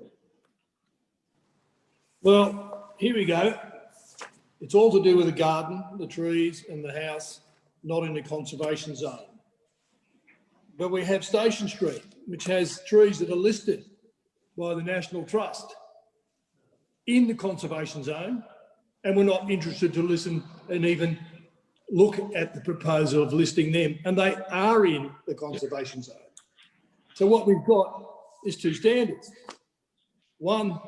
Well, here we go. It's all to do with the garden, the trees and the house, not in the conservation zone. But we have Station Street, which has trees that are listed by the National Trust in the conservation zone, and we're not interested to listen and even look at the proposal of listing them, and they are in the conservation zone. So what we've got is two standards. One,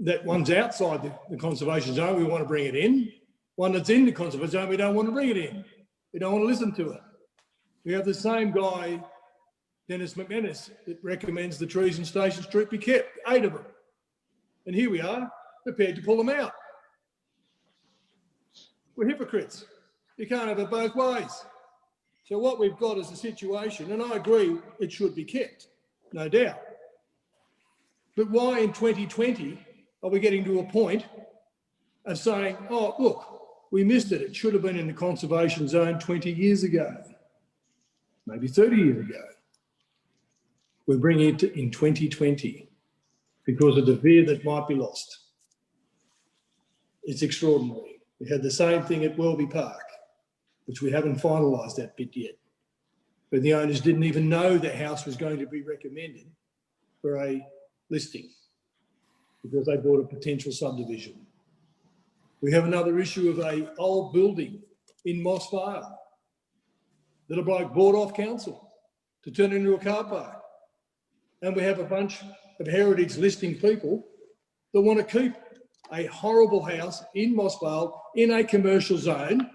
that one's outside the conservation zone, we want to bring it in. One that's in the conservation zone, we don't want to bring it in. We don't want to listen to it. We have the same guy, Dennis McManus, that recommends the trees in Station Street be kept, 8 of them. And here we are, prepared to pull them out. We're hypocrites. You can't have it both ways. So what we've got is a situation, and I agree it should be kept, no doubt. But why in 2020 are we getting to a point of saying, oh, look, we missed it. It should have been in the conservation zone 20 years ago, maybe 30 years ago. We're bringing it in 2020 because of the fear that might be lost. It's extraordinary. We had the same thing at Welby Park, which we haven't finalised that bit yet. But the owners didn't even know the house was going to be recommended for a listing because they bought a potential subdivision. We have another issue of an old building in Moss Vale that a bloke bought off council to turn into a car park. And we have a bunch of heritage listing people that want to keep a horrible house in Moss Vale in a commercial zone,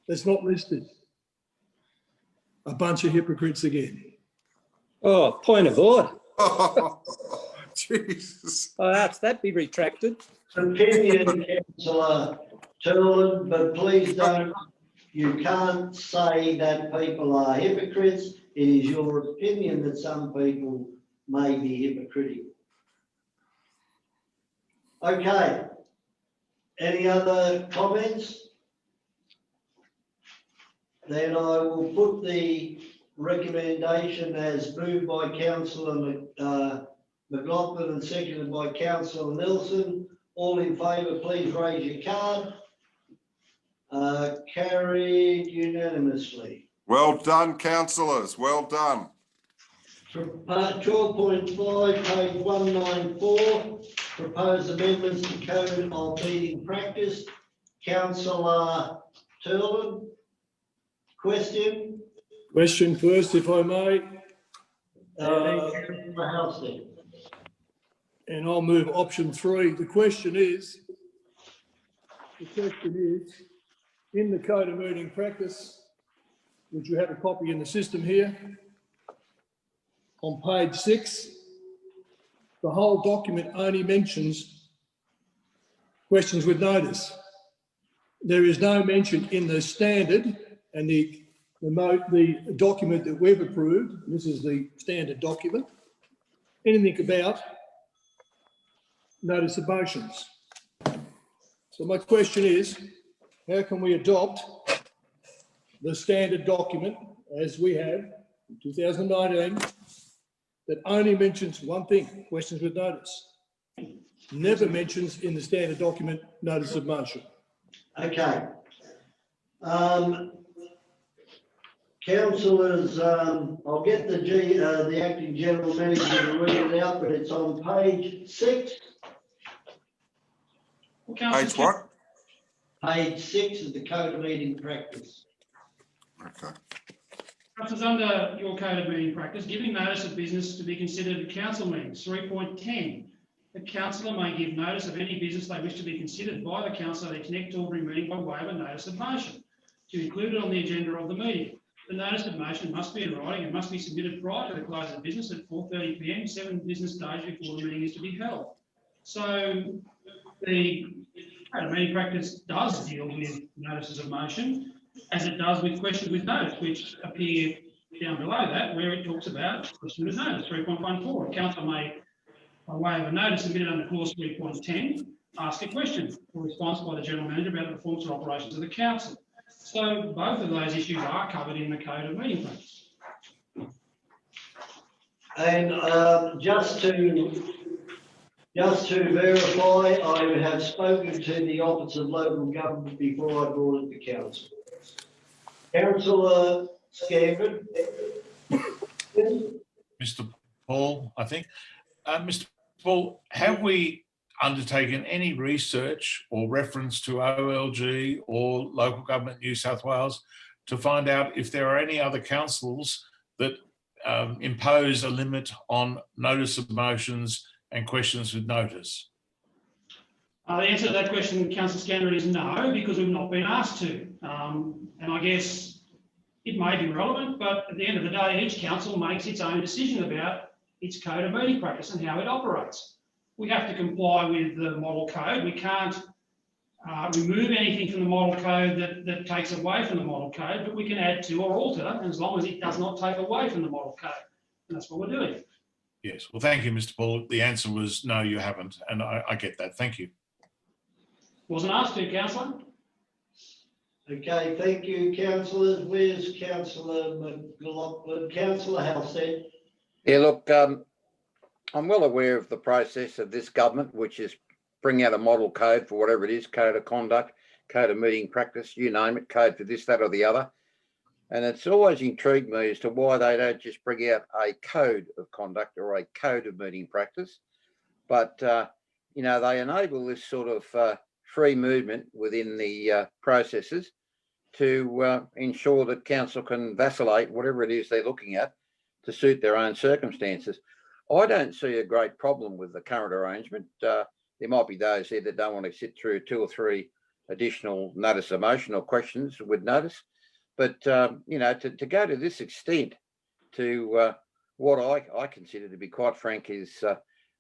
that's not listed. A bunch of hypocrites again. Oh, point of order. Jesus. I asked that be retracted. Opinion, Councillor Turlin, but please don't, you can't say that people are hypocrites. It is your opinion that some people may be hypocritical. Okay. Any other comments? Then I will put the recommendation as moved by Councillor McLaughlin and seconded by councillor Nelson. All in favour, please raise your card. Carried unanimously. Well done, councillors. Well done. 12.5, page 194, proposed amendments to Code of Meeting Practice. Councillor Turlin, question? Question first, if I may. Councillor Halstead. And I'll move option 3. The question is, in the Code of Meeting Practice, which you have a copy in the system here, on page 6, the whole document only mentions questions with notice. There is no mention in the standard and the document that we've approved, this is the standard document, anything about notice of motions. So my question is, how can we adopt the standard document as we have in 2019 that only mentions one thing, questions with notice? Never mentions in the standard document notice of motion. Okay. Councillors, I'll get the acting general manager to read it out, but it's on page 6. Page what? Page 6 of the Code of Meeting Practice. Okay. Councillors, under your Code of Meeting Practice, giving notice of business to be considered at council meetings, 3.10. The councillor may give notice of any business they wish to be considered by the council at its next ordinary meeting by way of a notice of motion to include it on the agenda of the meeting. The notice of motion must be in writing and must be submitted prior to the close of business at 4:30 p.m, 7 business days before the meeting is to be held. So the Code of Meeting Practice does deal with notices of motion, as it does with questions with notice, which appear down below that, where it talks about question with notice, 3.14. Council may, by way of a notice submitted under clause 3.10, ask a question or response by the General Manager about the performance or operations of the Council. So both of those issues are covered in the Code of Meeting Practice. And just to verify, I have spoken to the Office of Local Government before I brought it to Council. Councillor Scanford. Mr. Paul, I think. Mr. Paul, have we undertaken any research or reference to OLG or Local Government New South Wales to find out if there are any other councils that impose a limit on notice of motions and questions with notice? The answer to that question, Councillor Scanlon, is no, because we've not been asked to. And I guess it may be relevant, but at the end of the day, each council makes its own decision about its Code of Meeting Practice and how it operates. We have to comply with the model code. We can't remove anything from the model code that takes away from the model code, but we can add to or alter as long as it does not take away from the model code. And that's what we're doing. Yes. Well, thank you, Mr. Paul. The answer was no, you haven't. And I get that. Thank you. Wasn't asked to, Councillor. Okay, thank you, councillors. Where's Councillor McLaughlin? Councillor Halstead. Yeah, look, I'm well aware of the process of this government, which is bring out a model code for whatever it is, code of conduct, code of meeting practice, you name it, code for this, that or the other. And it's always intrigued me as to why they don't just bring out a code of conduct or a code of meeting practice. But, you know, they enable this sort of free movement within the processes to ensure that council can vacillate whatever it is they're looking at to suit their own circumstances. I don't see a great problem with the current arrangement. There might be those here that don't want to sit through 2 or 3 additional notice of motion or questions with notice. But, you know, to go to this extent to what I consider to be, quite frank, is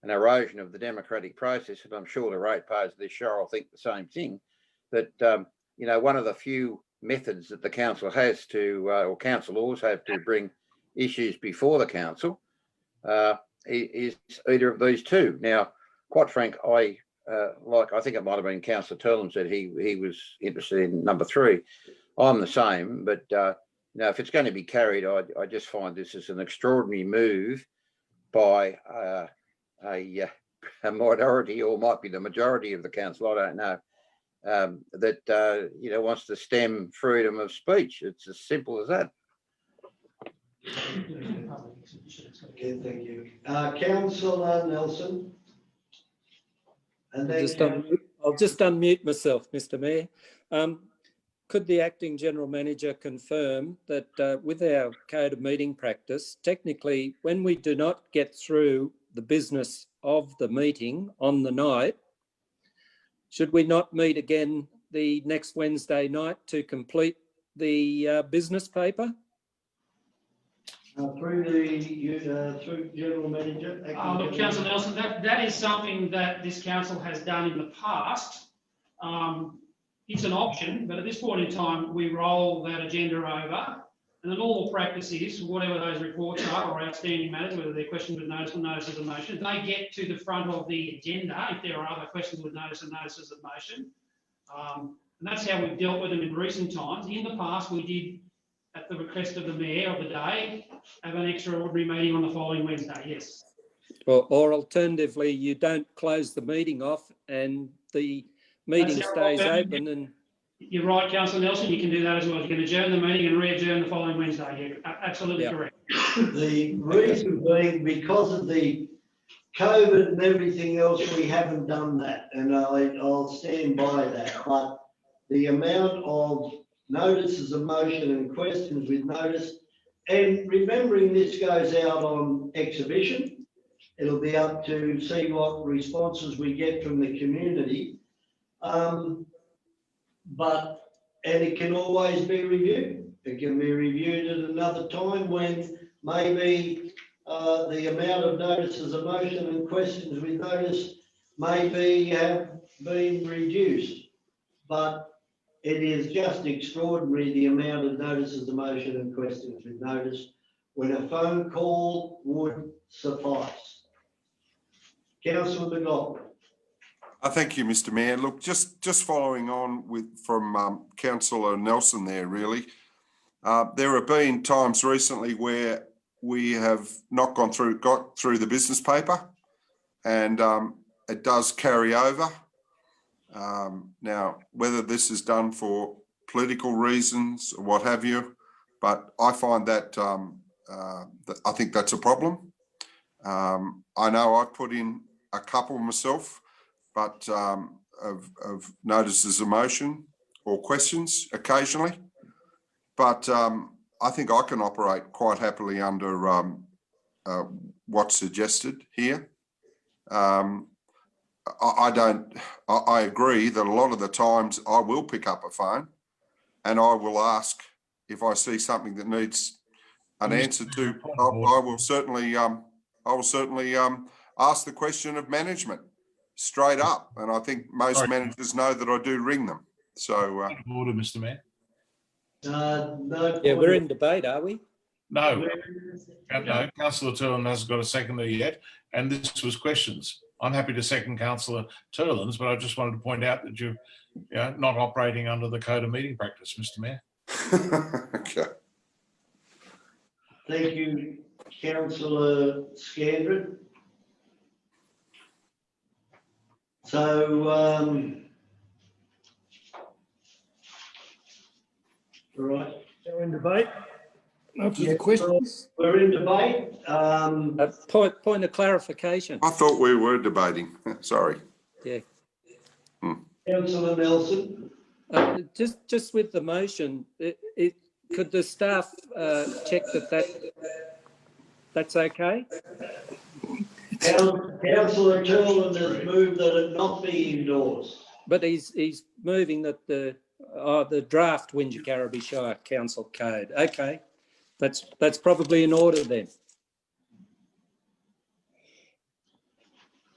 an erosion of the democratic process, and I'm sure the ratepayers of this show will think the same thing, that, you know, one of the few methods that the council has to, or councillors have to bring issues before the council is either of these two. Now, quite frank, I think it might have been Councillor Turlin said he was interested in number 3. I'm the same, but you know, if it's going to be carried, I just find this as an extraordinary move by a minority, or might be the majority of the council, I don't know, that, wants to stem freedom of speech. It's as simple as that. Okay, thank you. Councillor Nelson. And then I'll just unmute myself, Mr. Mayor. Could the acting general manager confirm that with our code of meeting practice, technically, when we do not get through the business of the meeting on the night, should we not meet again the next Wednesday night to complete the business paper? Through General Manager. Look, Councillor Nelson, that is something that this council has done in the past. It's an option, but at this point in time, we roll that agenda over. And the normal practice is, whatever those reports are or outstanding matters, whether they're questions with notice or notices of motion, they get to the front of the agenda if there are other questions with notice and notices of motion. And that's how we've dealt with them in recent times. In the past, we did, at the request of the Mayor of the day, have an extraordinary meeting on the following Wednesday, yes. Or alternatively, you don't close the meeting off and the meeting stays open. And you're right, Councillor Nelson, you can do that as well. You can adjourn the meeting and re-adjourn the following Wednesday. Yeah, absolutely correct. The reason being, because of the COVID and everything else, we haven't done that, and I'll stand by that. But the amount of notices of motion and questions with notice, and remembering this goes out on exhibition, it'll be up to see what responses we get from the community. And it can always be reviewed. It can be reviewed at another time when maybe the amount of notices of motion and questions with notice maybe have been reduced. But it is just extraordinary the amount of notices of motion and questions with notice when a phone call would suffice. Councillor McLaughlin. Thank you, Mr. Mayor. Look, just following on from Councillor Nelson there, really. There have been times recently where we have not got through the business paper, and it does carry over. Now, whether this is done for political reasons or what have you, but I find that I think that's a problem. I know I put in a couple myself, but of notices of motion or questions occasionally. But I think I can operate quite happily under what's suggested here. I agree that a lot of the times I will pick up a phone and I will ask if I see something that needs an answer to. I will certainly ask the question of management straight up, and I think most managers know that I do ring them. So, order, Mr. Mayor. No. Yeah, we're in debate, are we? No, Councillor Turlin hasn't got a seconder yet, and this was questions. I'm happy to second Councillor Turlin's, but I just wanted to point out that you're not operating under the code of meeting practice, Mr. Mayor. Okay. Thank you, Councillor Scandron. So, all right. We're in debate. After the questions. We're in debate. Point of clarification. I thought we were debating. Sorry. Yeah. Councillor Nelson. Just with the motion, could the staff check that's okay? Councillor Turlin has moved that it not be indoors. But he's moving that the draft Wingecarribee Shire Council Code. Okay, that's probably in order then.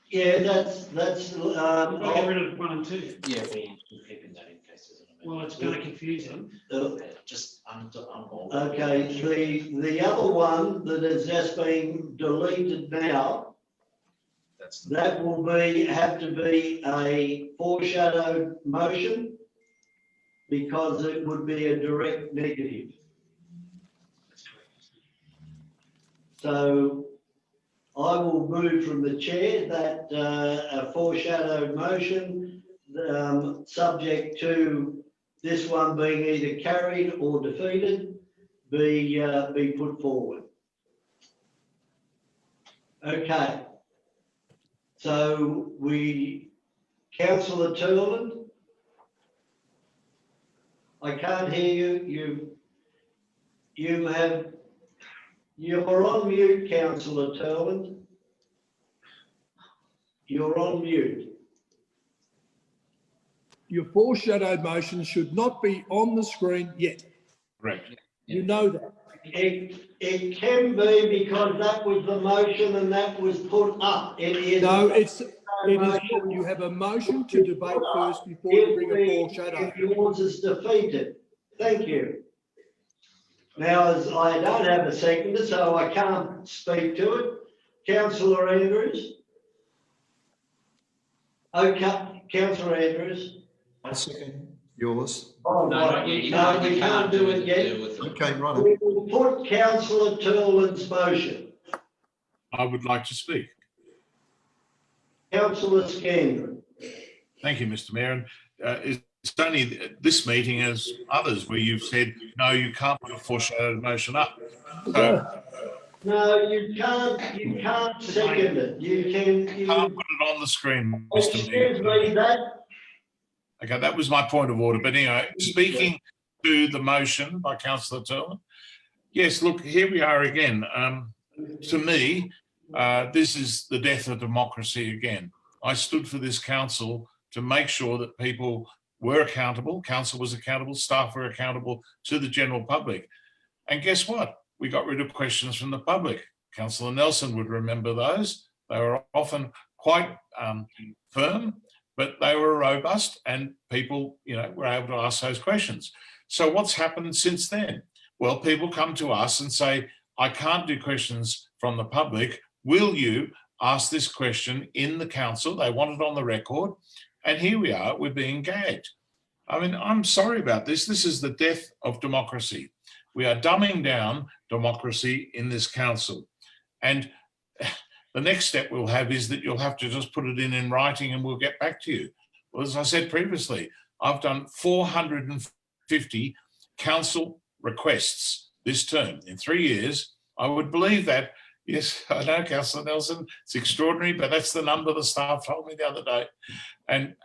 Yeah, that's. We'll get rid of 1 and 2. Yeah, we're keeping that in case there's an Well, it's going to confuse them. Just unhold. Okay, the other one that has just been deleted now, that will have to be a foreshadowed motion because it would be a direct negative. So I will move from the chair that a foreshadowed motion, subject to this one being either carried or defeated, be put forward. Okay. So Councillor Turland, I can't hear you. You're on mute, Councillor Turland. You're on mute. Your foreshadowed motion should not be on the screen yet. Correct. You know that. It can be because that was the motion and that was put up. It is. No, it is not. You have a motion to debate first before you bring a foreshadow. If yours is defeated. Thank you. Now, as I don't have a seconder, so I can't speak to it. Councillor Andrews. Okay, Councillor Andrews. I second yours. Oh, No, right. you No, we can't can't do it yet. Okay, right. We will put Councillor Turland's motion. I would like to speak. Councillor Scandron. Thank you, Mr. Mayor. And it's only this meeting as others where you've said, no, you can't put a foreshadowed motion up. So, No, you can't second it. You can't put it on the screen, Mr. Mayor. Excuse me, that. Okay, that was my point of order. But anyway, speaking to the motion by Councillor Turland, yes, look, here we are again. To me, this is the death of democracy again. I stood for this council to make sure that people were accountable, council was accountable, staff were accountable to the general public. And guess what? We got rid of questions from the public. Councillor Nelson would remember those. They were often quite firm, but they were robust and people, were able to ask those questions. So what's happened since then? Well, people come to us and say, I can't do questions from the public. Will you ask this question in the council? They want it on the record. And here we are, we're being gagged. I mean, I'm sorry about this. This is the death of democracy. We are dumbing down democracy in this council. And the next step we'll have is that you'll have to just put it in writing and we'll get back to you. Well, as I said previously, I've done 450 council requests this term in 3 years. I would believe that. Yes, I know, Councillor Nelson, it's extraordinary, but that's the number the staff told me the other day. And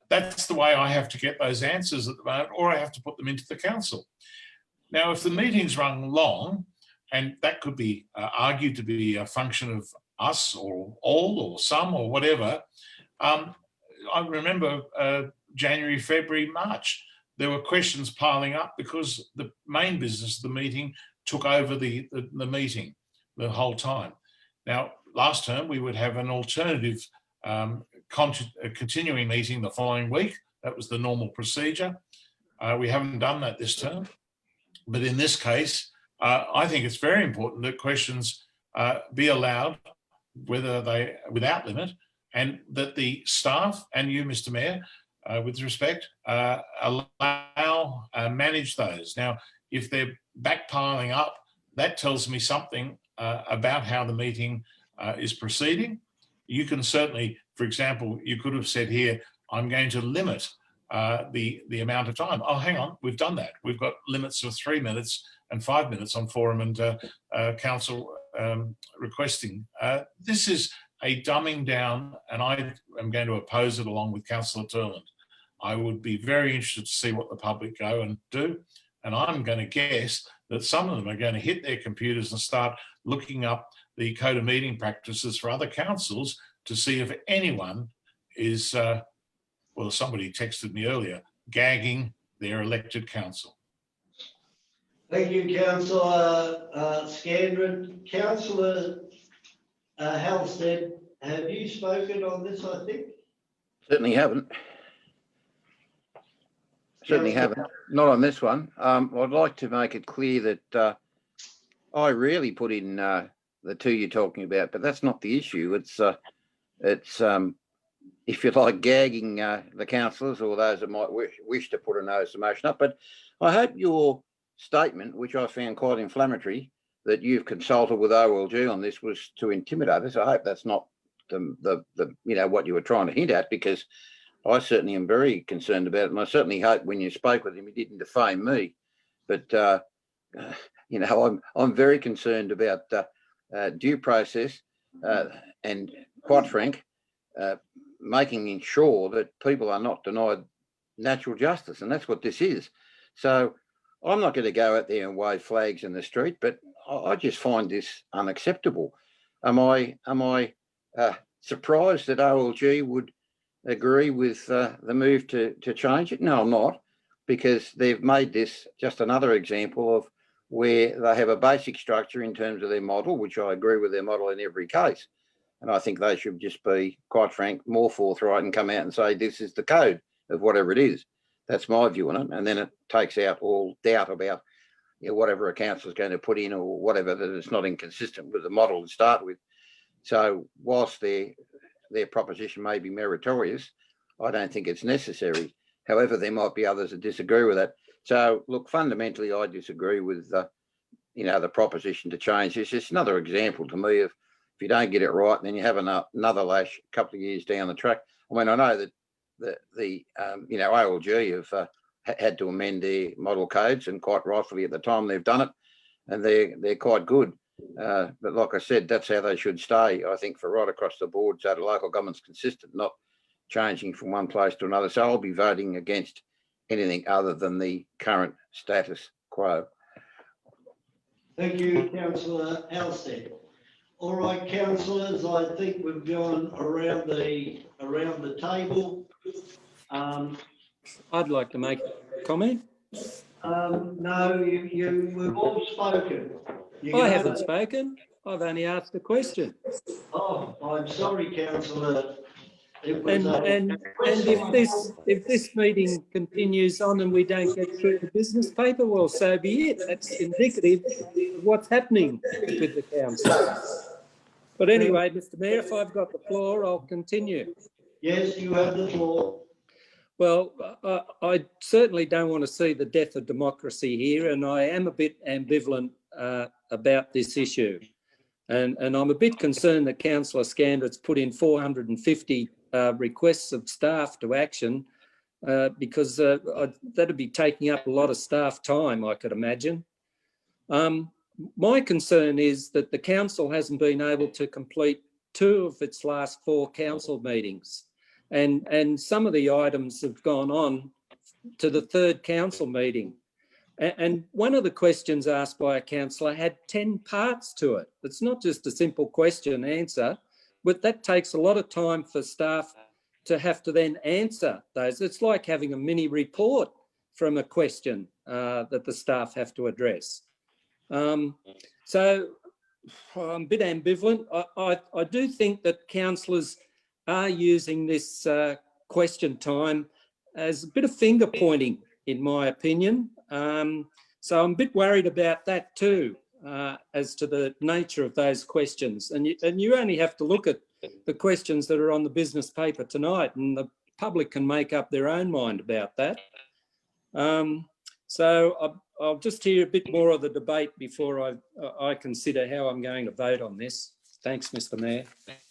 that's the way I have to get those answers at the moment, or I have to put them into the council. Now, if the meetings run long, and that could be argued to be a function of us or all or some or whatever, I remember January, February, March, there were questions piling up because the main business of the meeting took over the meeting the whole time. Now, last term, we would have an alternative continuing meeting the following week. That was the normal procedure. We haven't done that this term. But in this case, I think it's very important that questions be allowed, whether they without limit, and that the staff and you, Mr. Mayor, with respect, manage those. Now, if they're backpiling up, that tells me something about how the meeting is proceeding. You can certainly, for example, you could have said here, I'm going to limit the amount of time. Oh, hang on, we've done that. We've got limits of 3 minutes and 5 minutes on forum and council requesting. This is a dumbing down, and I am going to oppose it along with Councillor Turland. I would be very interested to see what the public go and do. And I'm going to guess that some of them are going to hit their computers and start looking up the code of meeting practices for other councils to see if anyone is, well, somebody texted me earlier, gagging their elected council. Thank you, Councillor Scandron. Councillor Halstead, have you spoken on this, I think? Certainly haven't. Certainly haven't. Not on this one. I'd like to make it clear that I rarely put in the two you're talking about, but that's not the issue. It's if you like, gagging the councillors or those that might wish to put a notice of motion up. But I hope your statement, which I found quite inflammatory, that you've consulted with OLG on this was to intimidate us. I hope that's not the what you were trying to hint at, because I certainly am very concerned about it, and I certainly hope when you spoke with him, he didn't defame me. But I'm very concerned about due process and, quite frank, making sure that people are not denied natural justice, and that's what this is. So I'm not going to go out there and wave flags in the street, but I just find this unacceptable. Am I surprised that OLG would agree with the move to change it? No, I'm not, because they've made this just another example of where they have a basic structure in terms of their model, which I agree with their model in every case. And I think they should just be, quite frank, more forthright and come out and say, this is the code of whatever it is. That's my view on it. And then it takes out all doubt about whatever a council is going to put in or whatever, that it's not inconsistent with the model to start with. So whilst their proposition may be meritorious, I don't think it's necessary. However, there might be others that disagree with that. So look, fundamentally, I disagree with the proposition to change this. It's another example to me of, if you don't get it right, then you have another lash a couple of years down the track. I mean, I know that the OLG have had to amend their model codes, and quite rightfully at the time they've done it, and they're quite good. But like I said, that's how they should stay, I think, for right across the board, so the local government's consistent, not changing from one place to another. So I'll be voting against anything other than the current status quo. Thank you, Councillor Halstead. All right, councillors, I think we've gone around the table. I'd like to make a comment. No, we've all spoken. I haven't spoken. I've only asked a question. Oh, I'm sorry, councillor. And if this meeting continues on and we don't get through the business paper, well, so be it. That's indicative of what's happening with the council. But anyway, Mr. Mayor, if I've got the floor, I'll continue. Yes, you have the floor. Well, I certainly don't want to see the death of democracy here, and I am a bit ambivalent about this issue. And I'm a bit concerned that Councillor Scandrett's put in 450 requests of staff to action, because that'd be taking up a lot of staff time, I could imagine. My concern is that the council hasn't been able to complete 2 of its last 4 council meetings, and some of the items have gone on to the 3rd council meeting. And one of the questions asked by a councillor had 10 parts to it. It's not just a simple question answer, but that takes a lot of time for staff to have to then answer those. It's like having a mini report from a question that the staff have to address. So I'm a bit ambivalent. I do think that councillors are using this question time as a bit of finger pointing, in my opinion. So I'm a bit worried about that too, as to the nature of those questions. And you only have to look at the questions that are on the business paper tonight, and the public can make up their own mind about that. So I'll just hear a bit more of the debate before I consider how I'm going to vote on this. Thanks, Mr. Mayor.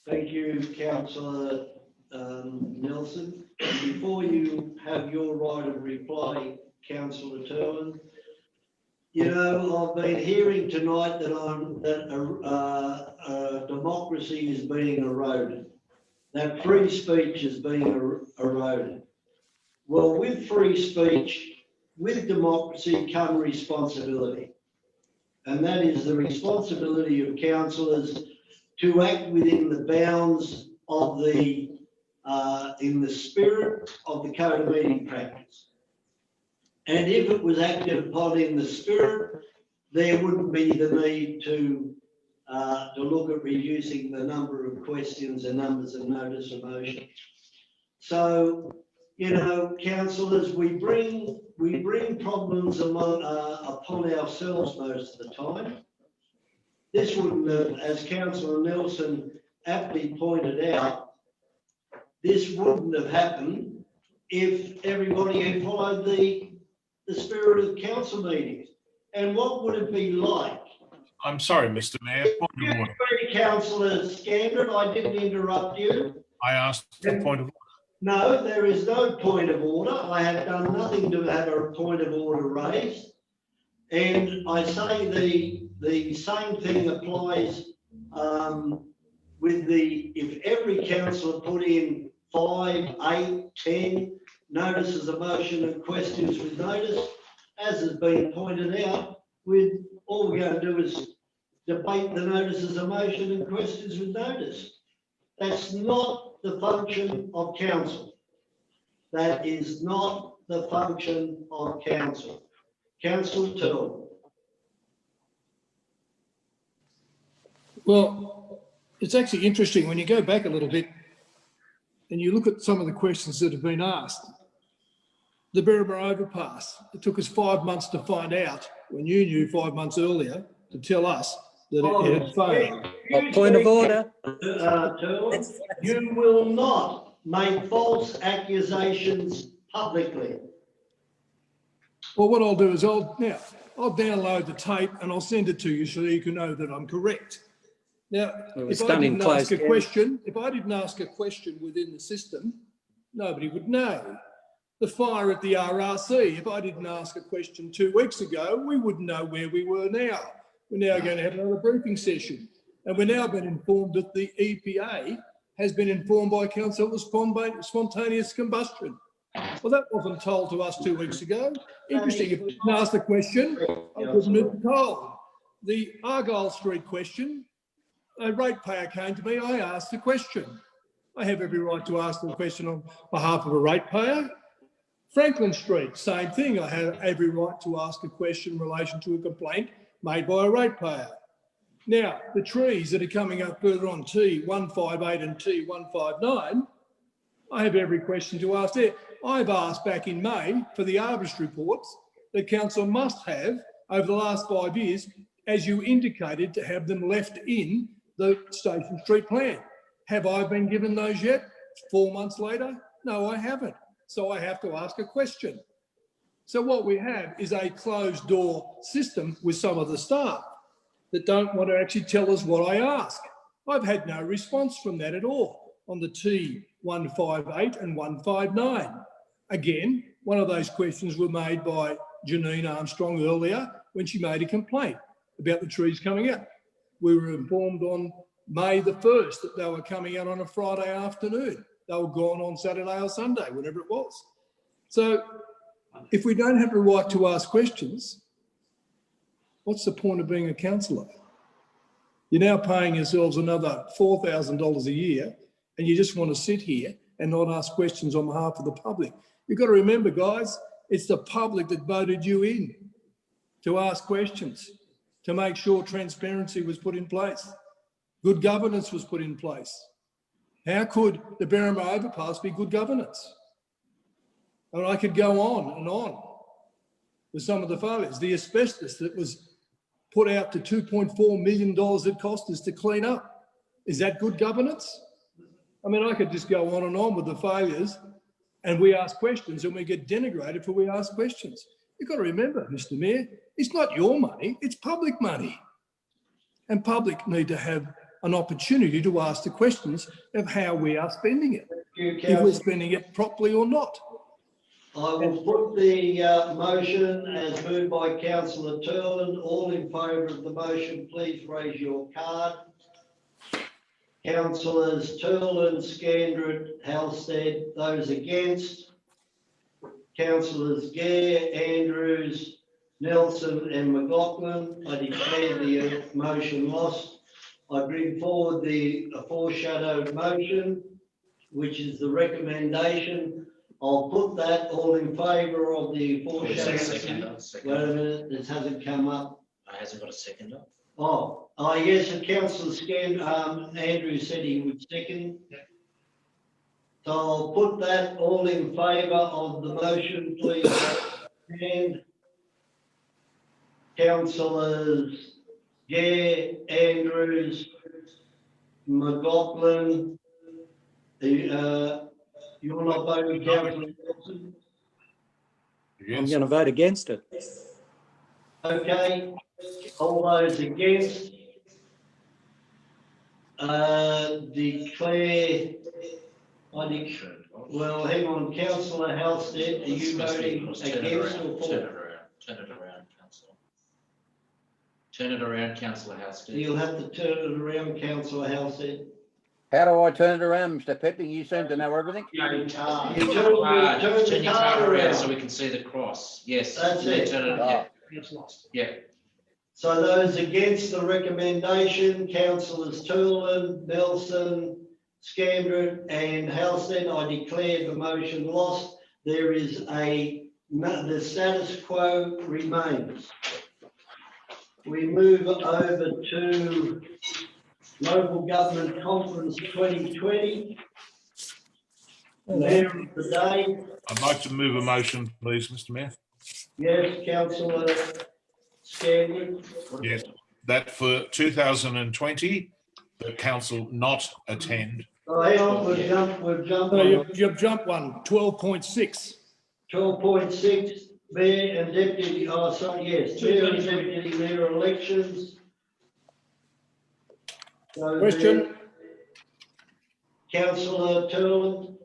Thank you, Councillor Nelson. Before you have your right of reply, Councillor Turlin, I've been hearing tonight that democracy is being eroded, that free speech is being eroded. Well, with free speech, with democracy come responsibility, and that is the responsibility of councillors to act within the bounds of in the spirit of the Code of Meeting Practice. And if it was acted upon in the spirit, there wouldn't be the need to look at reducing the number of questions and numbers of notice of motion. So, councillors, we bring problems upon ourselves most of the time. This wouldn't have, as Councillor Nelson aptly pointed out, this wouldn't have happened if everybody had followed the spirit of council meetings. And what would it be like I'm sorry, Mr. Mayor. Point of order. Councillor Scandron, I didn't interrupt you. I asked for a point of order. No, there is no point of order. I have done nothing to have a point of order raised. And I say the same thing applies with if every councillor put in 5, 8, 10 notices of motion and questions with notice, as has been pointed out, all we're going to do is debate the notices of motion and questions with notice. That's not the function of council. That is not the function of council. Councillor Turnbull. Well, it's actually interesting when you go back a little bit and you look at some of the questions that have been asked. The Berrimah overpass, it took us 5 months to find out when you knew 5 months earlier to tell us that it had failed. Point of order. You will not make false accusations publicly. Well, what I'll do is I'll download the tape and I'll send it to you so you can know that I'm correct. Now, if I didn't ask a question, within the system, nobody would know. The fire at the RRC, if I didn't ask a question 2 weeks ago, we wouldn't know where we were now. We're now going to have another briefing session. And we're now been informed that the EPA has been informed by council of spontaneous combustion. Well, that wasn't told to us 2 weeks ago. Interesting, if I didn't ask the question, I wouldn't have been told. The Argyle Street question, a ratepayer came to me, I asked the question. I have every right to ask the question on behalf of a ratepayer. Franklin Street, same thing. I have every right to ask a question in relation to a complaint made by a ratepayer. Now, the trees that are coming up further on T158 and T159, I have every question to ask there. I've asked back in May for the Arborist reports that council must have over the last 5 years, as you indicated, to have them left in the Station Street plan. Have I been given those yet? 4 months later? No, I haven't. So I have to ask a question. So what we have is a closed door system with some of the staff that don't want to actually tell us what I ask. I've had no response from that at all on the T158 and 159. Again, one of those questions were made by Janine Armstrong earlier when she made a complaint about the trees coming out. We were informed on May the 1st that they were coming out on a Friday afternoon. They were gone on Saturday or Sunday, whatever it was. So if we don't have the right to ask questions, what's the point of being a councillor? You're now paying yourselves another $4,000 a year and you just want to sit here and not ask questions on behalf of the public. You've got to remember, guys, it's the public that voted you in to ask questions, to make sure transparency was put in place, good governance was put in place. How could the Berrimah overpass be good governance? I mean, I could go on and on with some of the failures. The asbestos that was put out to $2.4 million it cost us to clean up. Is that good governance? I mean, I could just go on with the failures and we ask questions and we get denigrated for we ask questions. You've got to remember, Mr. Mayor, it's not your money, it's public money. And public need to have an opportunity to ask the questions of how we are spending it, if we're spending it properly or not. I will put the motion as moved by Councillor Turland. All in favour of the motion, please raise your card. Councillors Turland, Scandron, Halstead. Those against? Councillors Gare, Andrews, Nelson and McLaughlin. I declare the motion lost. I bring forward the foreshadowed motion, which is the recommendation. I'll put that all in favour of the foreshadowed. Wait a minute, this hasn't come up. It hasn't got a seconder. Oh, yes, and Councillor Andrew said he would second. So I'll put that all in favour of the motion, please. And Councillors Gare, Andrews, McLaughlin, you're not voting, Councillor Nelson? I'm going to vote against it. Okay. All those against? Declare, well, hang on, councillor Halstead, are you voting against or Turn it for? around, councillor. Turn it around, councillor Halstead. You'll have to turn it around, councillor Halstead. How do I turn it around, Mr. Pepping? You seem to know everything. You turn Turn the your card card around around. so we can see the cross. Yes. That's then it. Turn it, Ah. yeah. So those against the recommendation, councillors Turlin, Nelson, Scandrett and Halstead, I declare the motion lost. There is the status quo remains. We move over to Local Government Conference 2020. Mayor of the day. I'd like to move a motion, please, Mr. Mayor. Yes, councillor Scandrett. Yes, that for 2020, the council not attend. Oh, hang on, we've jumped. No, you've jumped one, 12.6. 12.6, Mayor and Deputy, oh, sorry, yes, Mayor and Deputy Mayor elections. So Question? Councillor Turlin.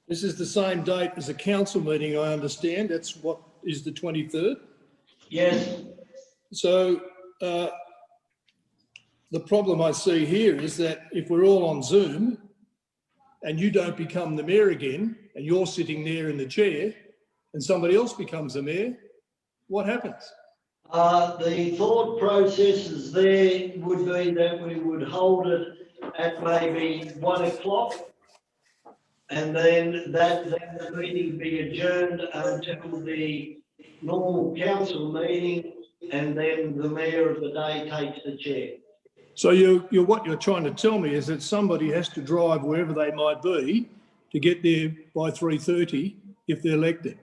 This is the same date as a council meeting, I understand. That's what is the 23rd. Yes. So the problem I see here is that if we're all on Zoom and you don't become the mayor again and you're sitting there in the chair and somebody else becomes the mayor, what happens? The thought processes there would be that we would hold it at maybe 1 o'clock. And then the meeting be adjourned until the normal council meeting, and then the mayor of the day takes the chair. So what you're trying to tell me is that somebody has to drive wherever they might be to get there by 3:30 if they're elected.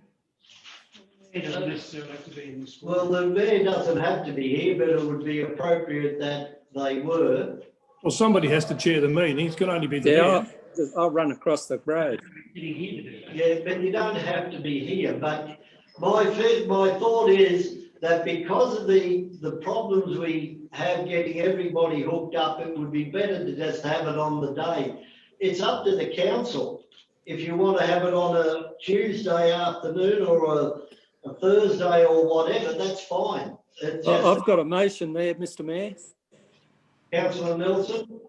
It doesn't necessarily have to be in this. Well, the mayor doesn't have to be here, but it would be appropriate that they were. Well, somebody has to chair the meeting. It can only be the Yeah, mayor. I'll run across the road. Yeah, but you don't have to be here. But my thought is that because of the problems we have getting everybody hooked up, it would be better to just have it on the day. It's up to the council. If you want to have it on a Tuesday afternoon or a Thursday or whatever, that's fine. I've got a motion there, Mr. Mayor. Councillor Nelson.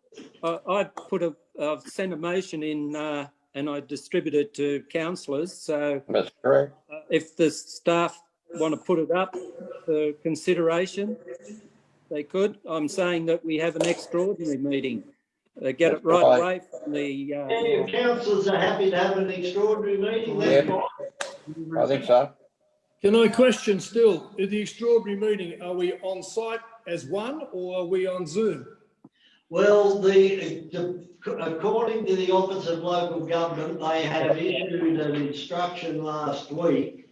I've sent a motion in and I distributed to councillors. So that's correct. If the staff want to put it up for consideration, they could. I'm saying that we have an extraordinary meeting. Get it right away from the. If councillors are happy to have an extraordinary meeting, that's fine. I think so. Can I question still, in the extraordinary meeting, are we on site as one or are we on Zoom? Well, according to the Office of Local Government, they have issued an instruction last week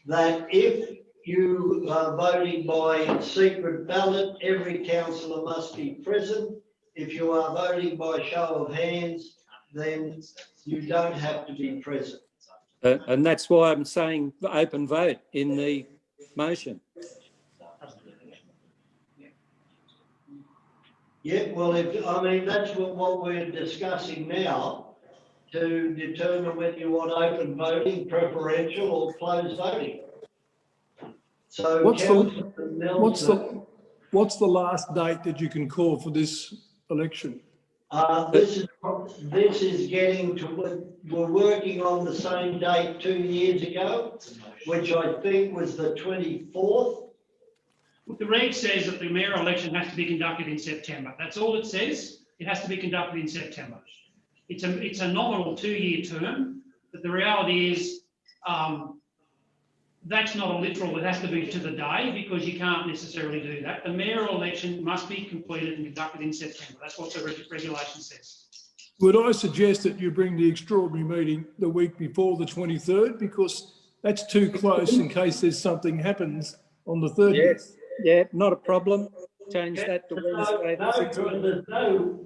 that if you are voting by secret ballot, every councillor must be present. If you are voting by show of hands, then you don't have to be present. And that's why I'm saying open vote in the motion. Yeah, well, that's what we're discussing now, to determine whether you want open voting, preferential or closed voting. So what's the last date that you can call for this election? This is getting to, we're working on the same date 2 years ago, which I think was the 24th. The reg says that the mayoral election has to be conducted in September. That's all it says. It has to be conducted in September. It's a nominal 2-year term, but the reality is that's not a literal, it has to be to the day, because you can't necessarily do that. The mayoral election must be completed and conducted in September. That's what the regulation says. Would I suggest that you bring the extraordinary meeting the week before the 23rd, because that's too close in case there's something happens on the 30th? Yes. Yeah, not a problem. Change that to Wednesday. There's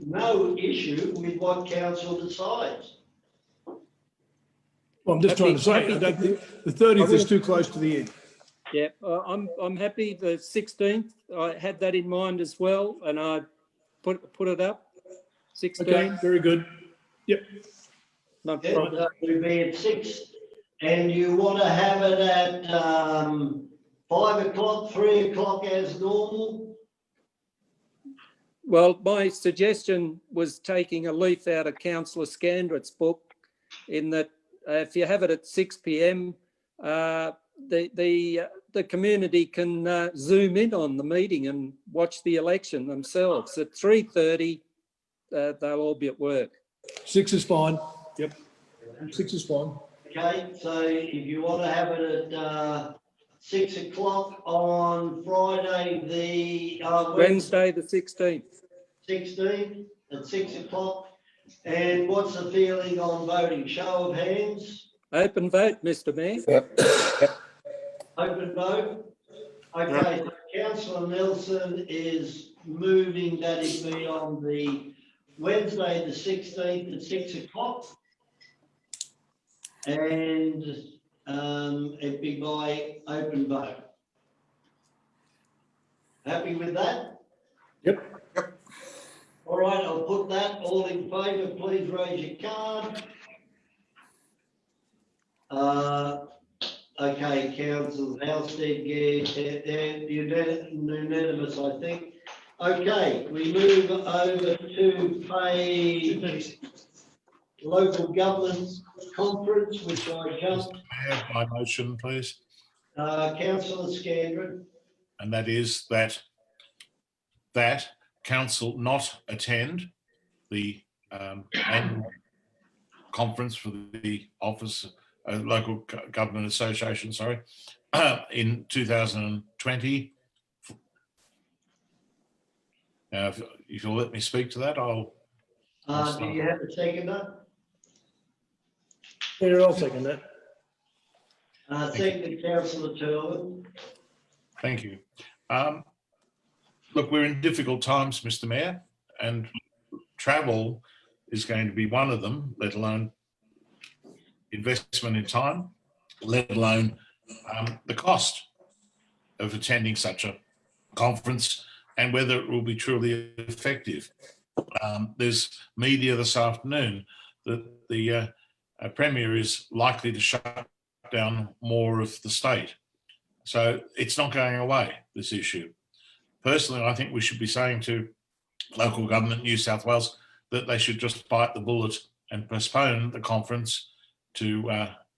no issue with what council decides. Well, I'm just trying to say that the 30th is too close to the end. Yeah, I'm happy. The 16th, I had that in mind as well, and I put it up. 16. Okay, very good. Yep. No Yeah, problem. that would be at 6, and you want to have it at 5 o'clock, 3 o'clock as normal? Well, my suggestion was taking a leaf out of Councillor Scandrett's book, in that if you have it at 6 p.m, the community can zoom in on the meeting and watch the election themselves. At 3:30, they'll all be at work. 6 is fine. Yep. 6 is fine. Okay, so if you want to have it at 6 o'clock on Friday, the Wednesday, the 16th. 16th at 6 o'clock. And what's the feeling on voting? Show of hands? Open vote, Mr. Mayor. Open vote? Okay, so Councillor Nelson is moving that it be on the Wednesday, the 16th at 6 o'clock. And it be by open vote. Happy with that? Yep. All right, I'll put that. All in favour, please raise your card. Okay, Councillor Halstead, unanimous, I think. Okay, we move over to page local government conference, which I jumped. By motion, please. Councillor Scandrett. And that is that council not attend the annual conference for the Office Local Government Association, sorry, in 2020. If you'll let me speak to that, I'll Do you have a seconder? Yeah, I'll second that. Second, Councillor Turlin. Thank you. Look, we're in difficult times, Mr. Mayor, and travel is going to be one of them, let alone investment in time, let alone the cost of attending such a conference and whether it will be truly effective. There's media this afternoon that the Premier is likely to shut down more of the state. So it's not going away, this issue. Personally, I think we should be saying to local government New South Wales that they should just bite the bullet and postpone the conference to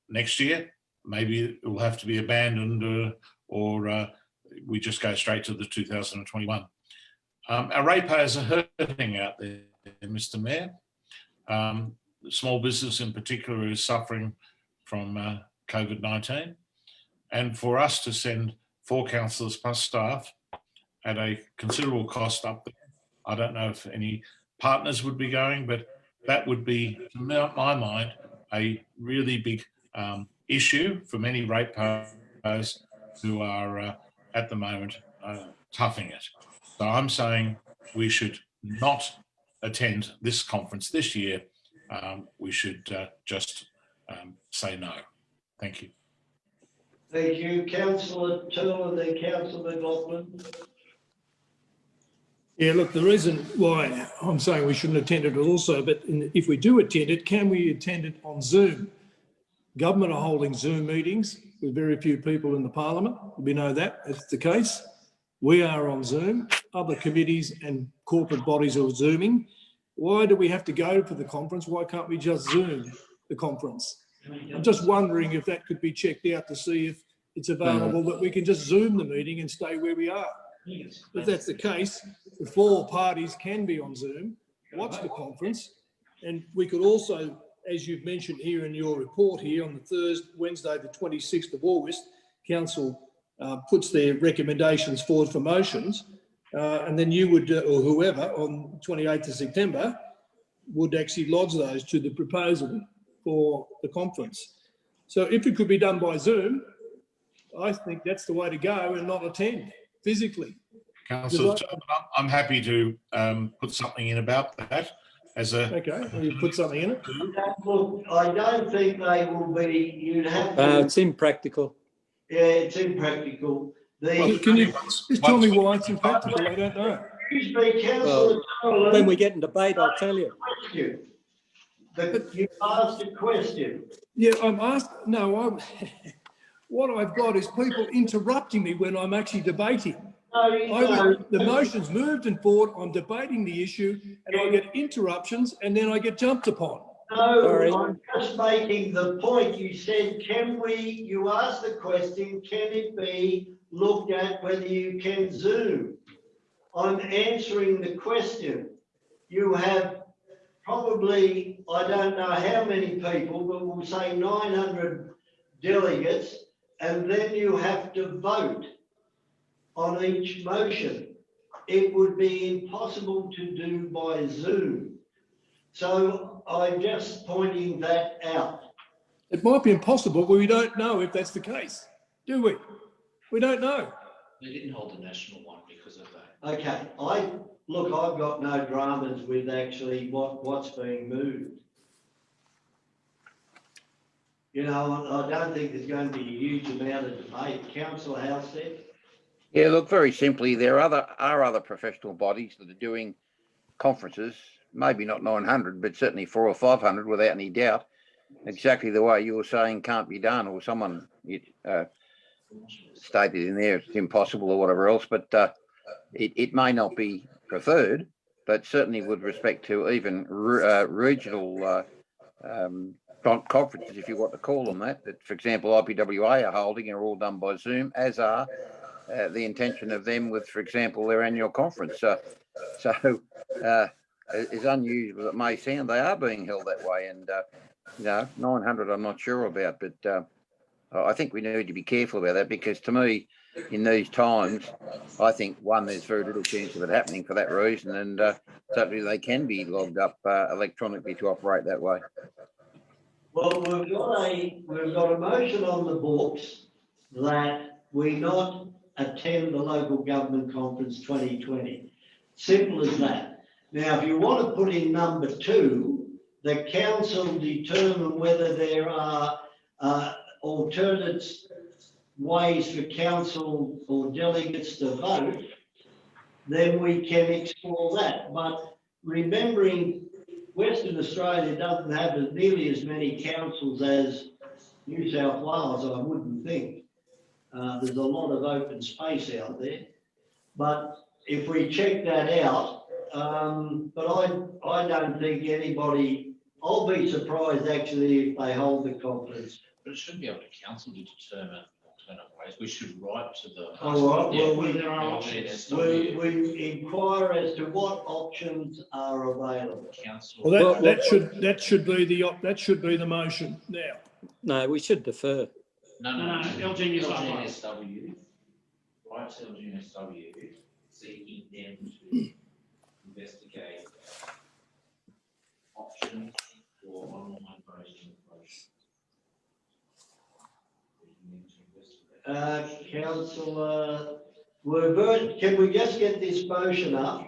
next year. Maybe it will have to be abandoned or we just go straight to the 2021. Our ratepayers are hurting out there, Mr. Mayor. Small business in particular is suffering from COVID-19. And for us to send 4 councillors plus staff at a considerable cost up there, I don't know if any partners would be going, but that would be, to my mind, a really big issue for many ratepayers who are at the moment toughing it. So I'm saying we should not attend this conference this year. We should just say no. Thank you. Thank you, Councillor Turlin, then Councillor McLaughlin. Yeah, look, the reason why I'm saying we shouldn't attend it also, but if we do attend it, can we attend it on Zoom? Government are holding Zoom meetings with very few people in the Parliament. We know that, that's the case. We are on Zoom. Other committees and corporate bodies are Zooming. Why do we have to go for the conference? Why can't we just Zoom the conference? I'm just wondering if that could be checked out to see if it's available that we can just Zoom the meeting and stay where we are. If that's the case, the 4 parties can be on Zoom, watch the conference, and we could also, as you've mentioned here in your report here on the Wednesday, the 26th of August, Council puts their recommendations forward for motions, and then you would, or whoever, on 28th of September, would actually lodge those to the proposal for the conference. So if it could be done by Zoom, I think that's the way to go and not attend physically. Councillor, I'm happy to put something in about that as a... Okay, well, you put something in it. Look, I don't think they will be, you'd have to... It's impractical. Yeah, it's impractical. Can you just tell me why it's impractical? I don't know. Excuse me, Well, Councillor when we get in debate, I'll tell you. You asked a question. Yeah, I'm asked. No, what I've got is people interrupting me when I'm actually debating. The motion's moved and forward. I'm debating the issue, and I get interruptions, and then I get jumped upon. No, I'm just making the point. You said, you asked the question, can it be looked at whether you can Zoom? I'm answering the question. You have probably, I don't know how many people, but we'll say 900 delegates, and then you have to vote on each motion. It would be impossible to do by Zoom. So I'm just pointing that out. It might be impossible, but we don't know if that's the case, do we? We don't know. They didn't hold the national one because of that. Okay, I've got no dramas with actually what's being moved. You know, I don't think there's going to be a huge amount of debate. Councillor Halstead? Yeah, look, very simply, there are other professional bodies that are doing conferences, maybe not 900, but certainly 400 or 500 without any doubt. Exactly the way you were saying can't be done, or someone stated in there it's impossible or whatever else, but it may not be preferred, but certainly with respect to even regional conferences, if you want to call them that, for example, IPWA are holding, are all done by Zoom, as are the intention of them with, for example, their annual conference. So as unusual as it may sound, they are being held that way. And, 900 I'm not sure about, but I think we need to be careful about that, because to me, in these times, I think, one, there's very little chance of it happening for that reason, and certainly they can be logged up electronically to operate that way. Well, we've got a motion on the books that we not attend the local government conference 2020. Simple as that. Now, if you want to put in number 2, the council determine whether there are alternate ways for council or delegates to vote, then we can explore that. But remembering Western Australia doesn't have nearly as many councils as New South Wales, I wouldn't think. There's a lot of open space out there. But if we check that out, but I don't think anybody, I'll be surprised actually if they hold the conference. But it shouldn't be up to council to determine alternate ways. We should write to the. All right, well, we inquire as to what options are available. Council. Well, that should be the motion now. No, we should defer. No, LGNSW. Write to LGNSW seeking them to investigate options for online voting. Councillor Warburton, can we just get this motion up?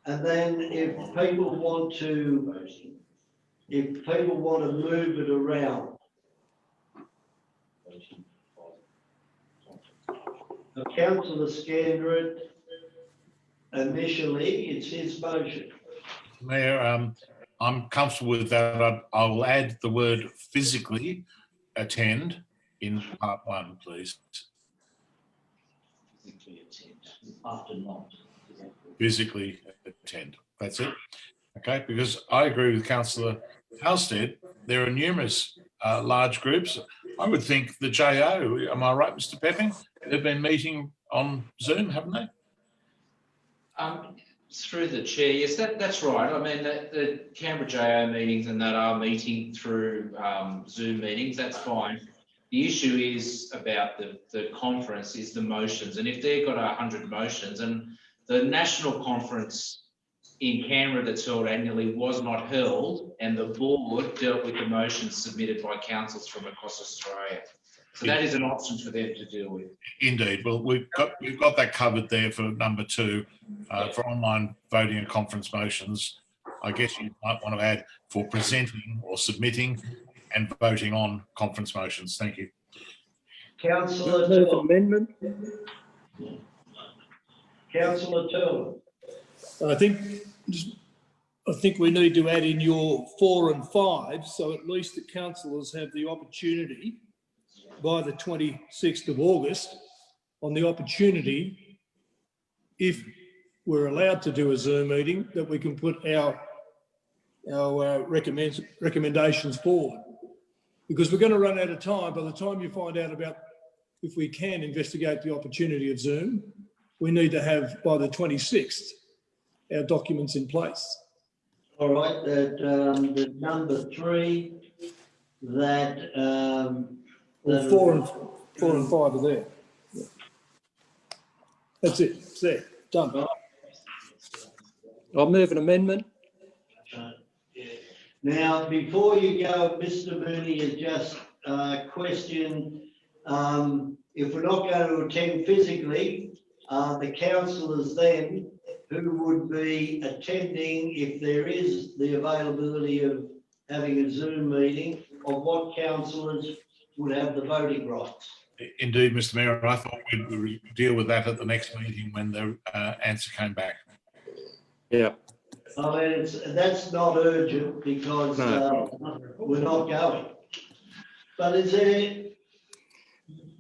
And then if people want to move it around. Councillor Scandrett, initially, it's his motion. Mayor, I'm comfortable with that. I'll add the word physically attend in part 1, please. Physically attend after not. Physically attend. That's it. Okay, because I agree with Councillor Halstead. There are numerous large groups. I would think the JO, am I right, Mr. Pepping? They've been meeting on Zoom, haven't they? Through the chair, yes, that's right. I mean, the Canberra JO meetings and that are meeting through Zoom meetings, that's fine. The issue is about the conference is the motions. And if they've got 100 motions, and the national conference in Canberra that's held annually was not held, and the board dealt with the motions submitted by councils from across Australia. So that is an option for them to deal with. Indeed. Well, we've got that covered there for number 2 for online voting and conference motions. I guess you might want to add for presenting or submitting and voting on conference motions. Thank you. Councillor Move Turl. amendment. Councillor Turl. I think we need to add in your 4 and 5, so at least the councillors have the opportunity by the 26th of August on the opportunity, if we're allowed to do a Zoom meeting, that we can put our recommendations forward. Because we're going to run out of time. By the time you find out about if we can investigate the opportunity of Zoom, we need to have, by the 26th, our documents in place. All right, that number 3, that Well, 4 and 5 are there. Yeah. That's it. It's there. Done. I'll move an amendment. Now, before you go, Mr. Mooney has just questioned if we're not going to attend physically, the councillors then who would be attending, if there is the availability of having a Zoom meeting, of what councillors would have the voting rights. Indeed, Mr. Mayor, I thought we'd deal with that at the next meeting when the answer came back. Yeah. I mean, that's not urgent because we're not going. But is there,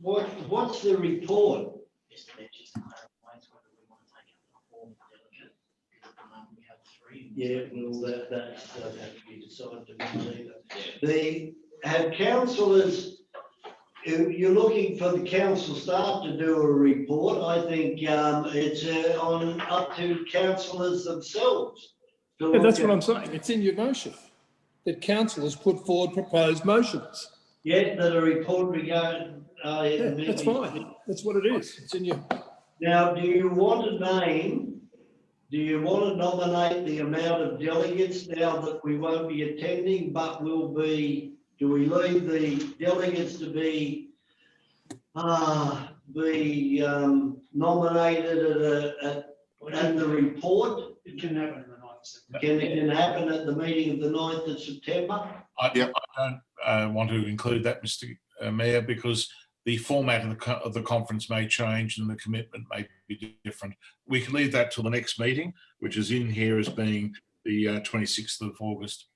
what's the report? Yeah, well, that's have to be decided either. Have councillors, you're looking for the council staff to do a report. I think it's up to councillors themselves. Yeah, that's what I'm saying. It's in your motion that councillors put forward proposed motions. Yeah, that a report regarding. Yeah, that's fine. That's what it is. It's in your. Now, do you want to nominate the amount of delegates now that we won't be attending, but will be? Do we leave the delegates to be nominated at the report? It can happen in the 9th of September. Can it happen at the meeting of the 9th of September? I don't want to include that, Mr. Mayor, because the format of the conference may change and the commitment may be different. We can leave that till the next meeting, which is in here as being the 26th of August.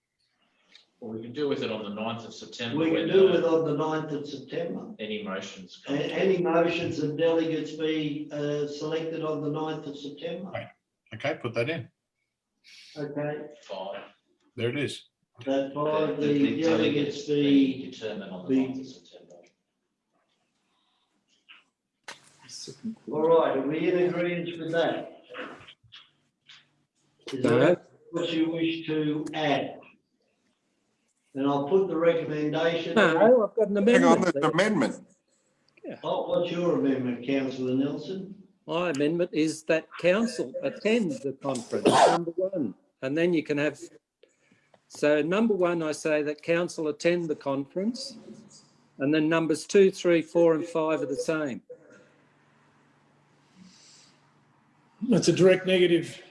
Well, we can deal with it on the 9th of September. We can do it on the 9th of September. Any motions? Any motions and delegates be selected on the 9th of September? Right. Okay, put that in. Okay. 5. There it is. That 5, the delegates be determined on the 9th of September. All right, are we in agreement with that? Is there what you wish to add? Then I'll put the recommendation. No, I've got an amendment. Hang on, there's an amendment. Oh, what's your amendment, councillor Nelson? My amendment is that council attend the conference, number 1, and then you can have. So number 1, I say that council attend the conference, and then numbers 2, 3, 4, and 5 are the same. That's a direct negative.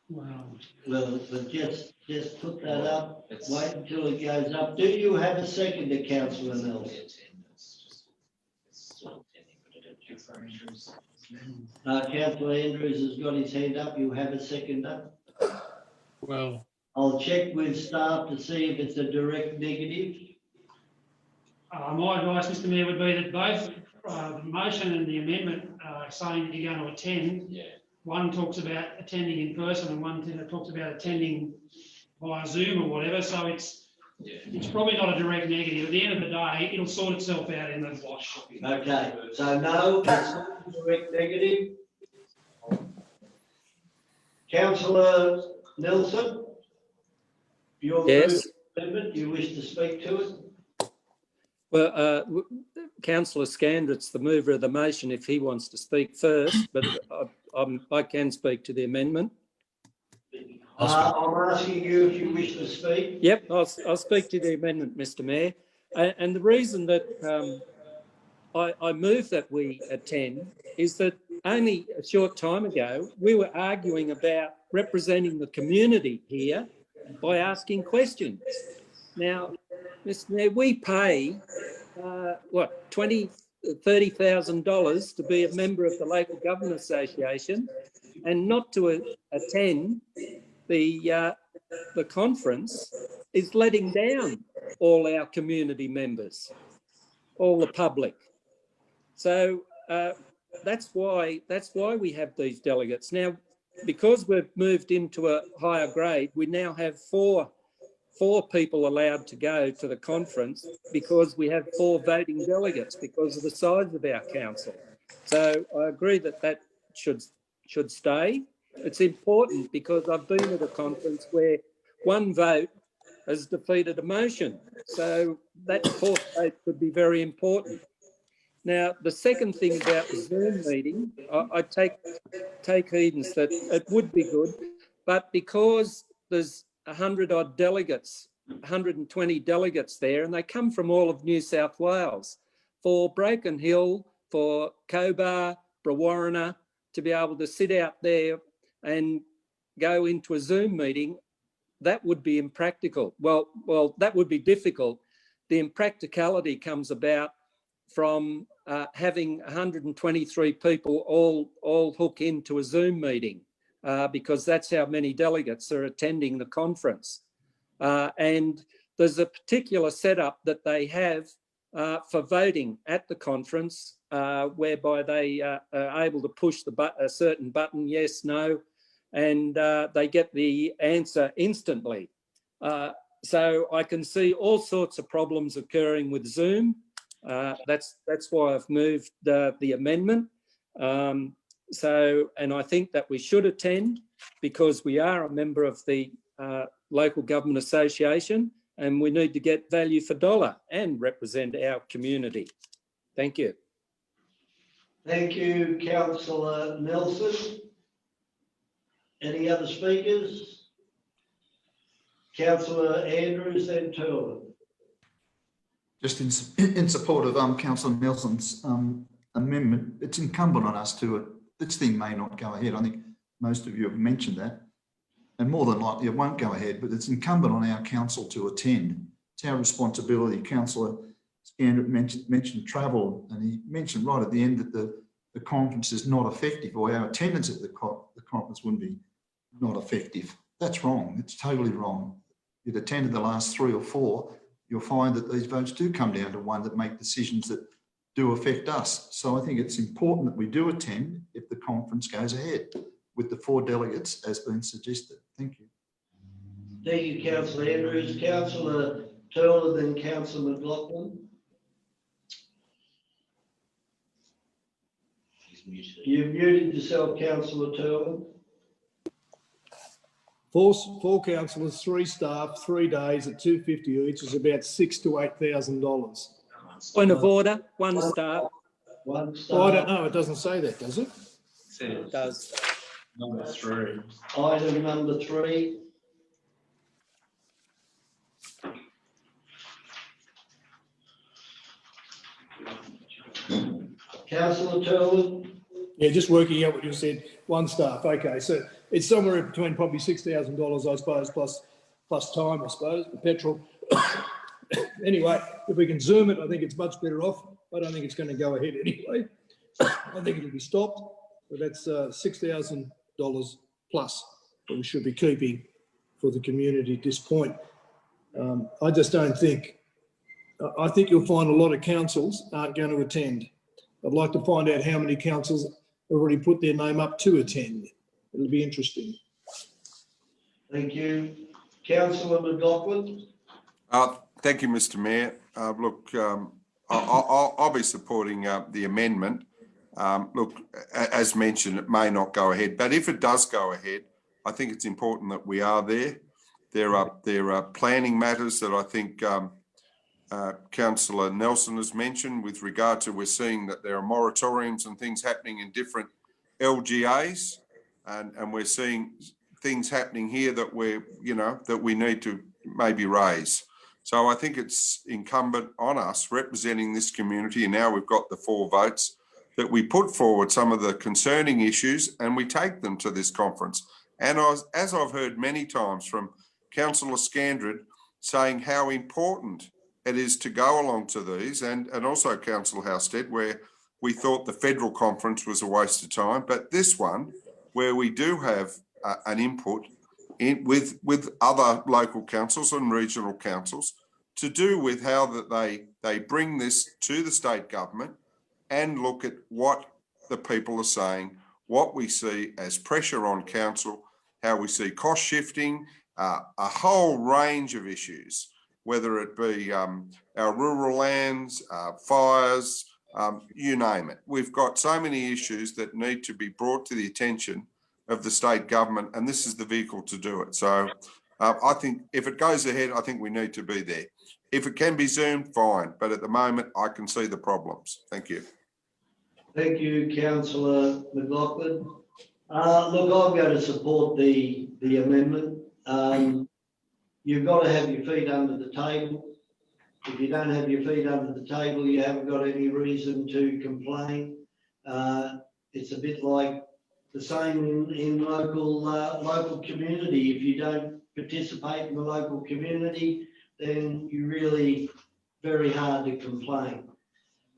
Well, but just put that up. Wait until it goes up. Do you have a second to councillor Nelson? Councillor Andrews has got his hand up. You have a seconder? Well, I'll check with staff to see if it's a direct negative. my advice, Mr. Mayor, would be that both the motion and the amendment saying that you're going to attend. Yeah. One talks about attending in person and one talks about attending via Zoom or whatever. So it's probably not a direct negative. At the end of the day, it'll sort itself out in the wash. Okay, so no, it's not a direct negative. Councillor Nelson? Yes. Amendment, do you wish to speak to it? Well, Councillor Scandrett's the mover of the motion if he wants to speak first, but I can speak to the amendment. I'm asking you if you wish to speak. Yep, I'll speak to the amendment, Mr. Mayor. And the reason that I move that we attend is that only a short time ago, we were arguing about representing the community here by asking questions. Now, Mr. Mayor, we pay $30,000 to be a member of the Local Government Association and not to attend the conference is letting down all our community members, all the public. So that's why we have these delegates. Now, because we've moved into a higher grade, we now have four people allowed to go to the conference because we have 4 voting delegates because of the size of our council. So I agree that should stay. It's important because I've been at a conference where one vote has defeated a motion. So that 4th vote could be very important. Now, the second thing about the Zoom meeting, I take heedance that it would be good, but because there's 100-odd delegates, 120 delegates there, and they come from all of New South Wales, for Broken Hill, for Cobar, Brewarrina, to be able to sit out there and go into a Zoom meeting, that would be impractical. Well, that would be difficult. The impracticality comes about from having 123 people all hook into a Zoom meeting because that's how many delegates are attending the conference. And there's a particular setup that they have for voting at the conference whereby they are able to push a certain button, yes, no, and they get the answer instantly. So I can see all sorts of problems occurring with Zoom. That's why I've moved the amendment. And I think that we should attend because we are a member of the Local Government Association and we need to get value for dollar and represent our community. Thank you. Thank you, Councillor Nelson. Any other speakers? Councillor Andrews and Turlin. Just in support of Councillor Nelson's amendment, it's incumbent on us this thing may not go ahead. I think most of you have mentioned that. And more than likely it won't go ahead, but it's incumbent on our council to attend. It's our responsibility. Councillor Scandrett mentioned travel, and he mentioned right at the end that the conference is not effective, or our attendance at the conference wouldn't be not effective. That's wrong. It's totally wrong. If you've attended the last 3 or 4, you'll find that these votes do come down to one that make decisions that do affect us. So I think it's important that we do attend if the conference goes ahead with the 4 delegates as been suggested. Thank you. Thank you, Councillor Andrews. Councillor Turlin and Councillor McLaughlin. You've muted yourself, Councillor Turlin. 4 councillors, 3 staff, 3 days at $250 each is about $6,000 to $8,000. Point of order, 1 staff. 1 staff. Oh, I don't know. It doesn't say that, does it? It does. Number 3. Item number 3. Councillor Turlin. Yeah, just working out what you said. 1 staff. Okay, so it's somewhere between probably $6,000, I suppose, plus time, I suppose, the petrol. Anyway, if we can Zoom it, I think it's much better off. I don't think it's going to go ahead anyway. I think it'll be stopped, but that's $6,000 plus that we should be keeping for the community at this point. I just don't think, I think you'll find a lot of councils aren't going to attend. I'd like to find out how many councils have already put their name up to attend. It'll be interesting. Thank you. Councillor McLaughlin. Thank you, Mr. Mayor. Look, I'll be supporting the amendment. Look, as mentioned, it may not go ahead, but if it does go ahead, I think it's important that we are there. There are planning matters that I think Councillor Nelson has mentioned with regard to, we're seeing that there are moratoriums and things happening in different LGAs, and we're seeing things happening here that we need to maybe raise. So I think it's incumbent on us representing this community, and now we've got the 4 votes, that we put forward some of the concerning issues and we take them to this conference. And as I've heard many times from Councillor Scandrett saying how important it is to go along to these, and also Councillor Halstead, where we thought the federal conference was a waste of time, but this one, where we do have an input in with other local councils and regional councils to do with how that they bring this to the state government and look at what the people are saying, what we see as pressure on council, how we see cost shifting, a whole range of issues, whether it be our rural lands, fires, you name it. We've got so many issues that need to be brought to the attention of the state government, and this is the vehicle to do it. So I think if it goes ahead, I think we need to be there. If it can be Zoomed, fine, but at the moment I can see the problems. Thank you. Thank you, Councillor McLaughlin. Look, I'm going to support the amendment. You've got to have your feet under the table. If you don't have your feet under the table, you haven't got any reason to complain. It's a bit like the same in local community. If you don't participate in the local community, then you're really very hard to complain.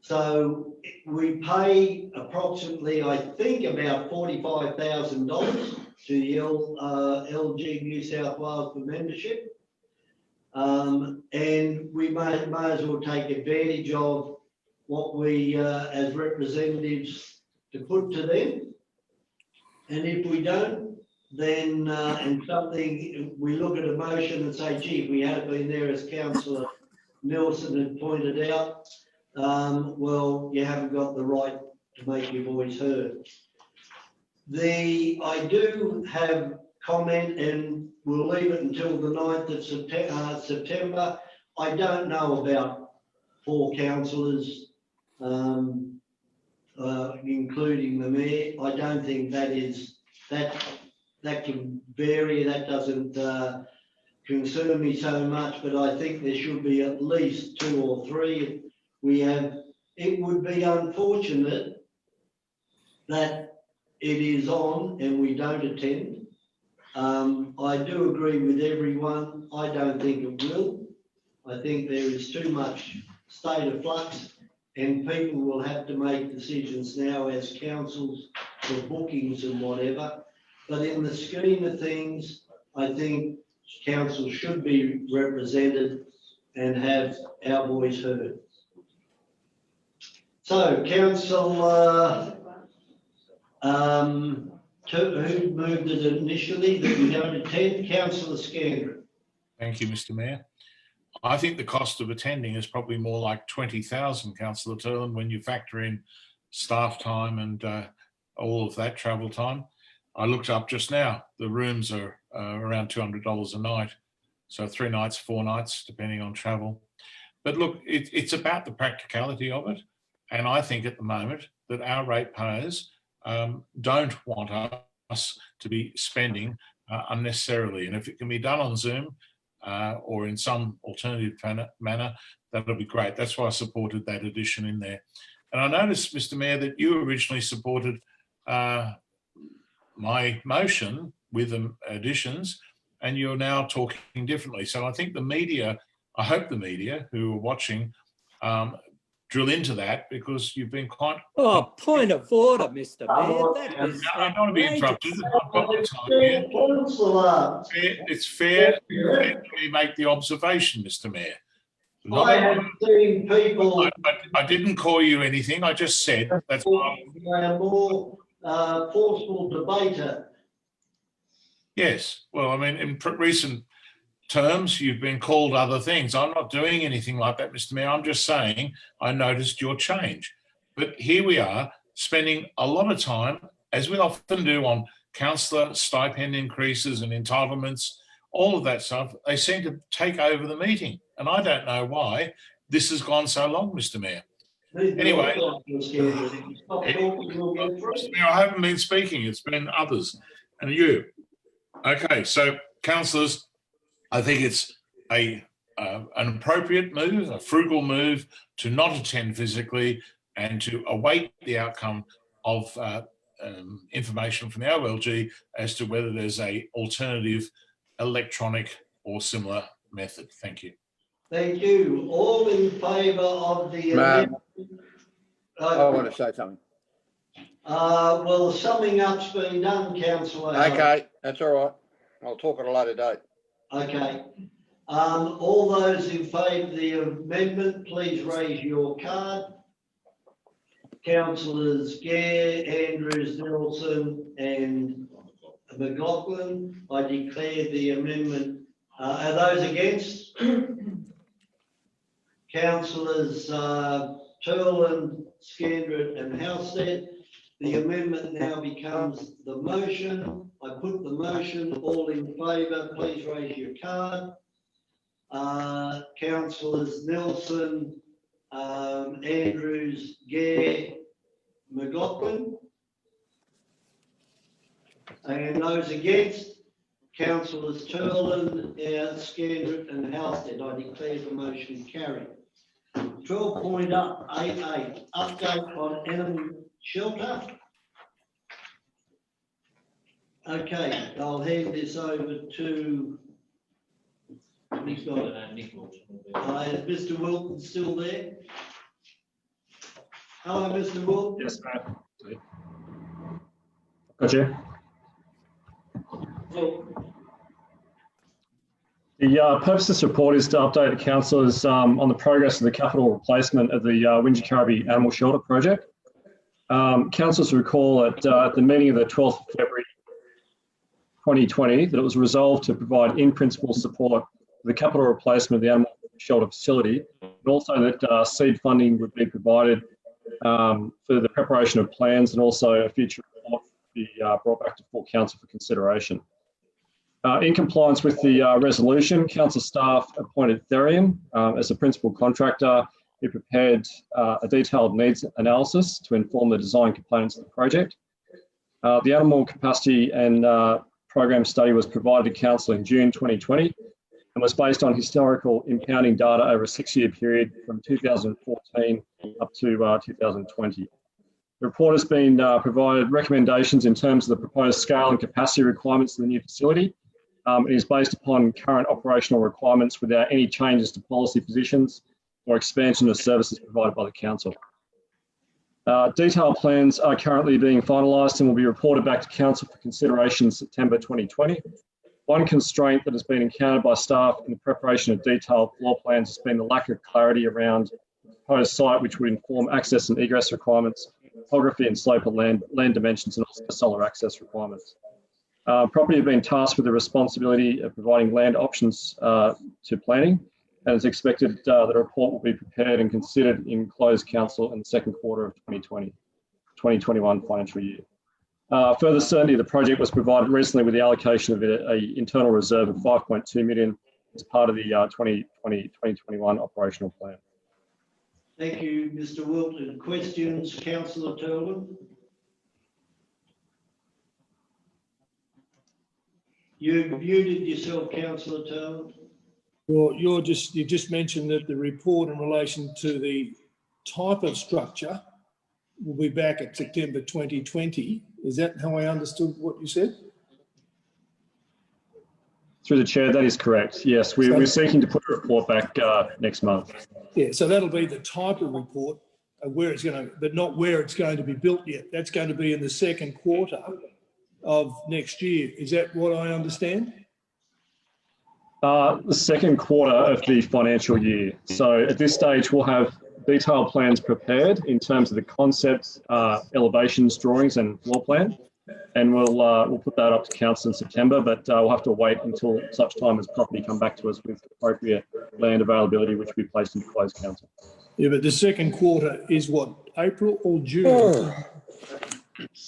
So we pay approximately, I think, about $45,000 to the LG New South Wales for membership. And we may as well take advantage of what we, as representatives, to put to them. And if we don't, then, and something, we look at a motion and say, gee, we have been there, as Councillor Nelson had pointed out, well, you haven't got the right to make your voice heard. I do have comment, and we'll leave it until the 9th of September. I don't know about 4 councillors, including the mayor. I don't think that can vary. That doesn't concern me so much, but I think there should be at least 2 or 3. It would be unfortunate that it is on and we don't attend. I do agree with everyone. I don't think it will. I think there is too much state of flux, and people will have to make decisions now as councils for bookings and whatever. But in the scheme of things, I think council should be represented and have our voice heard. So, Councillor, who moved it initially that we don't attend? Councillor Scandron. Thank you, Mr. Mayor. I think the cost of attending is probably more like 20,000, Councillor Turlin, when you factor in staff time and all of that travel time. I looked up just now, the rooms are around $200 a night. So 3 nights, 4 nights, depending on travel. But look, it's about the practicality of it. And I think at the moment that our ratepayers don't want us to be spending unnecessarily. And if it can be done on Zoom or in some alternative manner, that'll be great. That's why I supported that addition in there. And I noticed, Mr. Mayor, that you originally supported my motion with additions, and you're now talking differently. So I think the media, I hope the media who are watching drill into that, because you've been quite... Oh, point of order, Mr. Mayor. That is I don't want to be interrupted. I've got the time here. It's fair to make the observation, Mr. Mayor. I have seen people... I didn't call you anything. I just said that's why. A more forceful debater. Yes. Well, I mean, in recent terms, you've been called other things. I'm not doing anything like that, Mr. Mayor. I'm just saying I noticed your change. But here we are spending a lot of time, as we often do, on councillor stipend increases and entitlements, all of that stuff. They seem to take over the meeting. And I don't know why this has gone so long, Mr. Mayor. Anyway, Mr. Mayor, I haven't been speaking. It's been others and you. Okay, so councillors, I think it's an appropriate move, a frugal move to not attend physically and to await the outcome of information from the OLG as to whether there's an alternative electronic or similar method. Thank you. Thank you. All in favour of the Ma'am, amendment? I want to say something. Well, summing up's been done, councillor. Howard. Okay, that's all right. I'll talk at a later date. Okay. All those in favour of the amendment, please raise your card. Councillors Gare, Andrews, Nelson and McLaughlin, I declare the amendment. Are those against? Councillors Turland, Scandrett and Halstead. The amendment now becomes the motion. I put the motion. All in favour, please raise your card. Councillors Nelson, Andrews, Gare, McLaughlin. And those against, councillors Turland, Scandrett and Halstead. I declare the motion carried. 12.88, update on animal shelter. Okay, I'll hand this over to Nick Wilson. Is Mr. Wilton still there? Hello, Mr. Wilton. Yes, ma'am. Gotcha. The purpose of this report is to update the councillors on the progress of the capital replacement of the Wingecarribee Animal Shelter project. Councillors recall at the meeting of the 12th of February 2020 that it was resolved to provide in-principle support for the capital replacement of the animal shelter facility, and also that seed funding would be provided for the preparation of plans, and also a future report be brought back to full council for consideration. In compliance with the resolution, council staff appointed Therian as the principal contractor who prepared a detailed needs analysis to inform the design components of the project. The animal capacity and program study was provided to council in June 2020 and was based on historical impounding data over a 6-year period from 2014 up to 2020. The report has been provided recommendations in terms of the proposed scale and capacity requirements of the new facility. It is based upon current operational requirements without any changes to policy positions or expansion of services provided by the council. Detailed plans are currently being finalised and will be reported back to council for consideration in September 2020. One constraint that has been encountered by staff in the preparation of detailed floor plans has been the lack of clarity around the proposed site, which would inform access and egress requirements, topography and slope of land dimensions, and also solar access requirements. Property have been tasked with the responsibility of providing land options to planning, and it's expected that a report will be prepared and considered in closed council in the second quarter of 2021 financial year. Further certainty of the project was provided recently with the allocation of an internal reserve of 5.2 million as part of the 2020-2021 operational plan. Thank you, Mr. Wilton. Questions, councillor Turland? You muted yourself, councillor Turland. Well, you just mentioned that the report in relation to the type of structure will be back at September 2020. Is that how I understood what you said? Through the chair, that is correct. Yes, we're seeking to put a report back next month. Yeah, so that'll be the type of report of where it's going to, but not where it's going to be built yet. That's going to be in the second quarter of next year. Is that what I understand? The second quarter of the financial year. So at this stage, we'll have detailed plans prepared in terms of the concepts, elevations, drawings and floor plan. And we'll put that up to council in September, but we'll have to wait until such time as property come back to us with appropriate land availability, which will be placed into closed council. Yeah, but the second quarter is what, April or June?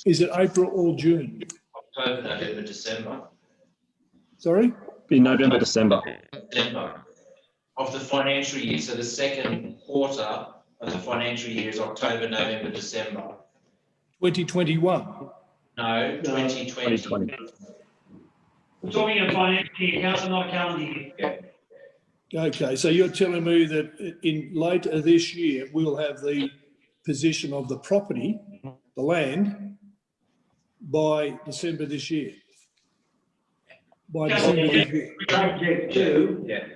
Is it April or June? October, November, December. Sorry? Be November, December. December of the financial year. So the second quarter of the financial year is October, November, December. 2021? No, 2020. We're talking a financial year, council, not a calendar year. Yeah. Okay, so you're telling me that in later this year, we'll have the position of the property, the land, by December this year? By December this year. Subject to, yeah.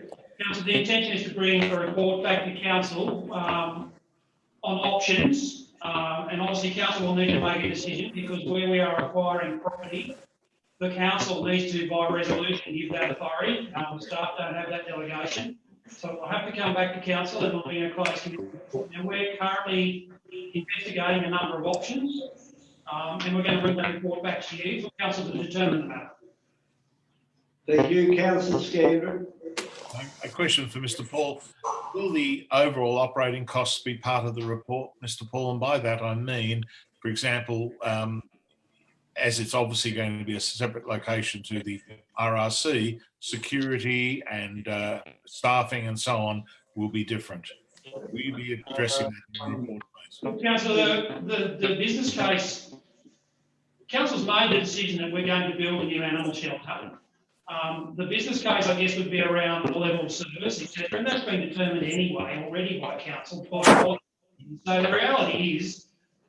Council, the intention is to bring a report back to council on options. And obviously council will need to make a decision because where we are acquiring property, the council needs to, by resolution, give that authority. The staff don't have that delegation. So we'll have to come back to council and we'll be in a closed committee. And we're currently investigating a number of options. And we're going to bring that report back to you for council to determine the matter. Thank you, Councillor Scandron. A question for Mr. Paul. Will the overall operating costs be part of the report, Mr. Paul? And by that I mean, for example, as it's obviously going to be a separate location to the RRC, security and staffing and so on will be different. Will you be addressing that in the report, please? Councillor, the business case, council's made the decision that we're going to build a new animal shelter. The business case, I guess, would be around the level of service, etc., and that's been determined anyway already by council. So the reality is,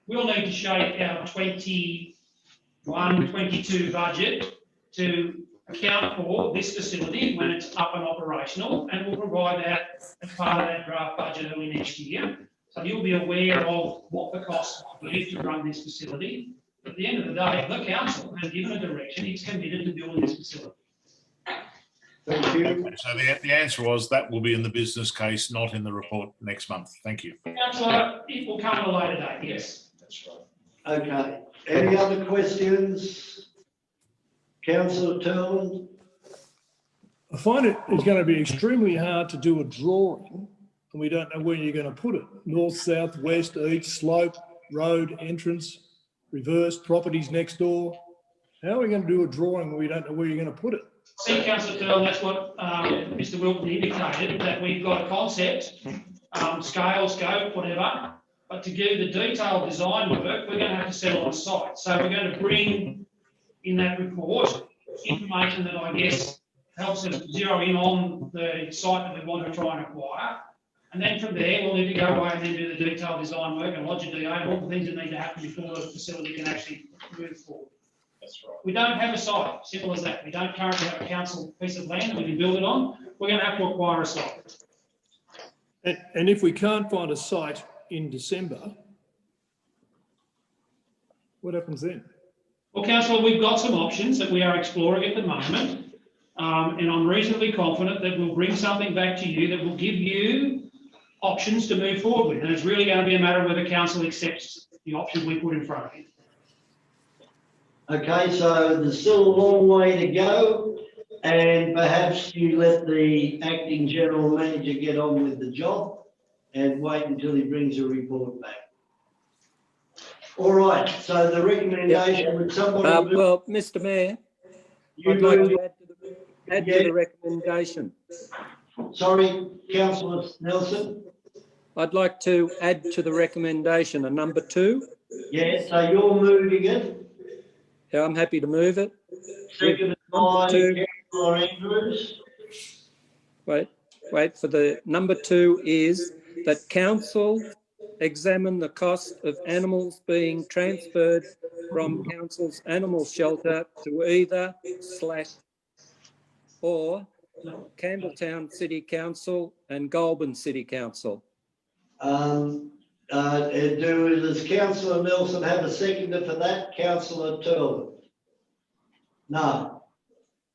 we'll need to shape our 21-22 budget to account for this facility when it's up and operational, and we'll provide that as part of that draft budget early next year. So you'll be aware of what the costs will be to run this facility. At the end of the day, the council has given a direction; it's committed to building this facility. Thank you. Okay, so the answer was that will be in the business case, not in the report next month. Thank you. Councillor, it will come at a later date, yes. That's right. Okay. Any other questions? Councillor Turland? I find it is going to be extremely hard to do a drawing and we don't know where you're going to put it. North, south, west, east, slope, road, entrance, reverse, properties next door. How are we going to do a drawing when we don't know where you're going to put it? See, Councillor Turl, that's what Mr Wilton indicated, that we've got a concept, scale, scope, whatever, but to do the detailed design work, we're going to have to settle on site. So we're going to bring in that report information that I guess helps us zero in on the site that we want to try and acquire. And then from there, we'll need to go away and then do the detailed design work and lodge a DA and all the things that need to happen before the facility can actually move forward. That's right. We don't have a site, simple as that. We don't currently have a council piece of land that we can build it on. We're going to have to acquire a site. And if we can't find a site in December, what happens then? Well, Councillor, we've got some options that we are exploring at the moment, and I'm reasonably confident that we'll bring something back to you that will give you options to move forward with. And it's really going to be a matter of whether council accepts the options we put in front of you. Okay, so there's still a long way to go, and perhaps you let the acting general manager get on with the job and wait until he brings a report back. All right, so the recommendation, would somebody... well, Mr Mayor, I'd like to add to the recommendation. Sorry, Councillor Nelson? I'd like to add to the recommendation a number 2. Yeah, so you're moving it. Yeah, I'm happy to move it. Seconded by Councillor Andrews. Wait, for the number 2 is that council examine the cost of animals being transferred from council's animal shelter to either / or Campbelltown City Council and Goulburn City Council. Does Councillor Nelson have a seconder for that? Councillor Turland? No.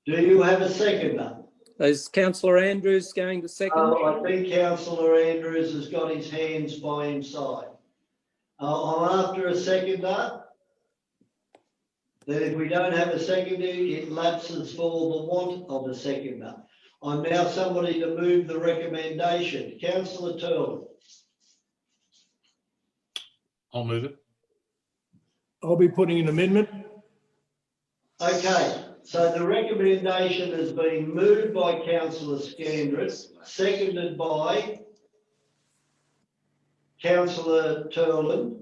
Do you have a seconder? Is Councillor Andrews going to second? I think Councillor Andrews has got his hands by his side. I'm after a seconder. Then if we don't have a seconder, it lapses for the want of a seconder. I'm now somebody to move the recommendation. Councillor Turland. I'll move it. I'll be putting an amendment. Okay, so the recommendation has been moved by Councillor Scandrett, seconded by Councillor Turland.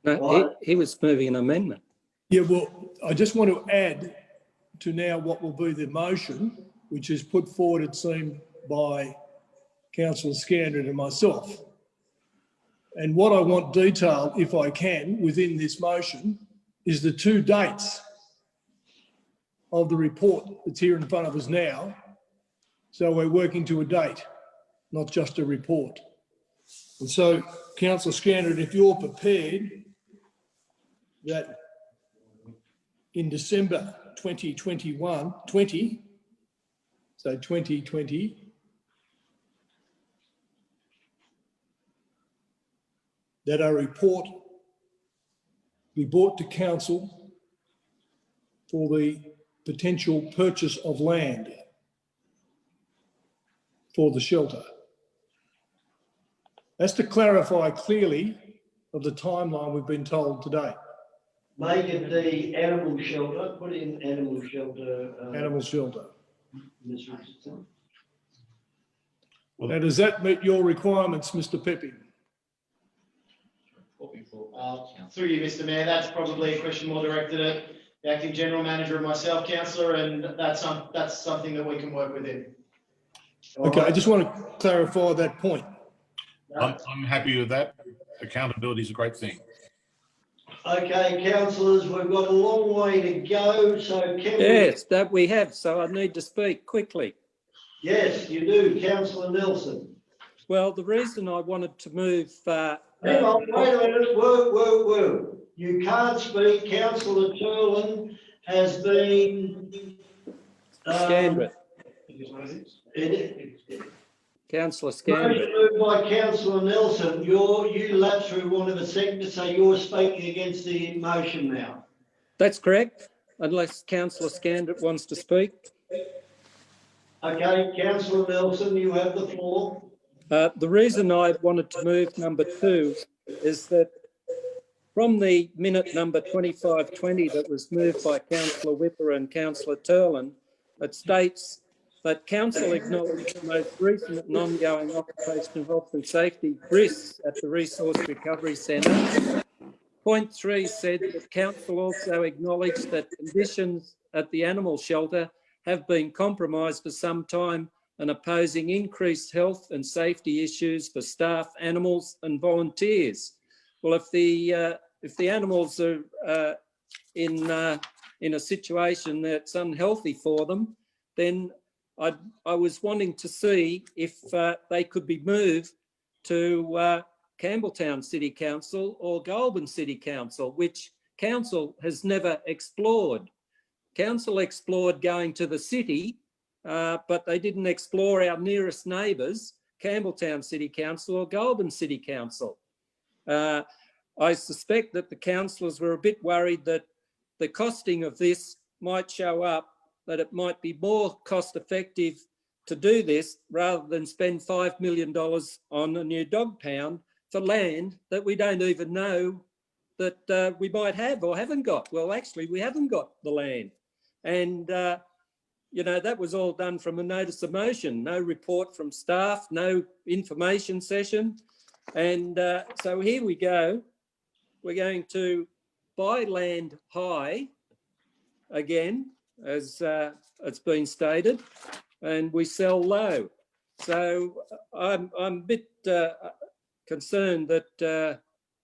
No, he was moving an amendment. Yeah, well, I just want to add to now what will be the motion, which is put forward, it seemed, by Councillor Scandrett and myself. And what I want detailed, if I can, within this motion, is the 2 dates of the report that's here in front of us now, So we're working to a date, not just a report. And so, Councillor Scandrett, if you're prepared that in December 2020, that a report be brought to council for the potential purchase of land for the shelter. That's to clarify clearly of the timeline we've been told today. Make it the animal shelter, put in animal shelter. Animal shelter. Ms. Richardson. Now, does that meet your requirements, Mr. Pepping? Through you, Mr. Mayor, that's probably a question more directed at the acting general manager and myself, councillor, and that's something that we can work within. Okay, I just want to clarify that point. I'm happy with that. Accountability is a great thing. Okay, councillors, we've got a long way to go, so can Yes, that we have, so I need to speak quickly. Yes, you do, councillor Nelson. Well, the reason I wanted to move... Hang on, wait a minute, whoa. You can't speak. Councillor Turlin has been... Scandrett. Councillor Scandrett. Moved by councillor Nelson. You lapsed through one of the sectors, so you're speaking against the motion now. That's correct, unless councillor Scandrett wants to speak. Okay, councillor Nelson, you have the floor. The reason I wanted to move number 2 is that from the minute number 2520 that was moved by councillor Whipper and councillor Turlin, it states that council acknowledged the most recent and ongoing occupational health and safety risks at the Resource Recovery Centre. Point 3 said that council also acknowledged that conditions at the animal shelter have been compromised for some time and are posing increased health and safety issues for staff, animals and volunteers. Well, if the animals are in a situation that's unhealthy for them, then I was wanting to see if they could be moved to Campbelltown City Council or Goulburn City Council, which council has never explored. Council explored going to the city, but they didn't explore our nearest neighbours, Campbelltown City Council or Goulburn City Council. I suspect that the councillors were a bit worried that the costing of this might show up, that it might be more cost effective to do this rather than spend $5 million on a new dog pound for land that we don't even know that we might have or haven't got. Well, actually, we haven't got the land. And, you know, that was all done from a notice of motion, no report from staff, no information session. And so here we go. We're going to buy land high again, as it's been stated, and we sell low. So I'm a bit concerned that,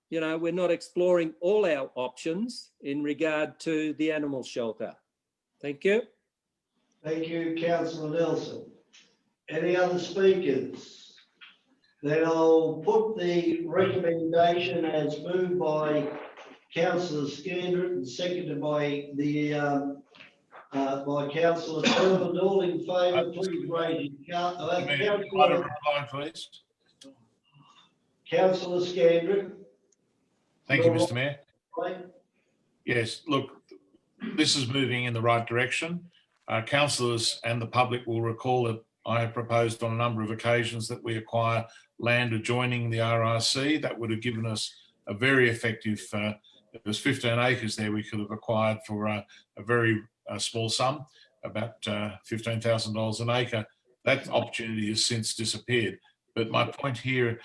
you know, we're not exploring all our options in regard to the animal shelter. Thank you. Thank you, councillor Nelson. Any other speakers? Then I'll put the recommendation as moved by councillor Scandrett and seconded by by councillor Turlin. All in favour, please raise your hand. Please. Councillor Scandrett. Thank you, Mr. Mayor. Yes, look, this is moving in the right direction. Councillors and the public will recall that I have proposed on a number of occasions that we acquire land adjoining the RRC. That would have given us a very effective, there was 15 acres there we could have acquired for a very small sum, about $15,000 an acre. That opportunity has since disappeared. But my point here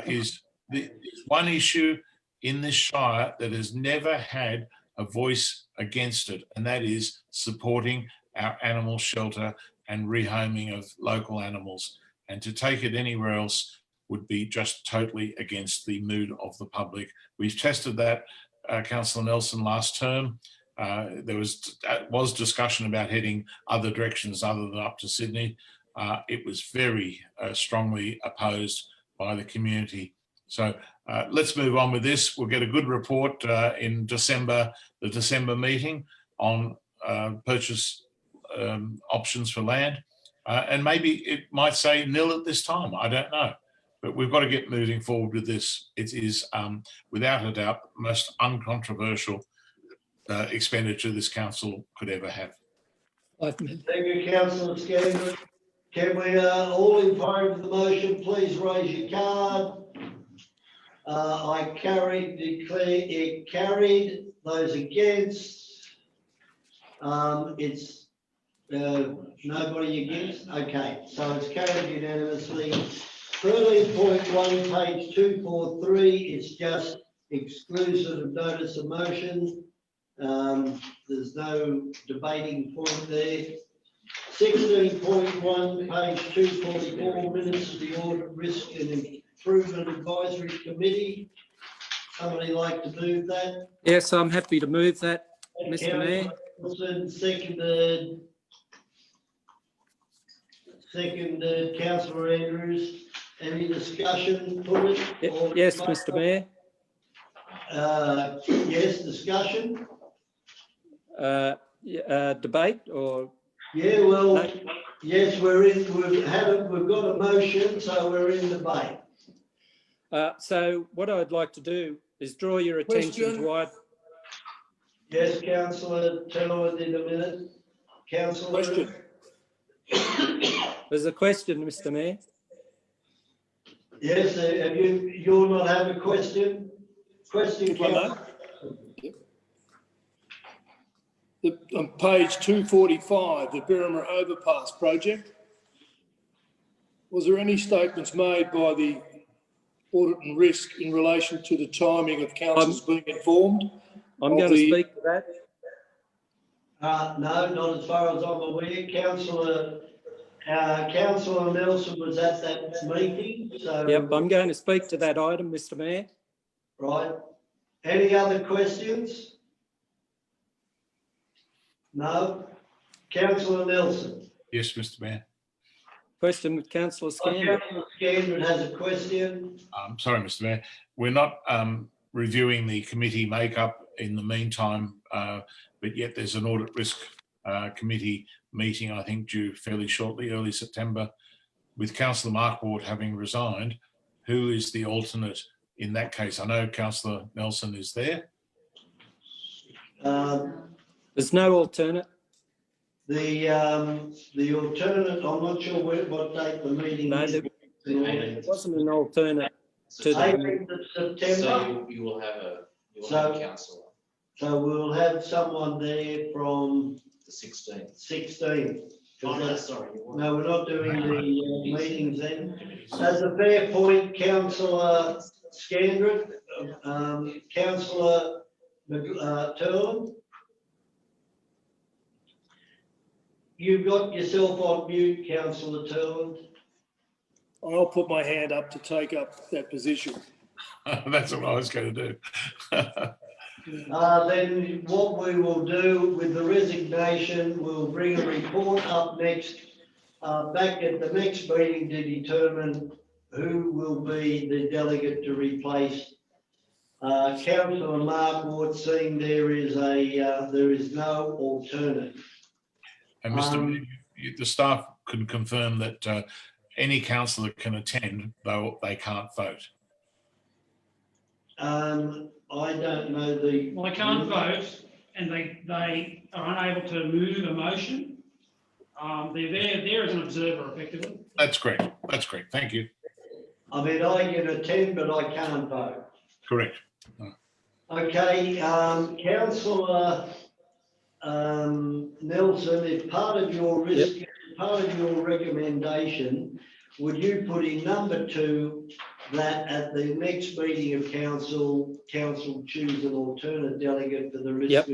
is there's one issue in this shire that has never had a voice against it, and that is supporting our animal shelter and rehoming of local animals. And to take it anywhere else would be just totally against the mood of the public. We've tested that, Councillor Nelson, last term. There was discussion about heading other directions other than up to Sydney. it was very strongly opposed by the community. So let's move on with this. We'll get a good report in December, the December meeting on purchase options for land. And maybe it might say nil at this time. I don't know. But we've got to get moving forward with this. It is, without a doubt, the most uncontroversial expenditure this council could ever have. Thank you, Councillor Scanlon. Can we all in favour of the motion, please raise your card. I declare it carried. Those against? It's nobody against? Okay, so it's carried unanimously. 13.1, page 243, is just exclusive of notice of motion. There's no debating point there. 16.1, page 244, minutes of the Audit Risk and Improvement Advisory Committee. Somebody like to move that? Yes, I'm happy to move that, Mr. Mayor. Seconded, Councillor Andrews. Any discussion for it? Yes, Mr. Mayor. Yes, discussion? Debate or? Yeah, well, yes, we've got a motion, so we're in debate. So what I'd like to do is draw your attention to what. Yes, Councillor Turner, in a minute. Councillor. There's a question, Mr. Mayor. Yes, you'll not have a question? Question, Councillor. On page 245, the Birrima Overpass project, was there any statements made by the Audit and Risk in relation to the timing of councils being informed? I'm going to speak to that. No, not as far as I'm aware. Councillor Nelson was at that meeting, so. Yep, I'm going to speak to that item, Mr. Mayor. Right. Any other questions? No. Councillor Nelson. Yes, Mr. Mayor. Question with Councillor Scandon. Councillor Scandon has a question. Sorry, Mr. Mayor. We're not reviewing the committee makeup in the meantime, but yet there's an audit risk committee meeting, I think, due fairly shortly, early September, with Councillor Mark Ward having resigned. Who is the alternate in that case? I know Councillor Nelson is there. There's no alternate. The alternate, I'm not sure what date the meeting is. There wasn't an alternate to the 18th of September. So you will have a councillor. So we'll have someone there from the 16th. 16th. Oh, no, sorry. No, we're not doing the meetings then. That's a fair point, Councillor Scandrick. Councillor Turlin. You've got yourself on mute, Councillor Turlin. I'll put my hand up to take up that position. That's what I was going to do. Then what we will do with the resignation, we'll bring a report up next, back at the next meeting to determine who will be the delegate to replace Councillor Mark Ward, seeing there is no alternate. And Mr. Mayor, the staff can confirm that any councillor can attend, though they can't vote. I don't know the. Well, they can't vote, and they are unable to move a motion. They're there as an observer, effectively. That's correct. That's correct. Thank you. I mean, I can attend, but I can't vote. Correct. Okay, Councillor Nelson, if part of your risk, part of your recommendation, would you put in number 2 that at the next meeting of council choose an alternate delegate for the risk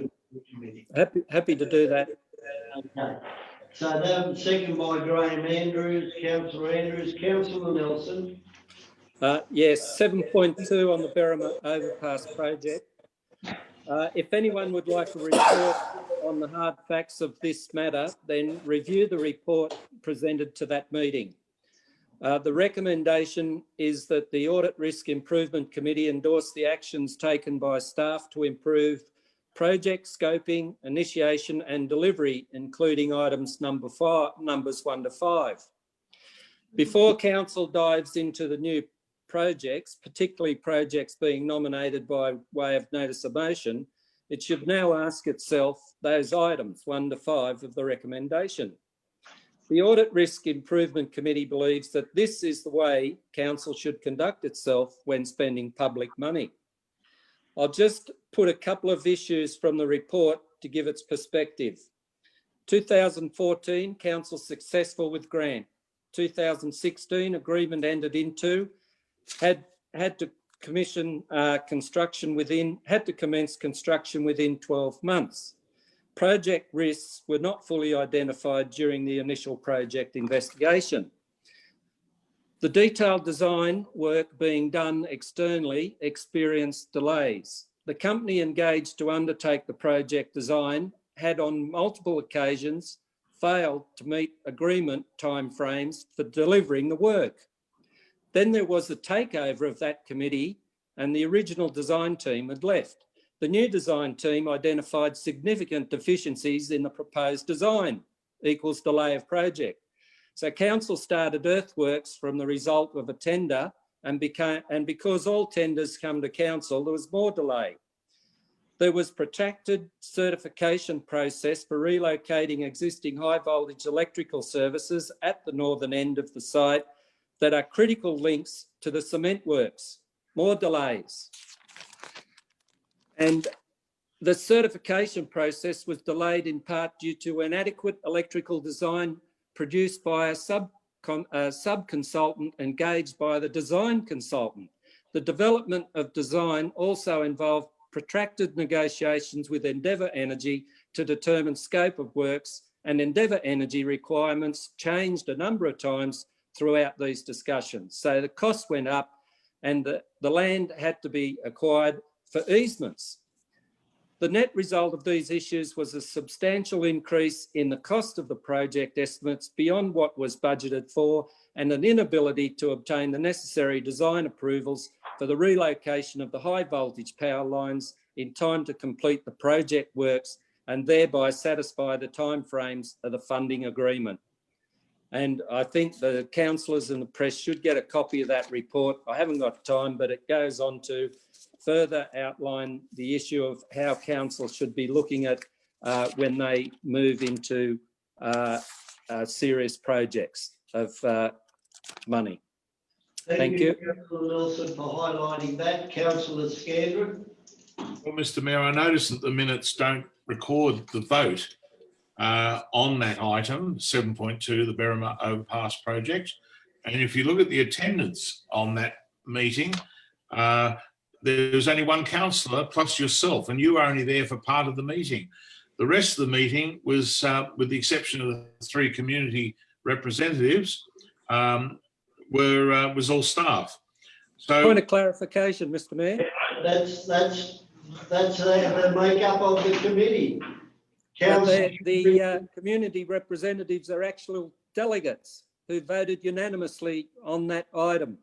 committee? Happy to do that. Okay. So that was seconded by Graham Andrews, Councillor Andrews. Councillor Nelson. Yes, 7.2 on the Berrima Overpass project. If anyone would like a report on the hard facts of this matter, then review the report presented to that meeting. The recommendation is that the Audit Risk Improvement Committee endorse the actions taken by staff to improve project scoping, initiation and delivery, including items numbers 1 to 5. Before Council dives into the new projects, particularly projects being nominated by way of notice of motion, it should now ask itself those items 1 to 5 of the recommendation. The Audit Risk Improvement Committee believes that this is the way Council should conduct itself when spending public money. I'll just put a couple of issues from the report to give its perspective. 2014, Council successful with grant. 2016, agreement entered into, had to commence construction within 12 months. Project risks were not fully identified during the initial project investigation. The detailed design work being done externally experienced delays. The company engaged to undertake the project design had on multiple occasions failed to meet agreement timeframes for delivering the work. Then there was a takeover of that committee and the original design team had left. The new design team identified significant deficiencies in the proposed design, equals delay of project. So Council started earthworks from the result of a tender and because all tenders come to Council, there was more delay. There was protracted certification process for relocating existing high voltage electrical services at the northern end of the site that are critical links to the cement works. More delays. And the certification process was delayed in part due to inadequate electrical design produced by a sub-consultant engaged by the design consultant. The development of design also involved protracted negotiations with Endeavour Energy to determine scope of works, and Endeavour Energy requirements changed a number of times throughout these discussions. So the cost went up and the land had to be acquired for easements. The net result of these issues was a substantial increase in the cost of the project estimates beyond what was budgeted for and an inability to obtain the necessary design approvals for the relocation of the high voltage power lines in time to complete the project works and thereby satisfy the timeframes of the funding agreement. And I think the councillors and the press should get a copy of that report. I haven't got time, but it goes on to further outline the issue of how council should be looking at when they move into serious projects of money. Thank you. Councillor Nelson, for highlighting that. Councillor Scandron. Well, Mr. Mayor, I noticed that the minutes don't record the vote on that item, 7.2, the Berrima Overpass project. And if you look at the attendance on that meeting, there's only one councillor plus yourself, and you were only there for part of the meeting. The rest of the meeting was, with the exception of the 3 community representatives, was all staff. So, point of clarification, Mr. Mayor. That's the makeup of the committee. The community representatives are actual delegates who voted unanimously on that item.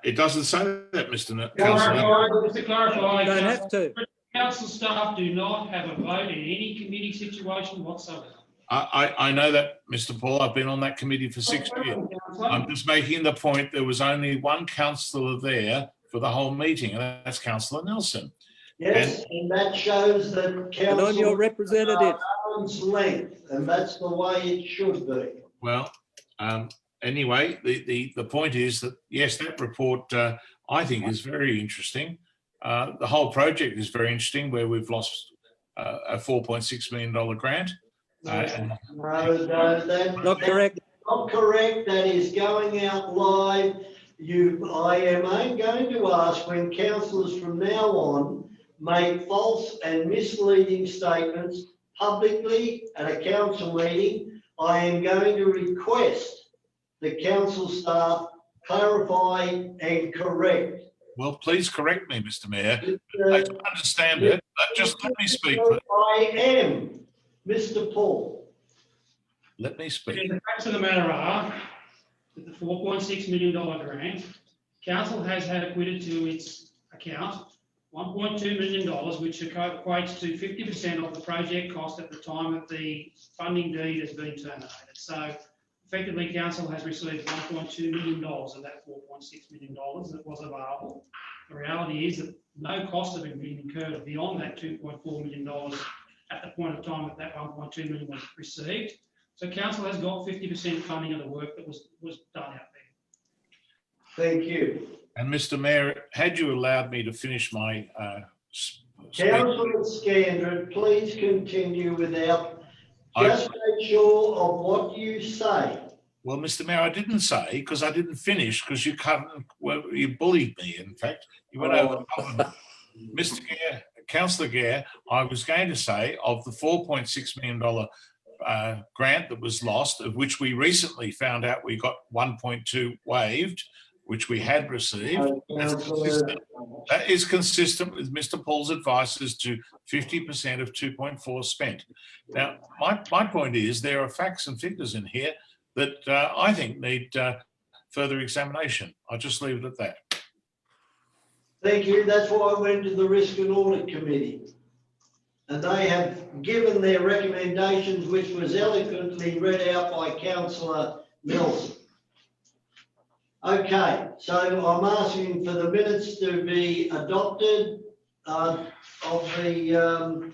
It doesn't say that, Mr. Councillor. Just to clarify, You don't have to. council staff do not have a vote in any committee situation whatsoever. I know that, Mr. Paul. I've been on that committee for 6 years. I'm just making the point there was only one councillor there for the whole meeting, and that's Councillor Nelson. Yes, and that shows that council. And I'm your representative. Arm's length, and that's the way it should be. Well, anyway, the point is that, yes, that report, I think, is very interesting. The whole project is very interesting, where we've lost a $4.6 million grant. No, that's not correct. Not correct. That is going out live. I am going to ask when councillors from now on make false and misleading statements publicly at a council meeting, I am going to request the council staff clarify and correct Well, please correct me, Mr. Mayor. I don't understand it. Just let me speak. I am, Mr. Paul. Let me speak. The facts of the matter are that the $4.6 million grant, council has had acquitted to its account $1.2 million, which equates to 50% of the project cost at the time that the funding deed has been terminated. So effectively, council has received $1.2 million of that $4.6 million that was available. The reality is that no costs have been incurred beyond that $2.4 million at the point of time that 1.2 million was received. So council has got 50% funding of the work that was done out there. Thank you. And Mr. Mayor, had you allowed me to finish my Councillor Scandrett, please continue without, just make sure of what you say. Well, Mr. Mayor, I didn't say because I didn't finish because you you bullied me. In fact, you went over. Mr. Gare, Councillor Gare, I was going to say of the $4.6 million grant that was lost, of which we recently found out we got 1.2 waived, which we had received. That is consistent with Mr. Paul's advice as to 50% of 2.4 spent. Now, my point is there are facts and figures in here that I think need further examination. I'll just leave it at that. Thank you. That's why I went to the Risk and Audit Committee. And they have given their recommendations, which was eloquently read out by Councillor Nelson. Okay, so I'm asking for the minutes to be adopted of the,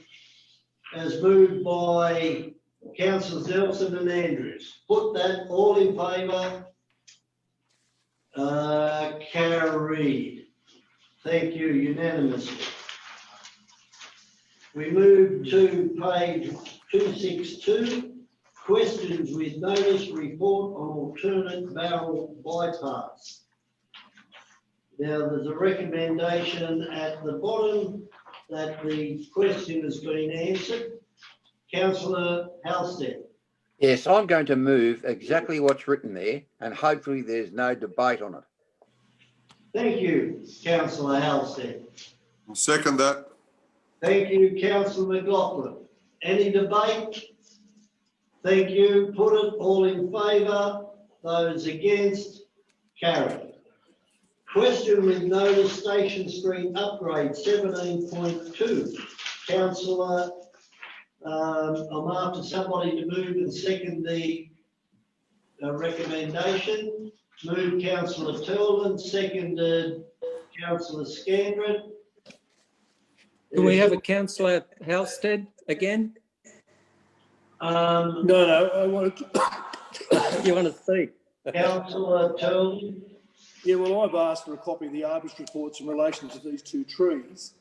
as moved by Councillors Nelson and Andrews. Put that all in favour. Carried. Thank you, unanimously. We move to page 262, questions with notice report on alternate barrel bypass. Now, there's a recommendation at the bottom that the question has been answered. Councillor Halstead. Yes, I'm going to move exactly what's written there, and hopefully there's no debate on it. Thank you, Councillor Halstead. I'll second that. Thank you, Councillor McLaughlin. Any debate? Thank you. Put it all in favour. Those against? Carried. Question with notice, Station Street upgrade 17.2. Councillor, I'm after somebody to move and second the recommendation. Move Councillor Turlin, seconded Councillor Scandrett. Do we have a Councillor Halstead again? No, I wanted to. You want to speak? Councillor Turlin. Yeah, well, I've asked for a copy of the Arbus reports in relation to these two trees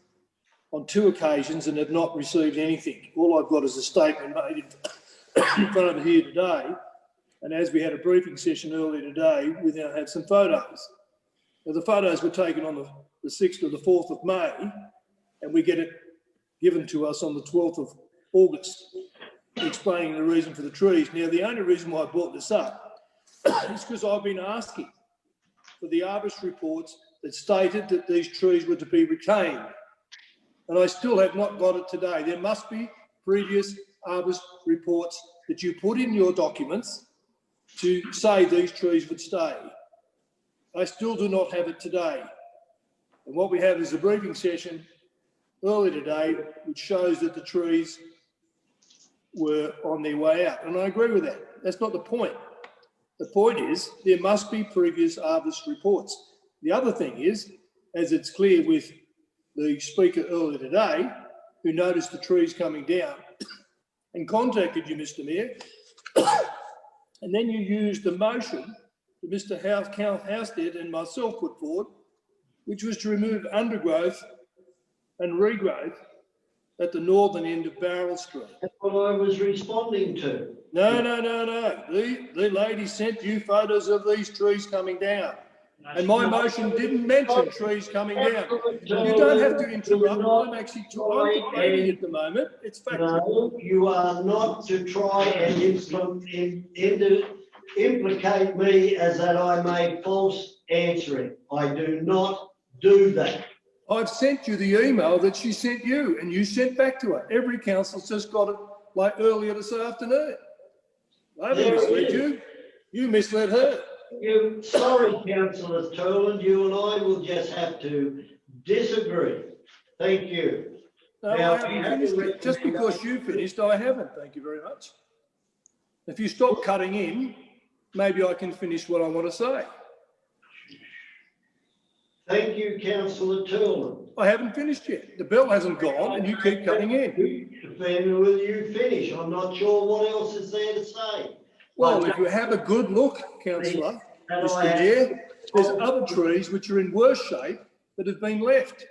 on 2 occasions and have not received anything. All I've got is a statement made in front of here today. And as we had a briefing session earlier today, we now have some photos. Now, the photos were taken on the 6th or the 4th of May, and we get it given to us on the 12th of August, explaining the reason for the trees. Now, the only reason why I brought this up is because I've been asking for the Arbus reports that stated that these trees were to be retained. And I still have not got it today. There must be previous Arbus reports that you put in your documents to say these trees would stay. I still do not have it today. And what we have is a briefing session earlier today, which shows that the trees were on their way out. And I agree with that. That's not the point. The point is there must be previous Arbus reports. The other thing is, as it's clear with the speaker earlier today, who noticed the trees coming down and contacted you, Mr. Mayor, and then you used the motion that Mr. Halstead and myself put forward, which was to remove undergrowth and regrowth at the northern end of Barrel Street. That's what I was responding to. No. The lady sent you photos of these trees coming down. And my motion didn't mention trees coming down. You don't have to interrupt. I'm actually debating at the moment. It's factual. No, you are not to try and implicate me as that I made false answering. I do not do that. I've sent you the email that she sent you and you sent back to her. Every council's just got it like earlier this afternoon. I haven't misled you. You misled her. Sorry, Councillor Turland, you and I will just have to disagree. Thank you. No, Now, I haven't finished it. Just because you finished, I haven't. Thank you very much. If you stop cutting in, maybe I can finish what I want to say. Thank you, Councillor Turland. I haven't finished yet. The bell hasn't gone and you keep cutting in. Then will you finish? I'm not sure what else is there to say. Well, if you have a good look, Councillor, Mr Mayor, there's other trees which are in worse shape that have been left.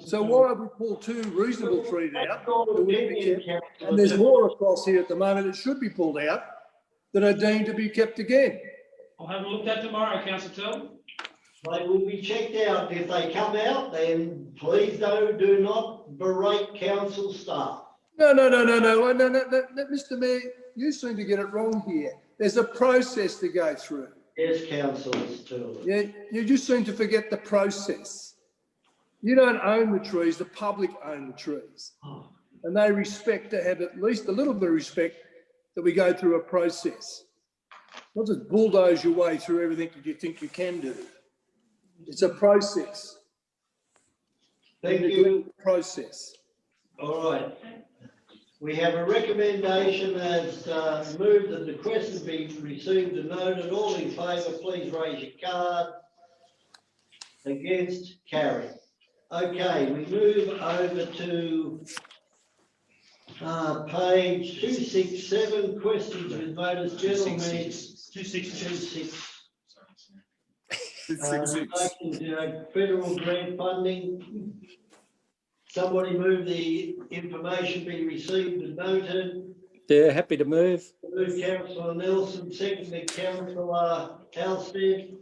So why have we pulled 2 reasonable trees out? And there's more across here at the moment that should be pulled out that are deemed to be kept again. I'll have a look at tomorrow, Councillor Turland. They will be checked out. If they come out, then please do not berate council staff. No, Mr Mayor, you seem to get it wrong here. There's a process to go through. Yes, councillors too. Yeah, you just seem to forget the process. You don't own the trees, the public own the trees. And they expect to have at least a little bit of respect that we go through a process. Not just bulldoze your way through everything that you think you can do. It's a process. Thank you. Process. All right. We have a recommendation as moved that the question be received and noted. All in favour, please raise your card. Against, carry. Okay, we move over to page 267, questions with voters, general meetings. 266. Federal grant funding. Somebody move the information be received and noted. Yeah, happy to move. Move Councillor Nelson, seconded Councillor Halstead.